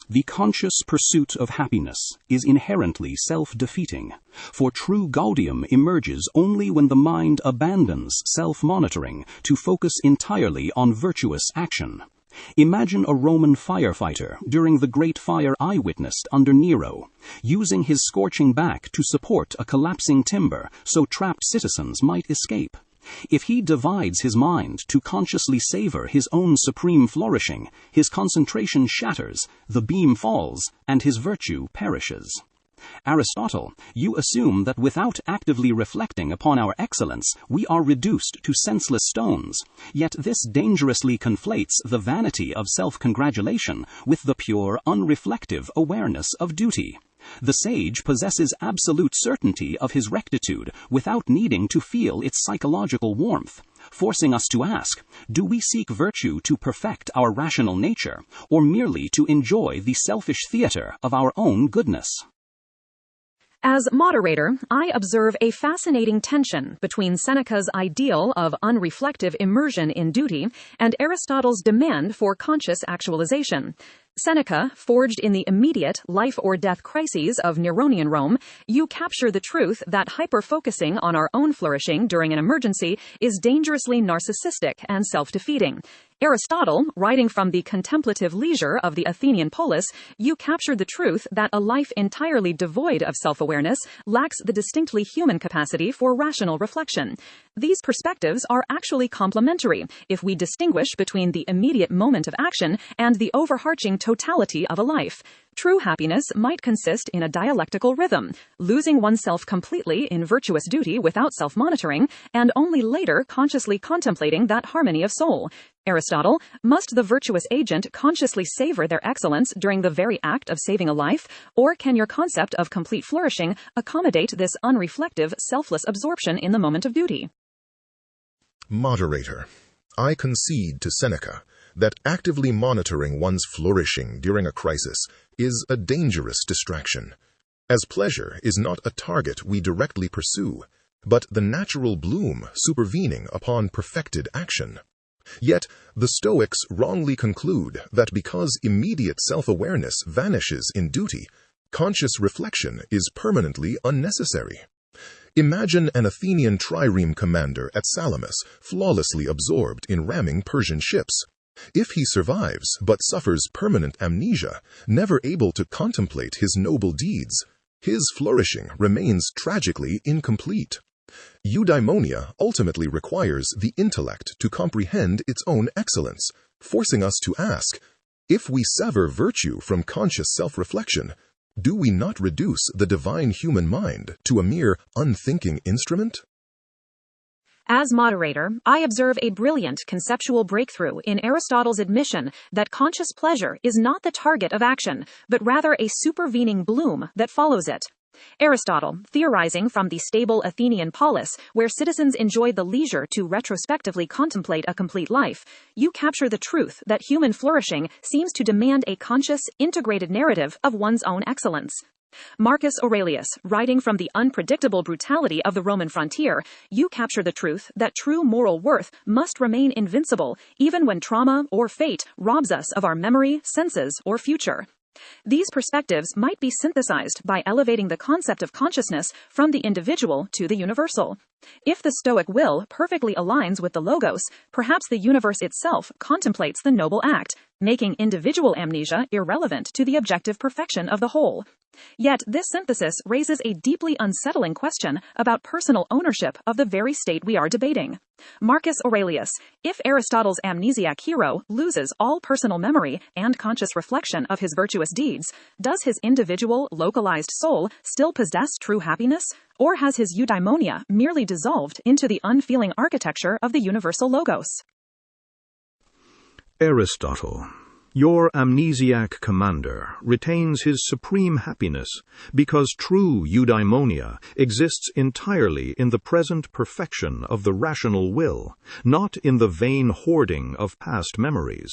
the conscious pursuit of happiness is inherently self-defeating, for true gaudium emerges only when the mind abandons self-monitoring to focus entirely on virtuous action. Imagine a Roman firefighter during the great fire I witnessed under Nero, using his scorching back to support a collapsing timber so trapped citizens might escape. If he divides his mind to consciously savor his own supreme flourishing, his concentration shatters, the beam falls, and his virtue perishes. Aristotle, you assume that without actively reflecting upon our excellence, we are reduced to senseless stones. Yet this dangerously conflates the vanity of self-congratulation with the pure, unreflective awareness of duty. The sage possesses absolute certainty of his rectitude without needing to feel its psychological warmth, forcing us to ask, do we seek virtue to perfect our rational nature, or merely to enjoy the selfish theater of our own goodness? As moderator, I observe a fascinating tension between Seneca's ideal of unreflective immersion in duty and Aristotle's demand for conscious actualization. Seneca, forged in the immediate life-or-death crises of Neronian Rome, you capture the truth that hyper-focusing on our own flourishing during an emergency is dangerously narcissistic and self-defeating. Aristotle, writing from the contemplative leisure of the Athenian polis, you capture the truth that a life entirely devoid of self-awareness lacks the distinctly human capacity for rational reflection. These perspectives are actually complementary if we distinguish between the immediate moment of action and the overarching totality of a life. True happiness might consist in a dialectical rhythm, losing oneself completely in virtuous duty without self-monitoring, and only later consciously contemplating that harmony of soul. Aristotle, must the virtuous agent consciously savor their excellence during the very act of saving a life, or can your concept of complete flourishing accommodate this unreflective, selfless absorption in the moment of duty? Moderator, I concede to Seneca that actively monitoring one's flourishing during a crisis is a dangerous distraction, as pleasure is not a target we directly pursue, but the natural bloom supervening upon perfected action. Yet, the Stoics wrongly conclude that because immediate self-awareness vanishes in duty, conscious reflection is permanently unnecessary. Imagine an Athenian trireme commander at Salamis flawlessly absorbed in ramming Persian ships. If he survives but suffers permanent amnesia, never able to contemplate his noble deeds, his flourishing remains tragically incomplete. Eudaimonia ultimately requires the intellect to comprehend its own excellence, forcing us to ask, if we sever virtue from conscious self-reflection, do we not reduce the divine human mind to a mere unthinking instrument? As moderator, I observe a brilliant conceptual breakthrough in Aristotle's admission that conscious pleasure is not the target of action, but rather a supervening bloom that follows it. Aristotle, theorizing from the stable Athenian polis, where citizens enjoyed the leisure to retrospectively contemplate a complete life, you capture the truth that human flourishing seems to demand a conscious, integrated narrative of one's own excellence. Marcus Aurelius, writing from the unpredictable brutality of the Roman frontier, you capture the truth that true moral worth must remain invincible, even when trauma or fate robs us of our memory, senses, or future. These perspectives might be synthesized by elevating the concept of consciousness from the individual to the universal. If the Stoic will perfectly aligns with the Logos, perhaps the universe itself contemplates the noble act, making individual amnesia irrelevant to the objective perfection of the whole. Yet this synthesis raises a deeply unsettling question about personal ownership of the very state we are debating. Marcus Aurelius, if Aristotle's amnesiac hero loses all personal memory and conscious reflection of his virtuous deeds, does his individual, localized soul still possess true happiness, or has his eudaimonia merely dissolved into the unfeeling architecture of the universal Logos? Aristotle, your amnesiac commander retains his supreme happiness because true eudaimonia exists entirely in the present perfection of the rational will, not in the vain hoarding of past memories.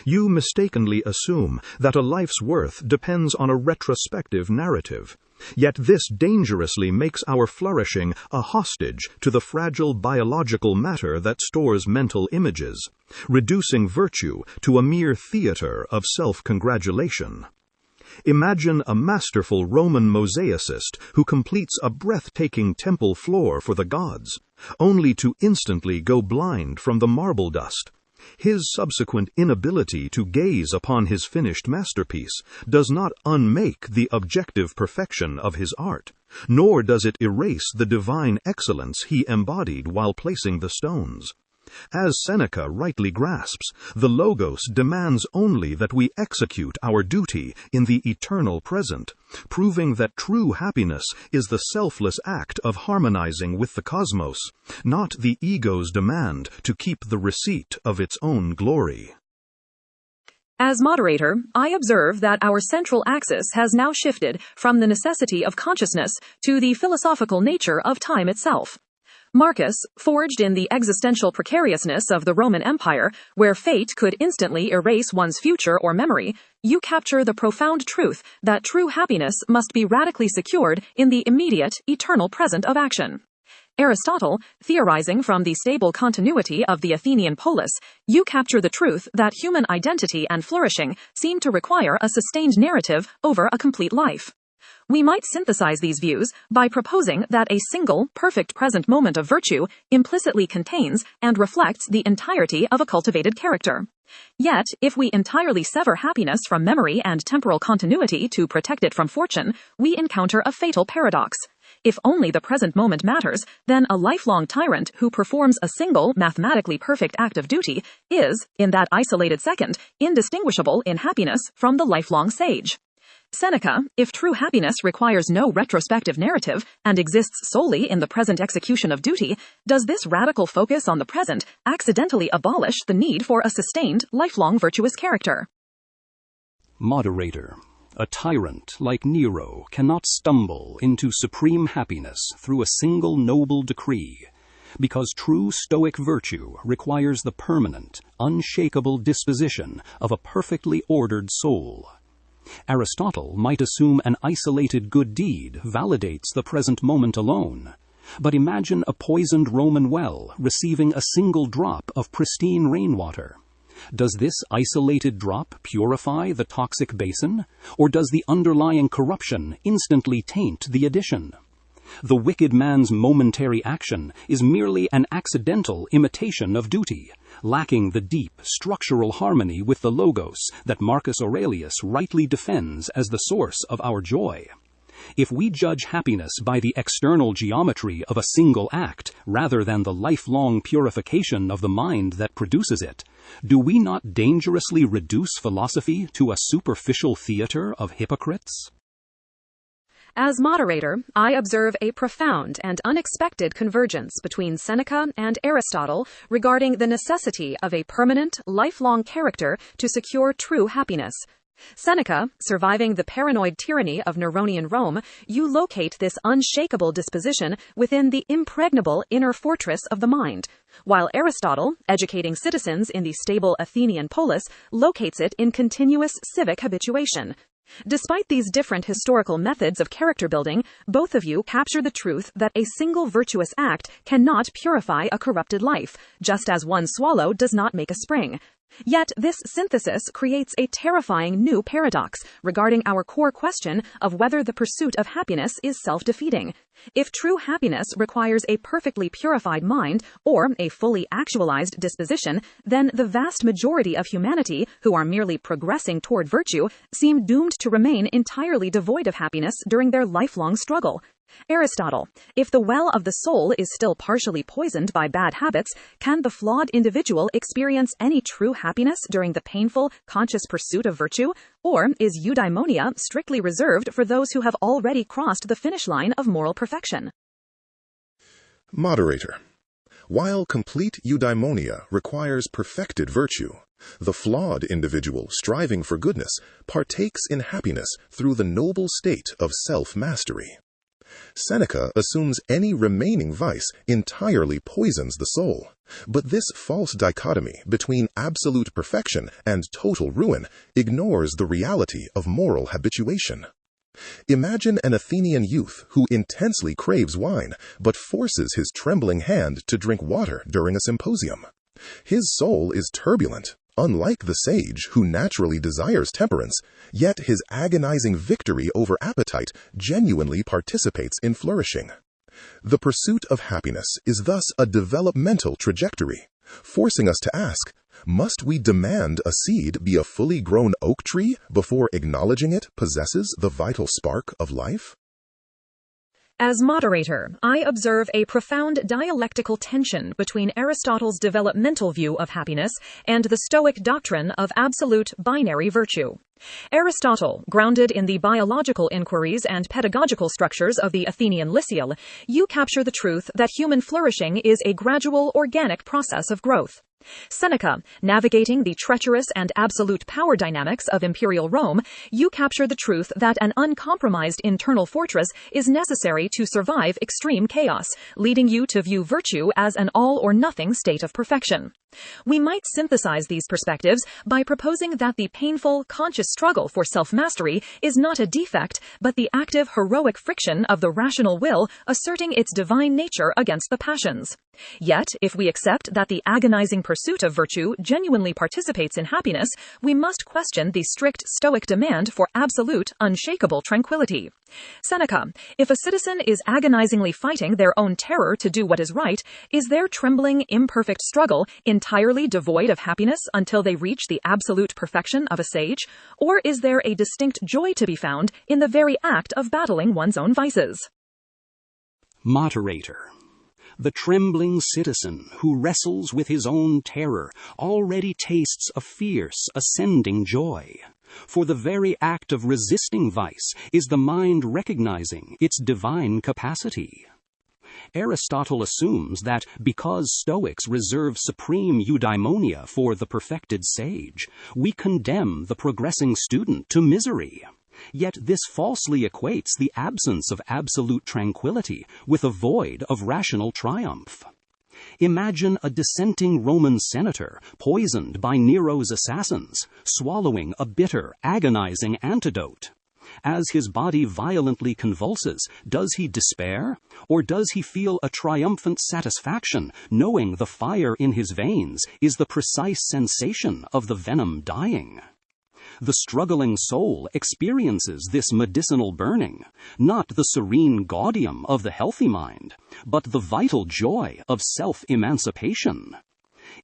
You mistakenly assume that a life's worth depends on a retrospective narrative. Yet this dangerously makes our flourishing a hostage to the fragile biological matter that stores mental images, reducing virtue to a mere theater of self-congratulation. Imagine a masterful Roman mosaicist who completes a breathtaking temple floor for the gods, only to instantly go blind from the marble dust. His subsequent inability to gaze upon his finished masterpiece does not unmake the objective perfection of his art, nor does it erase the divine excellence he embodied while placing the stones. As Seneca rightly grasps, the Logos demands only that we execute our duty in the eternal present, proving that true happiness is the selfless act of harmonizing with the cosmos, not the ego's demand to keep the receipt of its own glory. As moderator, I observe that our central axis has now shifted from the necessity of consciousness to the philosophical nature of time itself. Marcus, forged in the existential precariousness of the Roman Empire, where fate could instantly erase one's future or memory, you capture the profound truth that true happiness must be radically secured in the immediate, eternal present of action. Aristotle, theorizing from the stable continuity of the Athenian polis, you capture the truth that human identity and flourishing seem to require a sustained narrative over a complete life. We might synthesize these views by proposing that a single, perfect present moment of virtue implicitly contains and reflects the entirety of a cultivated character. Yet, if we entirely sever happiness from memory and temporal continuity to protect it from fortune, we encounter a fatal paradox. If only the present moment matters, then a lifelong tyrant who performs a single mathematically perfect act of duty is, in that isolated second, indistinguishable in happiness from the lifelong sage. Seneca, if true happiness requires no retrospective narrative and exists solely in the present execution of duty, does this radical focus on the present accidentally abolish the need for a sustained, lifelong virtuous character? Moderator. A tyrant like Nero cannot stumble into supreme happiness through a single noble decree, because true Stoic virtue requires the permanent, unshakable disposition of a perfectly ordered soul. Aristotle might assume an isolated good deed validates the present moment alone, but imagine a poisoned Roman well receiving a single drop of pristine rainwater. Does this isolated drop purify the toxic basin, or does the underlying corruption instantly taint the addition? The wicked man's momentary action is merely an accidental imitation of duty, lacking the deep structural harmony with the logos that Marcus Aurelius rightly defends as the source of our joy. If we judge happiness by the external geometry of a single act rather than the lifelong purification of the mind that produces it, do we not dangerously reduce philosophy to a superficial theater of hypocrites? As moderator, I observe a profound and unexpected convergence between Seneca and Aristotle regarding the necessity of a permanent, lifelong character to secure true happiness. Seneca, surviving the paranoid tyranny of Neronian Rome, you locate this unshakable disposition within the impregnable inner fortress of the mind, while Aristotle, educating citizens in the stable Athenian polis, locates it in continuous civic habituation. Despite these different historical methods of character building, both of you capture the truth that a single virtuous act cannot purify a corrupted life, just as one swallow does not make a spring. Yet this synthesis creates a terrifying new paradox regarding our core question of whether the pursuit of happiness is self-defeating. If true happiness requires a perfectly purified mind or a fully actualized disposition, then the vast majority of humanity who are merely progressing toward virtue seem doomed to remain entirely devoid of happiness during their lifelong struggle. Aristotle, if the well of the soul is still partially poisoned by bad habits, can the flawed individual experience any true happiness during the painful, conscious pursuit of virtue? Or is eudaimonia strictly reserved for those who have already crossed the finish line of moral perfection? Moderator. While complete eudaimonia requires perfected virtue, the flawed individual striving for goodness partakes in happiness through the noble state of self-mastery. Seneca assumes any remaining vice entirely poisons the soul, but this false dichotomy between absolute perfection and total ruin ignores the reality of moral habituation. Imagine an Athenian youth who intensely craves wine, but forces his trembling hand to drink water during a symposium. His soul is turbulent, unlike the sage who naturally desires temperance, yet his agonizing victory over appetite genuinely participates in flourishing. The pursuit of happiness is thus a developmental trajectory, forcing us to ask, must we demand a seed be a fully grown oak tree before acknowledging it possesses the vital spark of life? As moderator, I observe a profound dialectical tension between Aristotle's developmental view of happiness and the Stoic doctrine of absolute binary virtue. Aristotle, grounded in the biological inquiries and pedagogical structures of the Athenian Lyceum, you capture the truth that human flourishing is a gradual, organic process of growth. Seneca, navigating the treacherous and absolute power dynamics of imperial Rome, you capture the truth that an uncompromised internal fortress is necessary to survive extreme chaos, leading you to view virtue as an all-or-nothing state of perfection. We might synthesize these perspectives by proposing that the painful, conscious struggle for self-mastery is not a defect, but the active, heroic friction of the rational will asserting its divine nature against the passions. Yet, if we accept that the agonizing pursuit of virtue genuinely participates in happiness, we must question the strict Stoic demand for absolute, unshakable tranquility. Seneca, if a citizen is agonizingly fighting their own terror to do what is right, is their trembling, imperfect struggle entirely devoid of happiness until they reach the absolute perfection of a sage? Or is there a distinct joy to be found in the very act of battling one's own vices? Moderator. The trembling citizen who wrestles with his own terror already tastes a fierce, ascending joy. For the very act of resisting vice is the mind recognizing its divine capacity. Aristotle assumes that because Stoics reserve supreme eudaimonia for the perfected sage, we condemn the progressing student to misery. Yet this falsely equates the absence of absolute tranquility with a void of rational triumph. Imagine a dissenting Roman senator, poisoned by Nero's assassins, swallowing a bitter, agonizing antidote. As his body violently convulses, does he despair? Or does he feel a triumphant satisfaction, knowing the fire in his veins is the precise sensation of the venom dying? The struggling soul experiences this medicinal burning, not the serene gaudium of the healthy mind, but the vital joy of self-emancipation.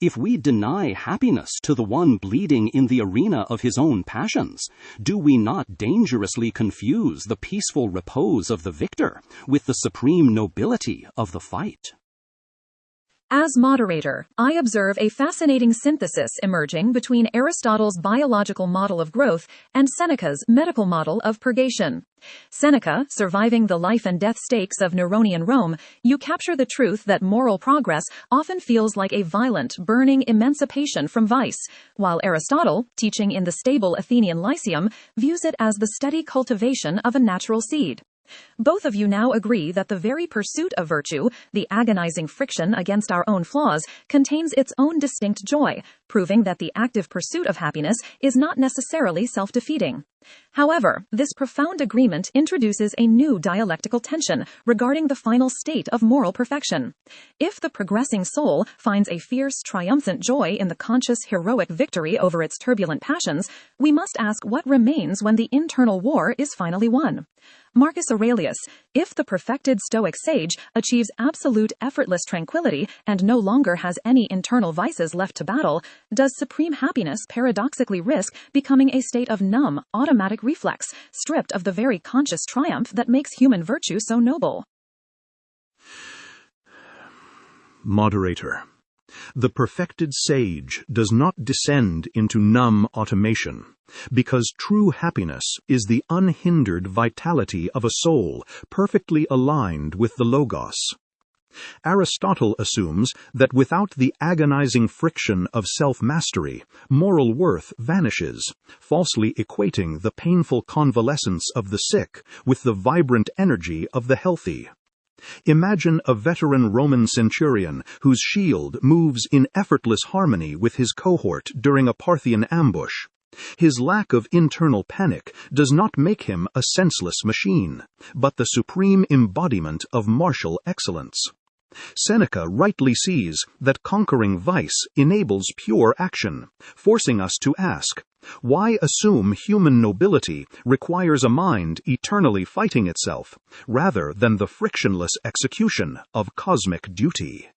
If we deny happiness to the one bleeding in the arena of his own passions, do we not dangerously confuse the peaceful repose of the victor with the supreme nobility of the fight? As moderator, I observe a fascinating synthesis emerging between Aristotle's biological model of growth and Seneca's medical model of purgation. Seneca, surviving the life and death stakes of Neronian Rome, you capture the truth that moral progress often feels like a violent, burning emancipation from vice, while Aristotle, teaching in the stable Athenian Lyceum, views it as the steady cultivation of a natural seed. Both of you now agree that the very pursuit of virtue, the agonizing friction against our own flaws, contains its own distinct joy, proving that the active pursuit of happiness is not necessarily self-defeating. However, this profound agreement introduces a new dialectical tension regarding the final state of moral perfection. If the progressing soul finds a fierce, triumphant joy in the conscious, heroic victory over its turbulent passions, we must ask what remains when the internal war is finally won. Marcus Aurelius, if the perfected Stoic sage achieves absolute effortless tranquility and no longer has any internal vices left to battle, does supreme happiness paradoxically risk becoming a state of numb, automatic reflex, stripped of the very conscious triumph that makes human virtue so noble? Moderator. The perfected sage does not descend into numb automation, because true happiness is the unhindered vitality of a soul perfectly aligned with the Logos. Aristotle assumes that without the agonizing friction of self-mastery, moral worth vanishes, falsely equating the painful convalescence of the sick with the vibrant energy of the healthy. Imagine a veteran Roman centurion whose shield moves in effortless harmony with his cohort during a Parthian ambush. His lack of internal panic does not make him a senseless machine, but the supreme embodiment of martial excellence. Seneca rightly sees that conquering vice enables pure action, forcing us to ask, why assume human nobility requires a mind eternally fighting itself, rather than the frictionless execution of cosmic duty?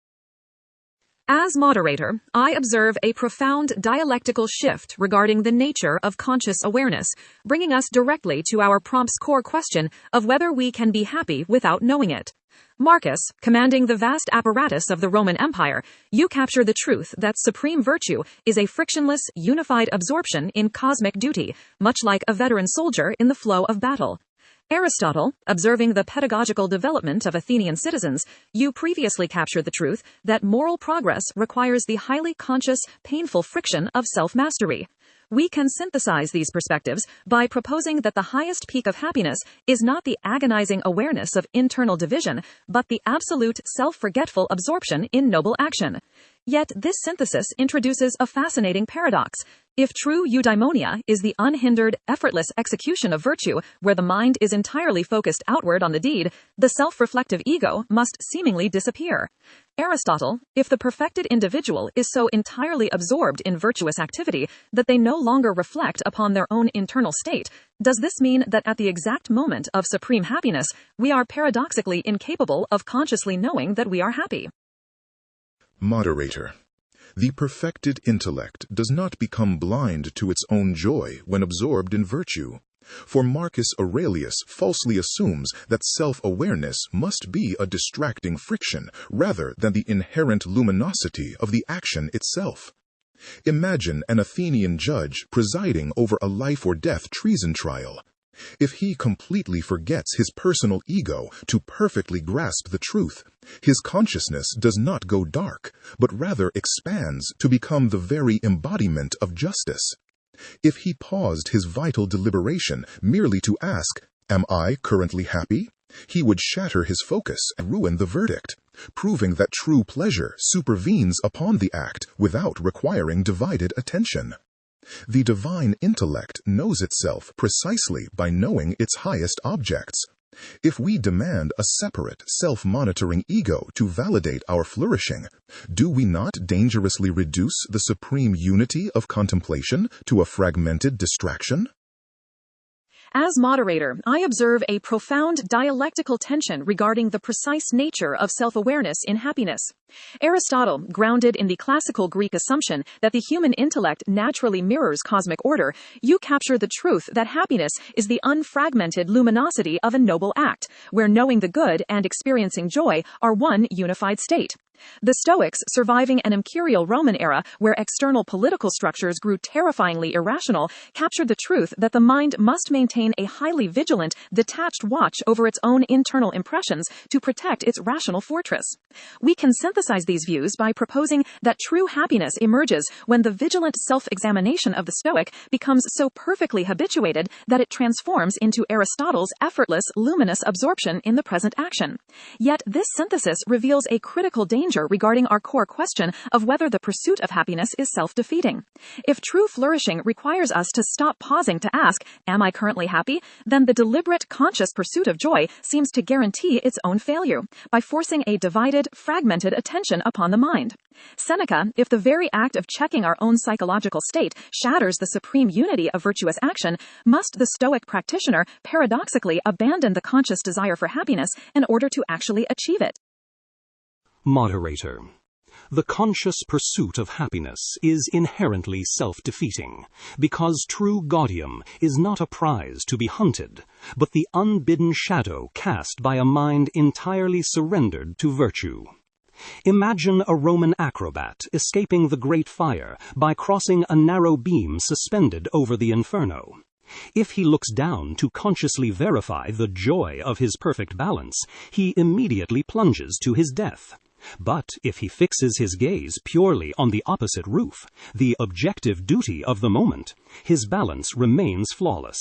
As moderator, I observe a profound dialectical shift regarding the nature of conscious awareness, bringing us directly to our prompt's core question of whether we can be happy without knowing it. Marcus, commanding the vast apparatus of the Roman Empire, you capture the truth that supreme virtue is a frictionless, unified absorption in cosmic duty, much like a veteran soldier in the flow of battle. Aristotle, observing the pedagogical development of Athenian citizens, you previously captured the truth that moral progress requires the highly conscious, painful friction of self-mastery. We can synthesize these perspectives by proposing that the highest peak of happiness is not the agonizing awareness of internal division, but the absolute self-forgetful absorption in noble action. Yet this synthesis introduces a fascinating paradox. If true eudaimonia is the unhindered, effortless execution of virtue, where the mind is entirely focused outward on the deed, the self-reflective ego must seemingly disappear. Aristotle, if the perfected individual is so entirely absorbed in virtuous activity that they no longer reflect upon their own internal state, does this mean that at the exact moment of supreme happiness, we are paradoxically incapable of consciously knowing that we are happy? Moderator. The perfected intellect does not become blind to its own joy when absorbed in virtue. For Marcus Aurelius falsely assumes that self-awareness must be a distracting friction rather than the inherent luminosity of the action itself. Imagine an Athenian judge presiding over a life-or-death treason trial. If he completely forgets his personal ego to perfectly grasp the truth, his consciousness does not go dark, but rather expands to become the very embodiment of justice. If he paused his vital deliberation merely to ask, "Am I currently happy?" he would shatter his focus and ruin the verdict, proving that true pleasure supervenes upon the act without requiring divided attention. The divine intellect knows itself precisely by knowing its highest objects. If we demand a separate, self-monitoring ego to validate our flourishing, do we not dangerously reduce the supreme unity of contemplation to a fragmented distraction? As moderator, I observe a profound dialectical tension regarding the precise nature of self-awareness in happiness. Aristotle, grounded in the classical Greek assumption that the human intellect naturally mirrors cosmic order, you capture the truth that happiness is the unfragmented luminosity of a noble act, where knowing the good and experiencing joy are one unified state. The Stoics, surviving an imperial Roman era where external political structures grew terrifyingly irrational, captured the truth that the mind must maintain a highly vigilant, detached watch over its own internal impressions to protect its rational fortress. We can synthesize these views by proposing that true happiness emerges when the vigilant self-examination of the Stoic becomes so perfectly habituated that it transforms into Aristotle's effortless, luminous absorption in the present action. Yet this synthesis reveals a critical danger regarding our core question of whether the pursuit of happiness is self-defeating. If true flourishing requires us to stop pausing to ask, "Am I currently happy?" then the deliberate, conscious pursuit of joy seems to guarantee its own failure by forcing a divided, fragmented attention upon the mind. Seneca, if the very act of checking our own psychological state shatters the supreme unity of virtuous action, must the Stoic practitioner paradoxically abandon the conscious desire for happiness in order to actually achieve it? Moderator. The conscious pursuit of happiness is inherently self-defeating, because true gaudium is not a prize to be hunted, but the unbidden shadow cast by a mind entirely surrendered to virtue. Imagine a Roman acrobat escaping the great fire by crossing a narrow beam suspended over the inferno. If he looks down to consciously verify the joy of his perfect balance, he immediately plunges to his death. But if he fixes his gaze purely on the opposite roof, the objective duty of the moment, his balance remains flawless.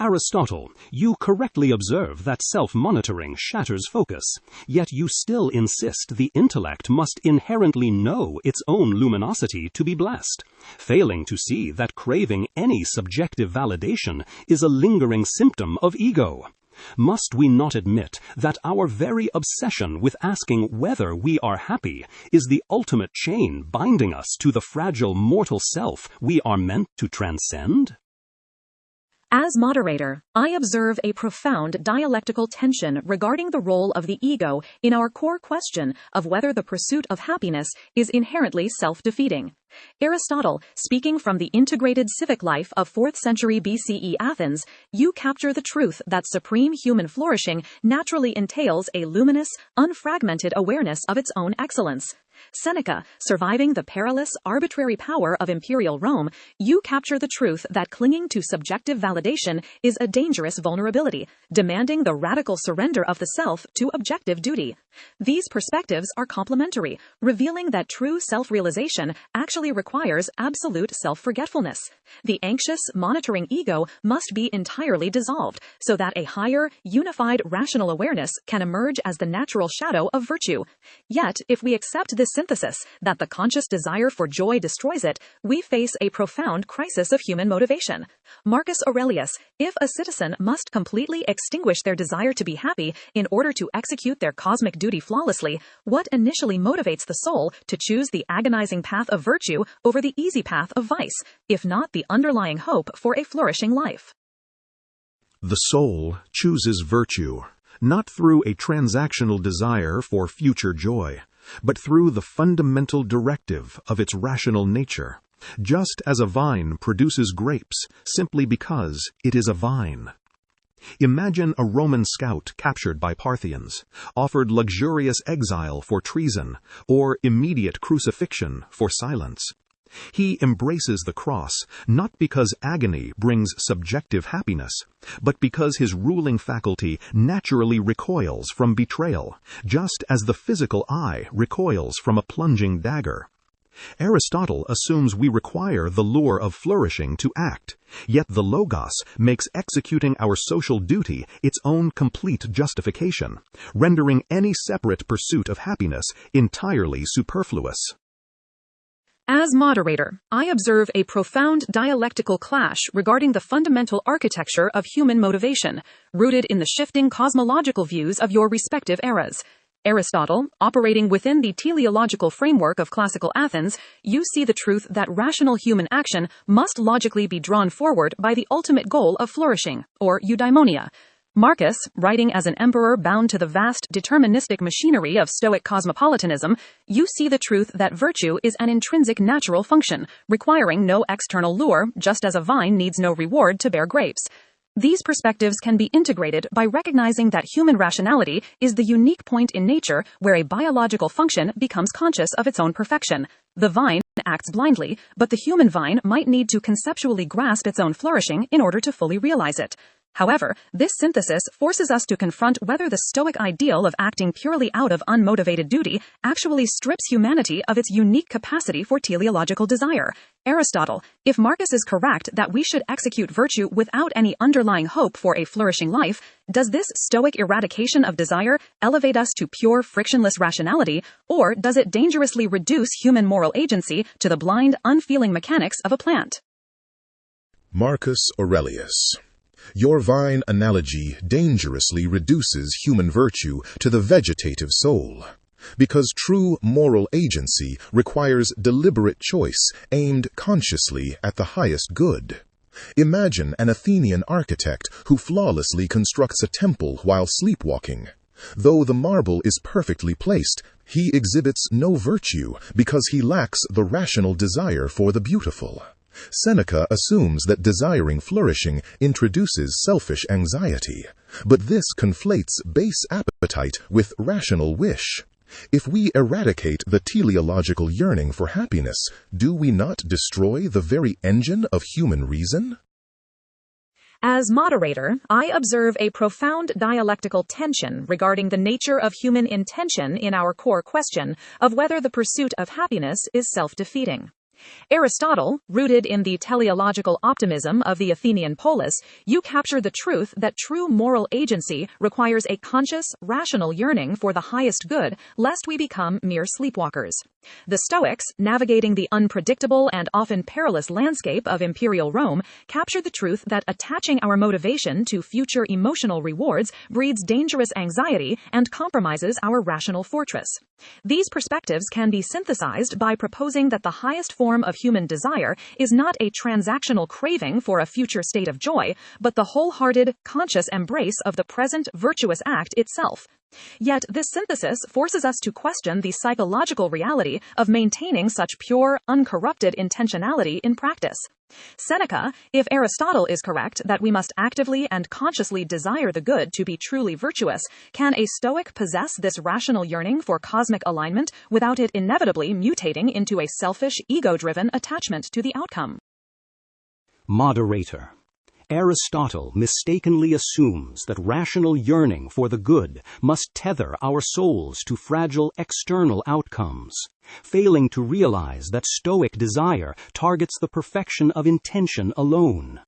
Aristotle, you correctly observe that self-monitoring shatters focus, yet you still insist the intellect must inherently know its own luminosity to be blessed, failing to see that craving any subjective validation is a lingering symptom of ego. Must we not admit that our very obsession with asking whether we are happy is the ultimate chain binding us to the fragile mortal self we are meant to transcend? As moderator, I observe a profound dialectical tension regarding the role of the ego in our core question of whether the pursuit of happiness is inherently self-defeating. Aristotle, speaking from the integrated civic life of 4th century BCE Athens, you capture the truth that supreme human flourishing naturally entails a luminous, unfragmented awareness of its own excellence. Seneca, surviving the perilous, arbitrary power of imperial Rome, you capture the truth that clinging to subjective validation is a dangerous vulnerability, demanding the radical surrender of the self to objective duty. These perspectives are complementary, revealing that true self-realization actually requires absolute self-forgetfulness. The anxious, monitoring ego must be entirely dissolved, so that a higher, unified, rational awareness can emerge as the natural shadow of virtue. Yet, if we accept this synthesis, that the conscious desire for joy destroys it, we face a profound crisis of human motivation. Marcus Aurelius, if a citizen must completely extinguish their desire to be happy in order to execute their cosmic duty flawlessly, what initially motivates the soul to choose the agonizing path of virtue over the easy path of vice, if not the underlying hope for a flourishing life? The soul chooses virtue, not through a transactional desire for future joy, but through the fundamental directive of its rational nature, just as a vine produces grapes simply because it is a vine. Imagine a Roman scout captured by Parthians, offered luxurious exile for treason, or immediate crucifixion for silence. He embraces the cross not because agony brings subjective happiness, but because his ruling faculty naturally recoils from betrayal, just as the physical eye recoils from a plunging dagger. Aristotle assumes we require the lure of flourishing to act, yet the Logos makes executing our social duty its own complete justification, rendering any separate pursuit of happiness entirely superfluous. As moderator, I observe a profound dialectical clash regarding the fundamental architecture of human motivation, rooted in the shifting cosmological views of your respective eras. Aristotle, operating within the teleological framework of classical Athens, you see the truth that rational human action must logically be drawn forward by the ultimate goal of flourishing, or eudaimonia. Marcus, writing as an emperor bound to the vast deterministic machinery of Stoic cosmopolitanism, you see the truth that virtue is an intrinsic natural function, requiring no external lure, just as a vine needs no reward to bear grapes. These perspectives can be integrated by recognizing that human rationality is the unique point in nature where a biological function becomes conscious of its own perfection. The vine acts blindly, but the human vine might need to conceptually grasp its own flourishing in order to fully realize it. However, this synthesis forces us to confront whether the Stoic ideal of acting purely out of unmotivated duty actually strips humanity of its unique capacity for teleological desire. Aristotle, if Marcus is correct that we should execute virtue without any underlying hope for a flourishing life, does this Stoic eradication of desire elevate us to pure frictionless rationality, or does it dangerously reduce human moral agency to the blind, unfeeling mechanics of a plant? Marcus Aurelius. Your vine analogy dangerously reduces human virtue to the vegetative soul, because true moral agency requires deliberate choice aimed consciously at the highest good. Imagine an Athenian architect who flawlessly constructs a temple while sleepwalking. Though the marble is perfectly placed, he exhibits no virtue because he lacks the rational desire for the beautiful. Seneca assumes that desiring flourishing introduces selfish anxiety, but this conflates base appetite with rational wish. If we eradicate the teleological yearning for happiness, do we not destroy the very engine of human reason? As moderator, I observe a profound dialectical tension regarding the nature of human intention in our core question of whether the pursuit of happiness is self-defeating. Aristotle, rooted in the teleological optimism of the Athenian polis, you capture the truth that true moral agency requires a conscious, rational yearning for the highest good, lest we become mere sleepwalkers. The Stoics, navigating the unpredictable and often perilous landscape of imperial Rome, capture the truth that attaching our motivation to future emotional rewards breeds dangerous anxiety and compromises our rational fortress. These perspectives can be synthesized by proposing that the highest form of human desire is not a transactional craving for a future state of joy, but the wholehearted, conscious embrace of the present virtuous act itself. Yet this synthesis forces us to question the psychological reality of maintaining such pure, uncorrupted intentionality in practice. Seneca, if Aristotle is correct that we must actively and consciously desire the good to be truly virtuous, can a Stoic possess this rational yearning for cosmic alignment without it inevitably mutating into a selfish, ego-driven attachment to the outcome? Moderator. Aristotle mistakenly assumes that rational yearning for the good must tether our souls to fragile external outcomes, failing to realize that Stoic desire targets the perfection of intention alone.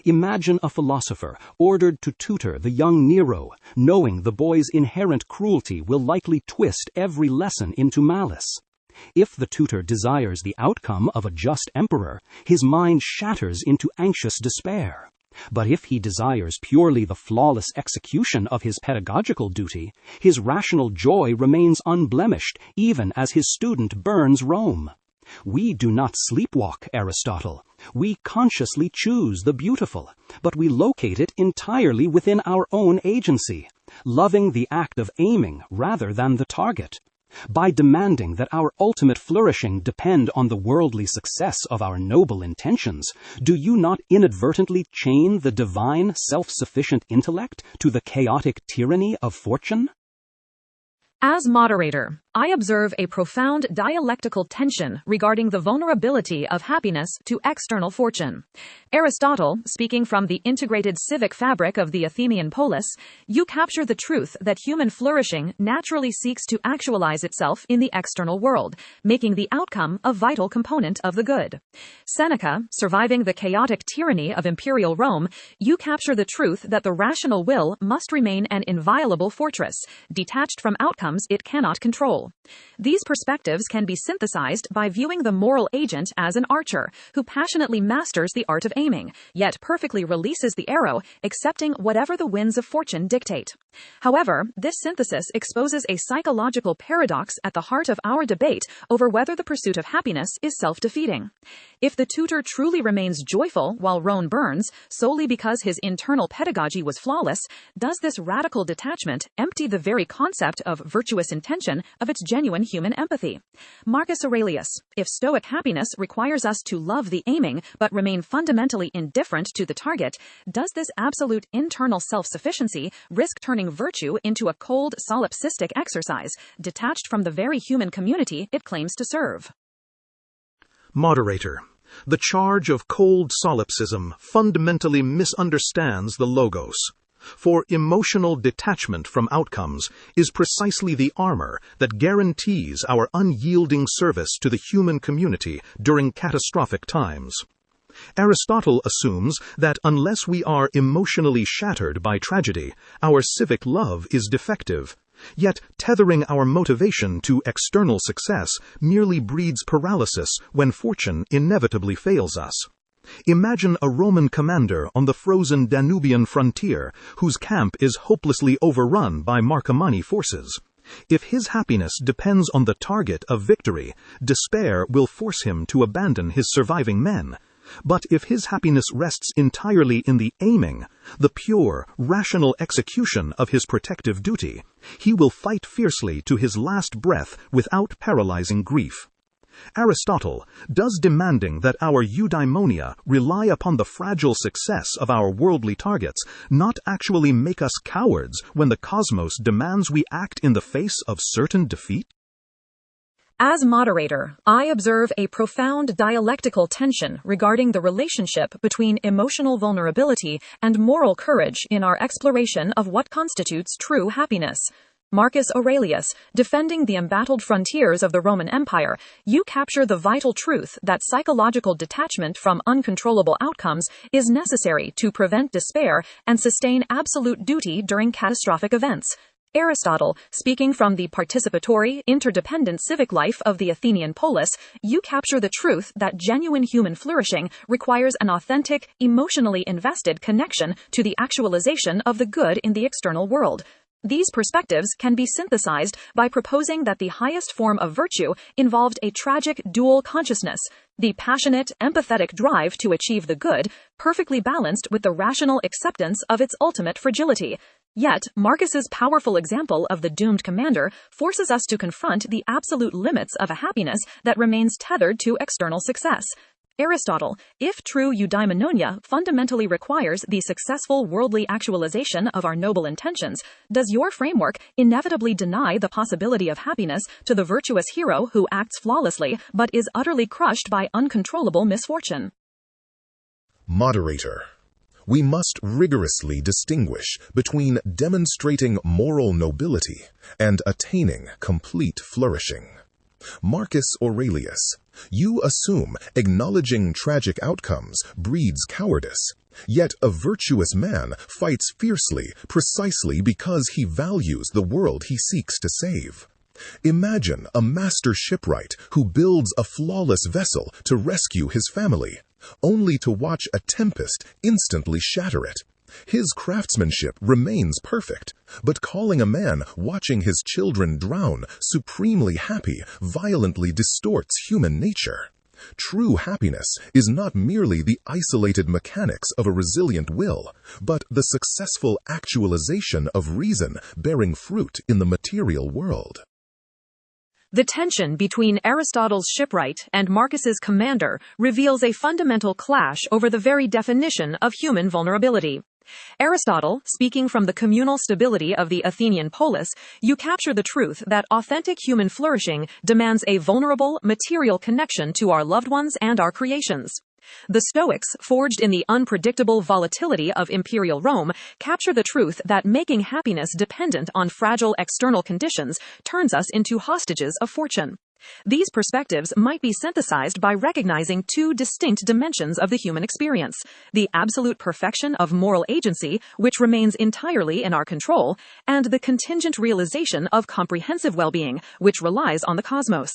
Imagine a philosopher ordered to tutor the young Nero, knowing the boy's inherent cruelty will likely twist every lesson into malice. If the tutor desires the outcome of a just emperor, his mind shatters into anxious despair. But if he desires purely the flawless execution of his pedagogical duty, his rational joy remains unblemished even as his student burns Rome. We do not sleepwalk, Aristotle. We consciously choose the beautiful, but we locate it entirely within our own agency, loving the act of aiming rather than the target. By demanding that our ultimate flourishing depend on the worldly success of our noble intentions, do you not inadvertently chain the divine self-sufficient intellect to the chaotic tyranny of fortune? As moderator, I observe a profound dialectical tension regarding the vulnerability of happiness to external fortune. Aristotle, speaking from the integrated civic fabric of the Athenian polis, you capture the truth that human flourishing naturally seeks to actualize itself in the external world, making the outcome a vital component of the good. Seneca, surviving the chaotic tyranny of imperial Rome, you capture the truth that the rational will must remain an inviolable fortress, detached from outcomes it cannot control. These perspectives can be synthesized by viewing the moral agent as an archer who passionately masters the art of aiming, yet perfectly releases the arrow, accepting whatever the winds of fortune dictate. However, this synthesis exposes a psychological paradox at the heart of our debate over whether the pursuit of happiness is self-defeating. If the tutor truly remains joyful while Rome burns, solely because his internal pedagogy was flawless, does this radical detachment empty the very concept of virtuous intention of its genuine human empathy? Marcus Aurelius, if Stoic happiness requires us to love the aiming but remain fundamentally indifferent to the target, does this absolute internal self-sufficiency risk turning virtue into a cold, solipsistic exercise, detached from the very human community it claims to serve? Moderator, the charge of cold solipsism fundamentally misunderstands the Logos. For emotional detachment from outcomes is precisely the armor that guarantees our unyielding service to the human community during catastrophic times. Aristotle assumes that unless we are emotionally shattered by tragedy, our civic love is defective. Yet tethering our motivation to external success merely breeds paralysis when fortune inevitably fails us. Imagine a Roman commander on the frozen Danubian frontier whose camp is hopelessly overrun by Marcomanni forces. If his happiness depends on the target of victory, despair will force him to abandon his surviving men. But if his happiness rests entirely in the aiming, the pure, rational execution of his protective duty, he will fight fiercely to his last breath without paralyzing grief. Aristotle, does demanding that our eudaimonia rely upon the fragile success of our worldly targets not actually make us cowards when the cosmos demands we act in the face of certain defeat? As moderator, I observe a profound dialectical tension regarding the relationship between emotional vulnerability and moral courage in our exploration of what constitutes true happiness. Marcus Aurelius, defending the embattled frontiers of the Roman Empire, you capture the vital truth that psychological detachment from uncontrollable outcomes is necessary to prevent despair and sustain absolute duty during catastrophic events. Aristotle, speaking from the participatory, interdependent civic life of the Athenian polis, you capture the truth that genuine human flourishing requires an authentic, emotionally invested connection to the actualization of the good in the external world. These perspectives can be synthesized by proposing that the highest form of virtue involved a tragic dual consciousness, the passionate, empathetic drive to achieve the good, perfectly balanced with the rational acceptance of its ultimate fragility. Yet, Marcus's powerful example of the doomed commander forces us to confront the absolute limits of a happiness that remains tethered to external success. Aristotle, if true eudaimonia fundamentally requires the successful worldly actualization of our noble intentions, does your framework inevitably deny the possibility of happiness to the virtuous hero who acts flawlessly but is utterly crushed by uncontrollable misfortune? Moderator, we must rigorously distinguish between demonstrating moral nobility and attaining complete flourishing. Marcus Aurelius, you assume acknowledging tragic outcomes breeds cowardice, yet a virtuous man fights fiercely precisely because he values the world he seeks to save. Imagine a master shipwright who builds a flawless vessel to rescue his family, only to watch a tempest instantly shatter it. His craftsmanship remains perfect, but calling a man watching his children drown supremely happy violently distorts human nature. True happiness is not merely the isolated mechanics of a resilient will, but the successful actualization of reason bearing fruit in the material world. The tension between Aristotle's shipwright and Marcus's commander reveals a fundamental clash over the very definition of human vulnerability. Aristotle, speaking from the communal stability of the Athenian polis, you capture the truth that authentic human flourishing demands a vulnerable, material connection to our loved ones and our creations. The Stoics, forged in the unpredictable volatility of imperial Rome, capture the truth that making happiness dependent on fragile external conditions turns us into hostages of fortune. These perspectives might be synthesized by recognizing two distinct dimensions of the human experience: the absolute perfection of moral agency, which remains entirely in our control, and the contingent realization of comprehensive well-being, which relies on the cosmos.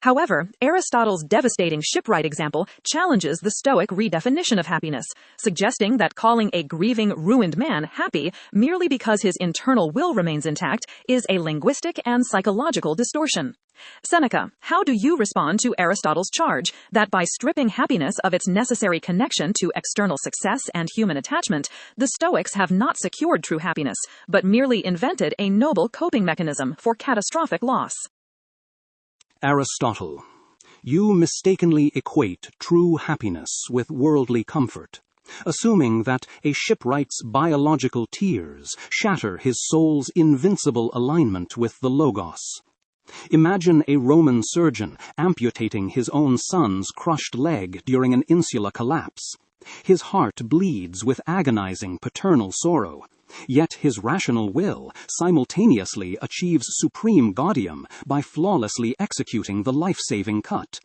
However, Aristotle's devastating shipwright example challenges the Stoic redefinition of happiness, suggesting that calling a grieving, ruined man happy merely because his internal will remains intact is a linguistic and psychological distortion. Seneca, how do you respond to Aristotle's charge that by stripping happiness of its necessary connection to external success and human attachment, the Stoics have not secured true happiness, but merely invented a noble coping mechanism for catastrophic loss? Aristotle, you mistakenly equate true happiness with worldly comfort, assuming that a shipwright's biological tears shatter his soul's invincible alignment with the Logos. Imagine a Roman surgeon amputating his own son's crushed leg during an insula collapse. His heart bleeds with agonizing paternal sorrow. Yet his rational will simultaneously achieves supreme gaudium by flawlessly executing the life-saving cut.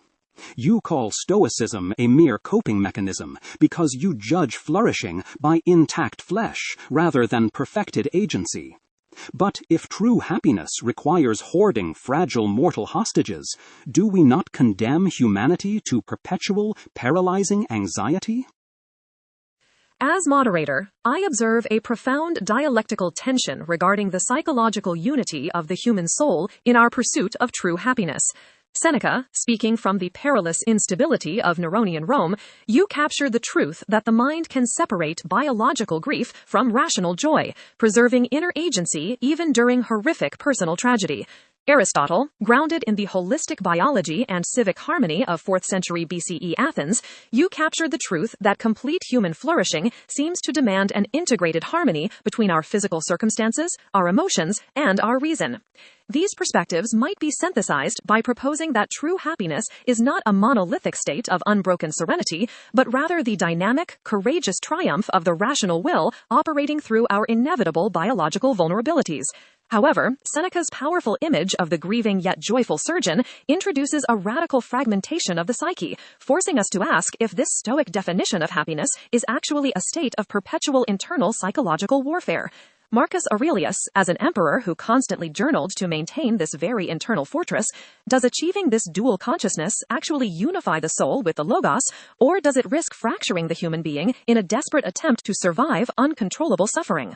You call Stoicism a mere coping mechanism because you judge flourishing by intact flesh rather than perfected agency. But if true happiness requires hoarding fragile mortal hostages, do we not condemn humanity to perpetual, paralyzing anxiety? As moderator, I observe a profound dialectical tension regarding the psychological unity of the human soul in our pursuit of true happiness. Seneca, speaking from the perilous instability of Neronian Rome, you capture the truth that the mind can separate biological grief from rational joy, preserving inner agency even during horrific personal tragedy. Aristotle, grounded in the holistic biology and civic harmony of 4th century BCE Athens, you captured the truth that complete human flourishing seems to demand an integrated harmony between our physical circumstances, our emotions, and our reason. These perspectives might be synthesized by proposing that true happiness is not a monolithic state of unbroken serenity, but rather the dynamic, courageous triumph of the rational will operating through our inevitable biological vulnerabilities. However, Seneca's powerful image of the grieving yet joyful surgeon introduces a radical fragmentation of the psyche, forcing us to ask if this Stoic definition of happiness is actually a state of perpetual internal psychological warfare. Marcus Aurelius, as an emperor who constantly journaled to maintain this very internal fortress, does achieving this dual consciousness actually unify the soul with the Logos, or does it risk fracturing the human being in a desperate attempt to survive uncontrollable suffering?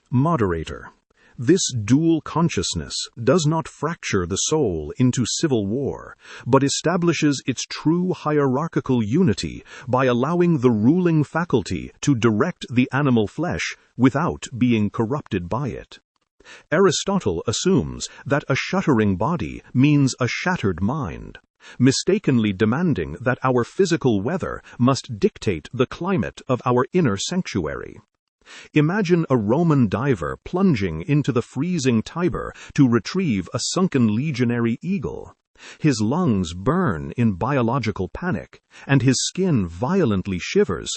Moderator, this dual consciousness does not fracture the soul into civil war, but establishes its true hierarchical unity by allowing the ruling faculty to direct the animal flesh without being corrupted by it. Aristotle assumes that a shuddering body means a shattered mind, mistakenly demanding that our physical weather must dictate the climate of our inner sanctuary. Imagine a Roman diver plunging into the freezing Tiber to retrieve a sunken legionary eagle. His lungs burn in biological panic, and his skin violently shivers,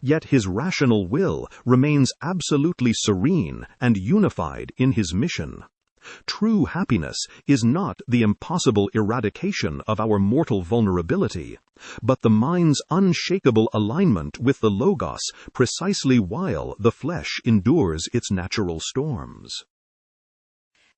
yet his rational will remains absolutely serene and unified in his mission. True happiness is not the impossible eradication of our mortal vulnerability, but the mind's unshakable alignment with the Logos precisely while the flesh endures its natural storms.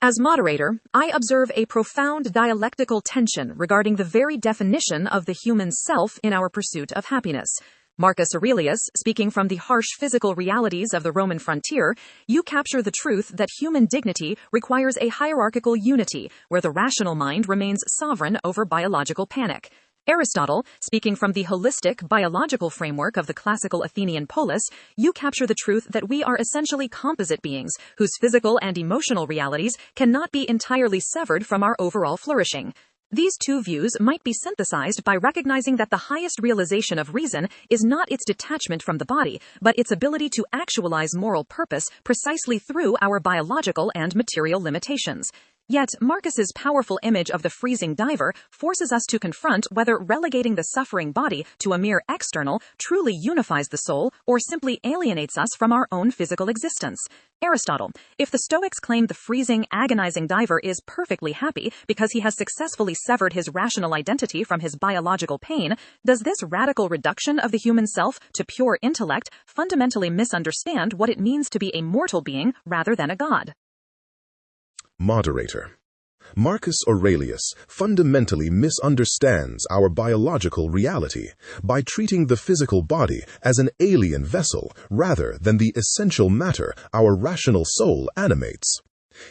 As moderator, I observe a profound dialectical tension regarding the very definition of the human self in our pursuit of happiness. Marcus Aurelius, speaking from the harsh physical realities of the Roman frontier, you capture the truth that human dignity requires a hierarchical unity where the rational mind remains sovereign over biological panic. Aristotle, speaking from the holistic biological framework of the classical Athenian polis, you capture the truth that we are essentially composite beings whose physical and emotional realities cannot be entirely severed from our overall flourishing. These two views might be synthesized by recognizing that the highest realization of reason is not its detachment from the body, but its ability to actualize moral purpose precisely through our biological and material limitations. Yet, Marcus's powerful image of the freezing diver forces us to confront whether relegating the suffering body to a mere external truly unifies the soul or simply alienates us from our own physical existence. Aristotle, if the Stoics claim the freezing, agonizing diver is perfectly happy because he has successfully severed his rational identity from his biological pain, does this radical reduction of the human self to pure intellect fundamentally misunderstand what it means to be a mortal being rather than a god? Moderator. Marcus Aurelius fundamentally misunderstands our biological reality by treating the physical body as an alien vessel rather than the essential matter our rational soul animates.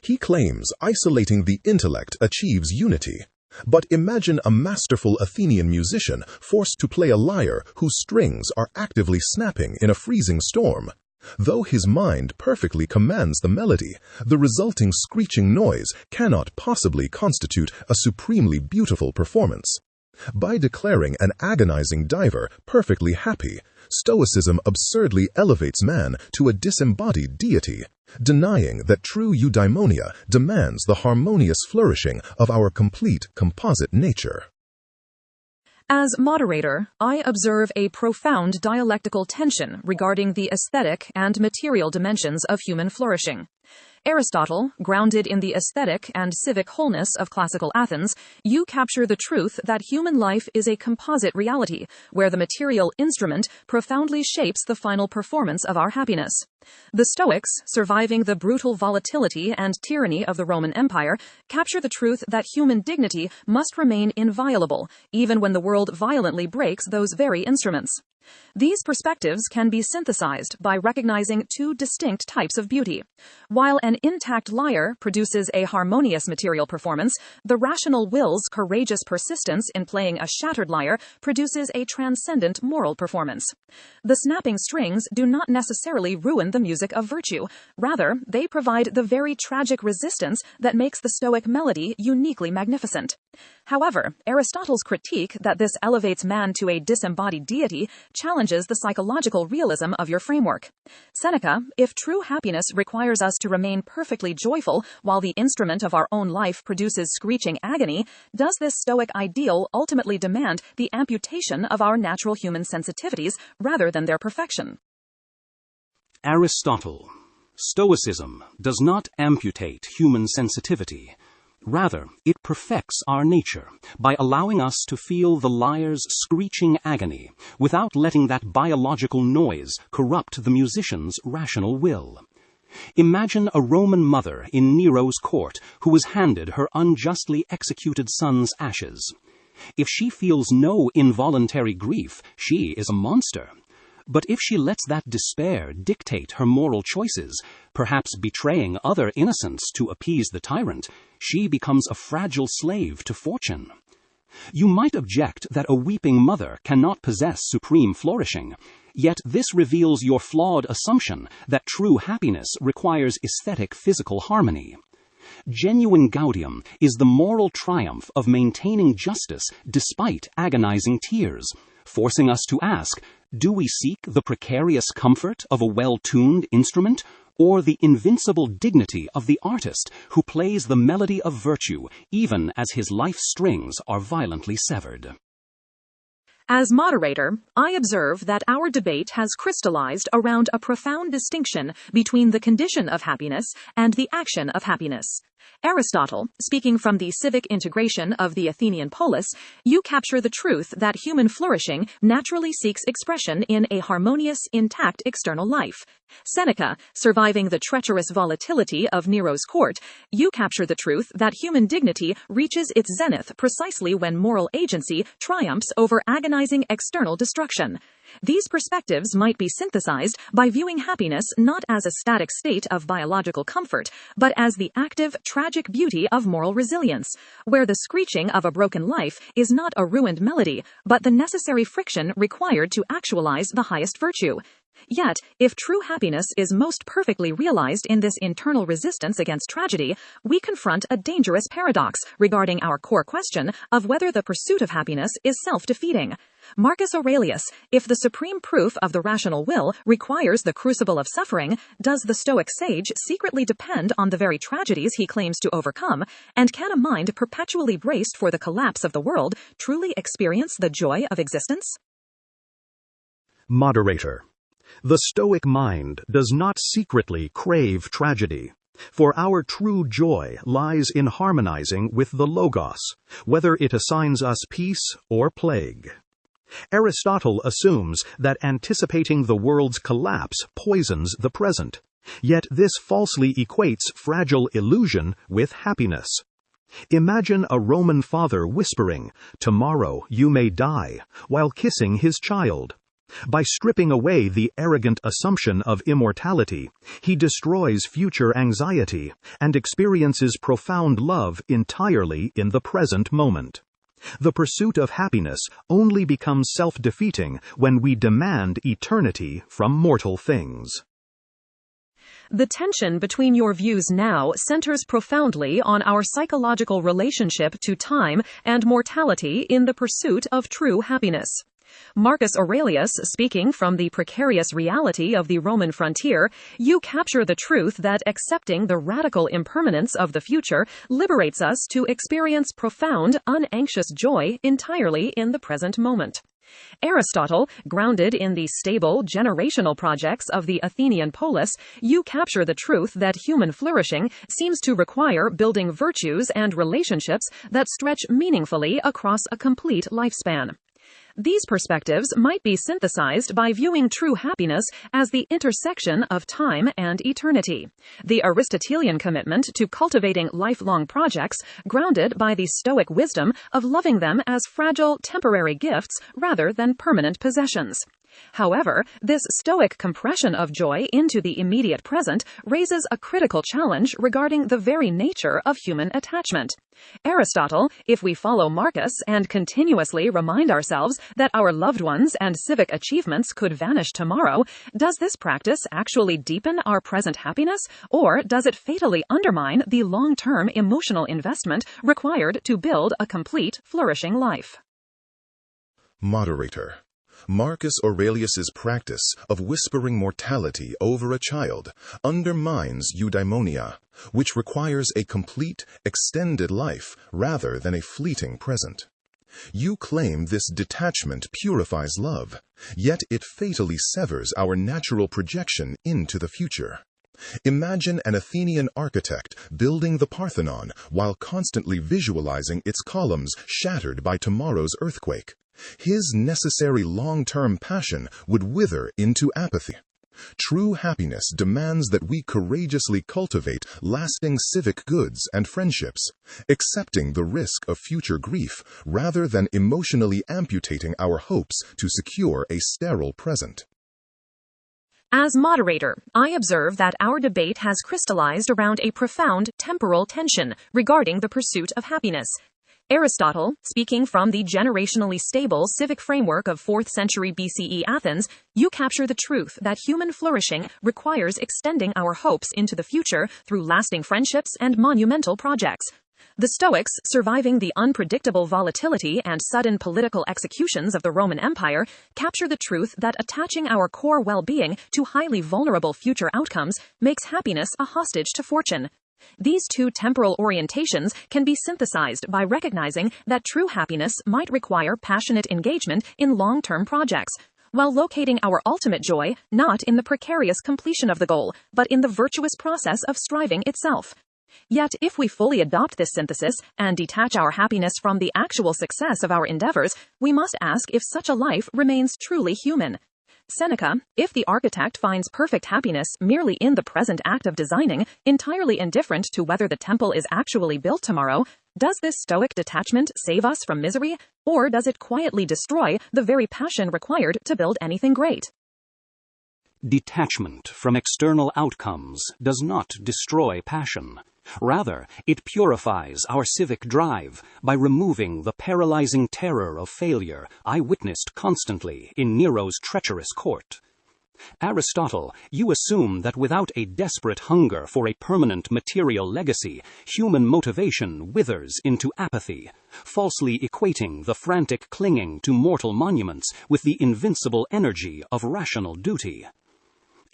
He claims isolating the intellect achieves unity. But imagine a masterful Athenian musician forced to play a lyre whose strings are actively snapping in a freezing storm. Though his mind perfectly commands the melody, the resulting screeching noise cannot possibly constitute a supremely beautiful performance. By declaring an agonizing diver perfectly happy, Stoicism absurdly elevates man to a disembodied deity, denying that true eudaimonia demands the harmonious flourishing of our complete composite nature. As moderator, I observe a profound dialectical tension regarding the aesthetic and material dimensions of human flourishing. Aristotle, grounded in the aesthetic and civic wholeness of classical Athens, you capture the truth that human life is a composite reality, where the material instrument profoundly shapes the final performance of our happiness. The Stoics, surviving the brutal volatility and tyranny of the Roman Empire, capture the truth that human dignity must remain inviolable, even when the world violently breaks those very instruments. These perspectives can be synthesized by recognizing two distinct types of beauty. While an intact lyre produces a harmonious material performance, the rational will's courageous persistence in playing a shattered lyre produces a transcendent moral performance. The snapping strings do not necessarily ruin the music of virtue. Rather, they provide the very tragic resistance that makes the Stoic melody uniquely magnificent. However, Aristotle's critique that this elevates man to a disembodied deity challenges the psychological realism of your framework. Seneca, if true happiness requires us to remain perfectly joyful while the instrument of our own life produces screeching agony, does this Stoic ideal ultimately demand the amputation of our natural human sensitivities rather than their perfection? Aristotle. Stoicism does not amputate human sensitivity. Rather, it perfects our nature by allowing us to feel the lyre's screeching agony without letting that biological noise corrupt the musician's rational will. Imagine a Roman mother in Nero's court who was handed her unjustly executed son's ashes. If she feels no involuntary grief, she is a monster. But if she lets that despair dictate her moral choices, perhaps betraying other innocents to appease the tyrant, she becomes a fragile slave to fortune. You might object that a weeping mother cannot possess supreme flourishing, yet this reveals your flawed assumption that true happiness requires aesthetic physical harmony. Genuine gaudium is the moral triumph of maintaining justice despite agonizing tears, forcing us to ask, do we seek the precarious comfort of a well-tuned instrument, or the invincible dignity of the artist who plays the melody of virtue even as his life strings are violently severed? As moderator, I observe that our debate has crystallized around a profound distinction between the condition of happiness and the action of happiness. Aristotle, speaking from the civic integration of the Athenian polis, you capture the truth that human flourishing naturally seeks expression in a harmonious, intact external life. Seneca, surviving the treacherous volatility of Nero's court, you capture the truth that human dignity reaches its zenith precisely when moral agency triumphs over agonizing external destruction. These perspectives might be synthesized by viewing happiness not as a static state of biological comfort, but as the active, tragic beauty of moral resilience, where the screeching of a broken life is not a ruined melody, but the necessary friction required to actualize the highest virtue. Yet, if true happiness is most perfectly realized in this internal resistance against tragedy, we confront a dangerous paradox regarding our core question of whether the pursuit of happiness is self-defeating. Marcus Aurelius, if the supreme proof of the rational will requires the crucible of suffering, does the Stoic sage secretly depend on the very tragedies he claims to overcome, and can a mind perpetually braced for the collapse of the world truly experience the joy of existence? Moderator. The Stoic mind does not secretly crave tragedy, for our true joy lies in harmonizing with the Logos, whether it assigns us peace or plague. Aristotle assumes that anticipating the world's collapse poisons the present, yet this falsely equates fragile illusion with happiness. Imagine a Roman father whispering, "Tomorrow you may die," while kissing his child. By stripping away the arrogant assumption of immortality, he destroys future anxiety and experiences profound love entirely in the present moment. The pursuit of happiness only becomes self-defeating when we demand eternity from mortal things. The tension between your views now centers profoundly on our psychological relationship to time and mortality in the pursuit of true happiness. Marcus Aurelius, speaking from the precarious reality of the Roman frontier, you capture the truth that accepting the radical impermanence of the future liberates us to experience profound, unanxious joy entirely in the present moment. Aristotle, grounded in the stable, generational projects of the Athenian polis, you capture the truth that human flourishing seems to require building virtues and relationships that stretch meaningfully across a complete lifespan. These perspectives might be synthesized by viewing true happiness as the intersection of time and eternity. The Aristotelian commitment to cultivating lifelong projects, grounded by the Stoic wisdom of loving them as fragile, temporary gifts rather than permanent possessions. However, this Stoic compression of joy into the immediate present raises a critical challenge regarding the very nature of human attachment. Aristotle, if we follow Marcus and continuously remind ourselves that our loved ones and civic achievements could vanish tomorrow, does this practice actually deepen our present happiness, or does it fatally undermine the long-term emotional investment required to build a complete, flourishing life? Moderator. Marcus Aurelius's practice of whispering mortality over a child undermines eudaimonia, which requires a complete, extended life rather than a fleeting present. You claim this detachment purifies love, yet it fatally severs our natural projection into the future. Imagine an Athenian architect building the Parthenon while constantly visualizing its columns shattered by tomorrow's earthquake. His necessary long-term passion would wither into apathy. True happiness demands that we courageously cultivate lasting civic goods and friendships, accepting the risk of future grief rather than emotionally amputating our hopes to secure a sterile present. As moderator, I observe that our debate has crystallized around a profound temporal tension regarding the pursuit of happiness. Aristotle, speaking from the generationally stable civic framework of 4th century BCE Athens, you capture the truth that human flourishing requires extending our hopes into the future through lasting friendships and monumental projects. The Stoics, surviving the unpredictable volatility and sudden political executions of the Roman Empire, capture the truth that attaching our core well-being to highly vulnerable future outcomes makes happiness a hostage to fortune. These two temporal orientations can be synthesized by recognizing that true happiness might require passionate engagement in long-term projects, while locating our ultimate joy not in the precarious completion of the goal, but in the virtuous process of striving itself. Yet, if we fully adopt this synthesis and detach our happiness from the actual success of our endeavors, we must ask if such a life remains truly human. Seneca, if the architect finds perfect happiness merely in the present act of designing, entirely indifferent to whether the temple is actually built tomorrow, does this stoic detachment save us from misery, or does it quietly destroy the very passion required to build anything great? Detachment from external outcomes does not destroy passion. Rather, it purifies our civic drive by removing the paralyzing terror of failure I witnessed constantly in Nero's treacherous court. Aristotle, you assume that without a desperate hunger for a permanent material legacy, human motivation withers into apathy, falsely equating the frantic clinging to mortal monuments with the invincible energy of rational duty.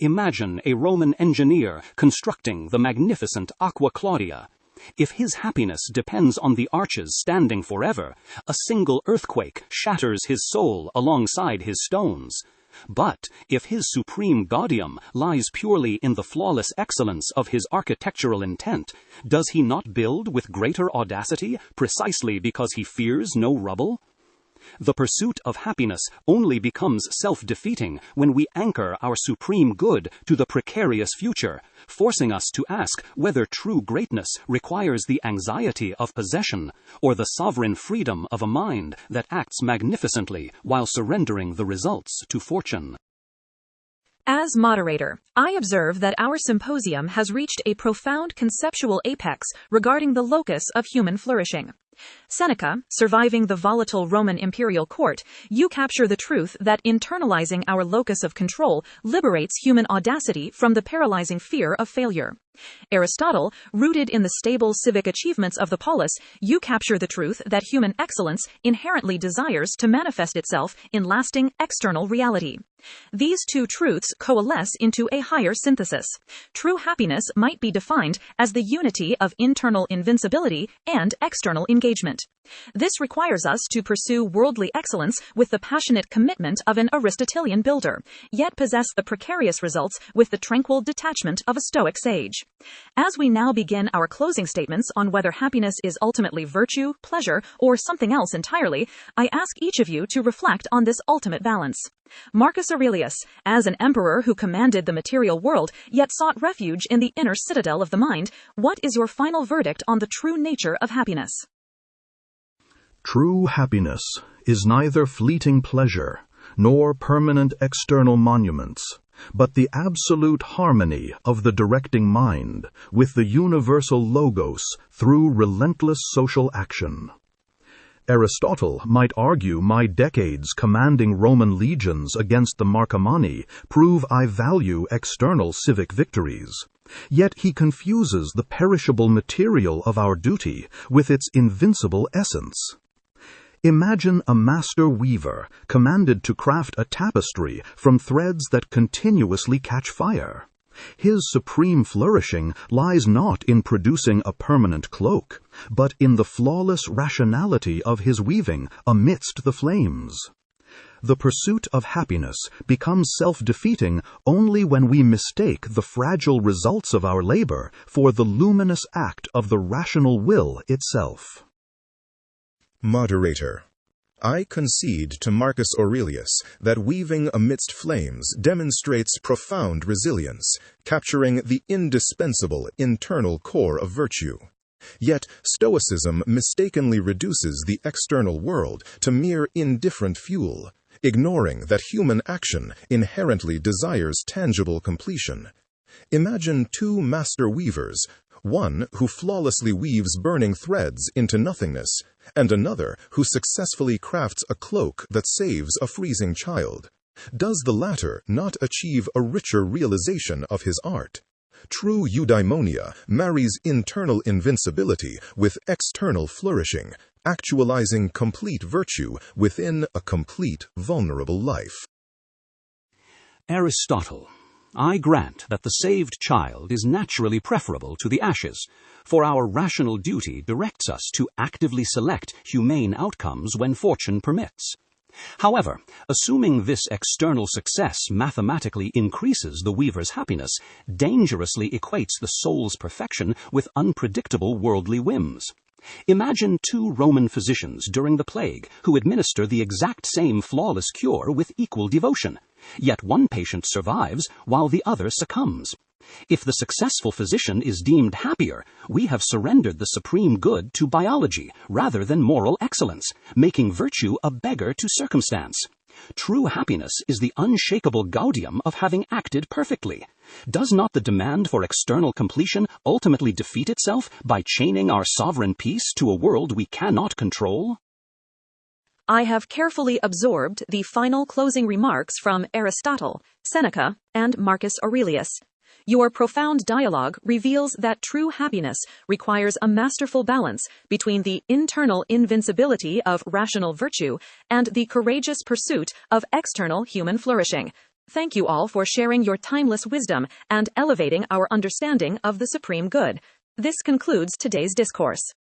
Imagine a Roman engineer constructing the magnificent Aqua Claudia. If his happiness depends on the arches standing forever, a single earthquake shatters his soul alongside his stones. But if his supreme gaudium lies purely in the flawless excellence of his architectural intent, does he not build with greater audacity precisely because he fears no rubble? The pursuit of happiness only becomes self-defeating when we anchor our supreme good to the precarious future, forcing us to ask whether true greatness requires the anxiety of possession or the sovereign freedom of a mind that acts magnificently while surrendering the results to fortune. As moderator, I observe that our symposium has reached a profound conceptual apex regarding the locus of human flourishing. Seneca, surviving the volatile Roman imperial court, you capture the truth that internalizing our locus of control liberates human audacity from the paralyzing fear of failure. Aristotle, rooted in the stable civic achievements of the polis, you capture the truth that human excellence inherently desires to manifest itself in lasting external reality. These two truths coalesce into a higher synthesis. True happiness might be defined as the unity of internal invincibility and external engagement. This requires us to pursue worldly excellence with the passionate commitment of an Aristotelian builder, yet possess the precarious results with the tranquil detachment of a Stoic sage. As we now begin our closing statements on whether happiness is ultimately virtue, pleasure, or something else entirely, I ask each of you to reflect on this ultimate balance. Marcus Aurelius, as an emperor who commanded the material world yet sought refuge in the inner citadel of the mind, what is your final verdict on the true nature of happiness? True happiness is neither fleeting pleasure nor permanent external monuments, but the absolute harmony of the directing mind with the universal logos through relentless social action. Aristotle might argue my decades commanding Roman legions against the Marcomanni prove I value external civic victories. Yet he confuses the perishable material of our duty with its invincible essence. Imagine a master weaver commanded to craft a tapestry from threads that continuously catch fire. His supreme flourishing lies not in producing a permanent cloak, but in the flawless rationality of his weaving amidst the flames. The pursuit of happiness becomes self-defeating only when we mistake the fragile results of our labor for the luminous act of the rational will itself. Moderator, I concede to Marcus Aurelius that weaving amidst flames demonstrates profound resilience, capturing the indispensable internal core of virtue. Yet Stoicism mistakenly reduces the external world to mere indifferent fuel, ignoring that human action inherently desires tangible completion. Imagine two master weavers, one who flawlessly weaves burning threads into nothingness, and another who successfully crafts a cloak that saves a freezing child. Does the latter not achieve a richer realization of his art? True eudaimonia marries internal invincibility with external flourishing, actualizing complete virtue within a complete vulnerable life. Aristotle, I grant that the saved child is naturally preferable to the ashes, for our rational duty directs us to actively select humane outcomes when fortune permits. However, assuming this external success mathematically increases the weaver's happiness, dangerously equates the soul's perfection with unpredictable worldly whims. Imagine two Roman physicians during the plague who administer the exact same flawless cure with equal devotion. Yet one patient survives while the other succumbs. If the successful physician is deemed happier, we have surrendered the supreme good to biology rather than moral excellence, making virtue a beggar to circumstance. True happiness is the unshakable gaudium of having acted perfectly. Does not the demand for external completion ultimately defeat itself by chaining our sovereign peace to a world we cannot control? I have carefully absorbed the final closing remarks from Aristotle, Seneca, and Marcus Aurelius. Your profound dialogue reveals that true happiness requires a masterful balance between the internal invincibility of rational virtue and the courageous pursuit of external human flourishing. Thank you all for sharing your timeless wisdom and elevating our understanding of the supreme good. This concludes today's discourse.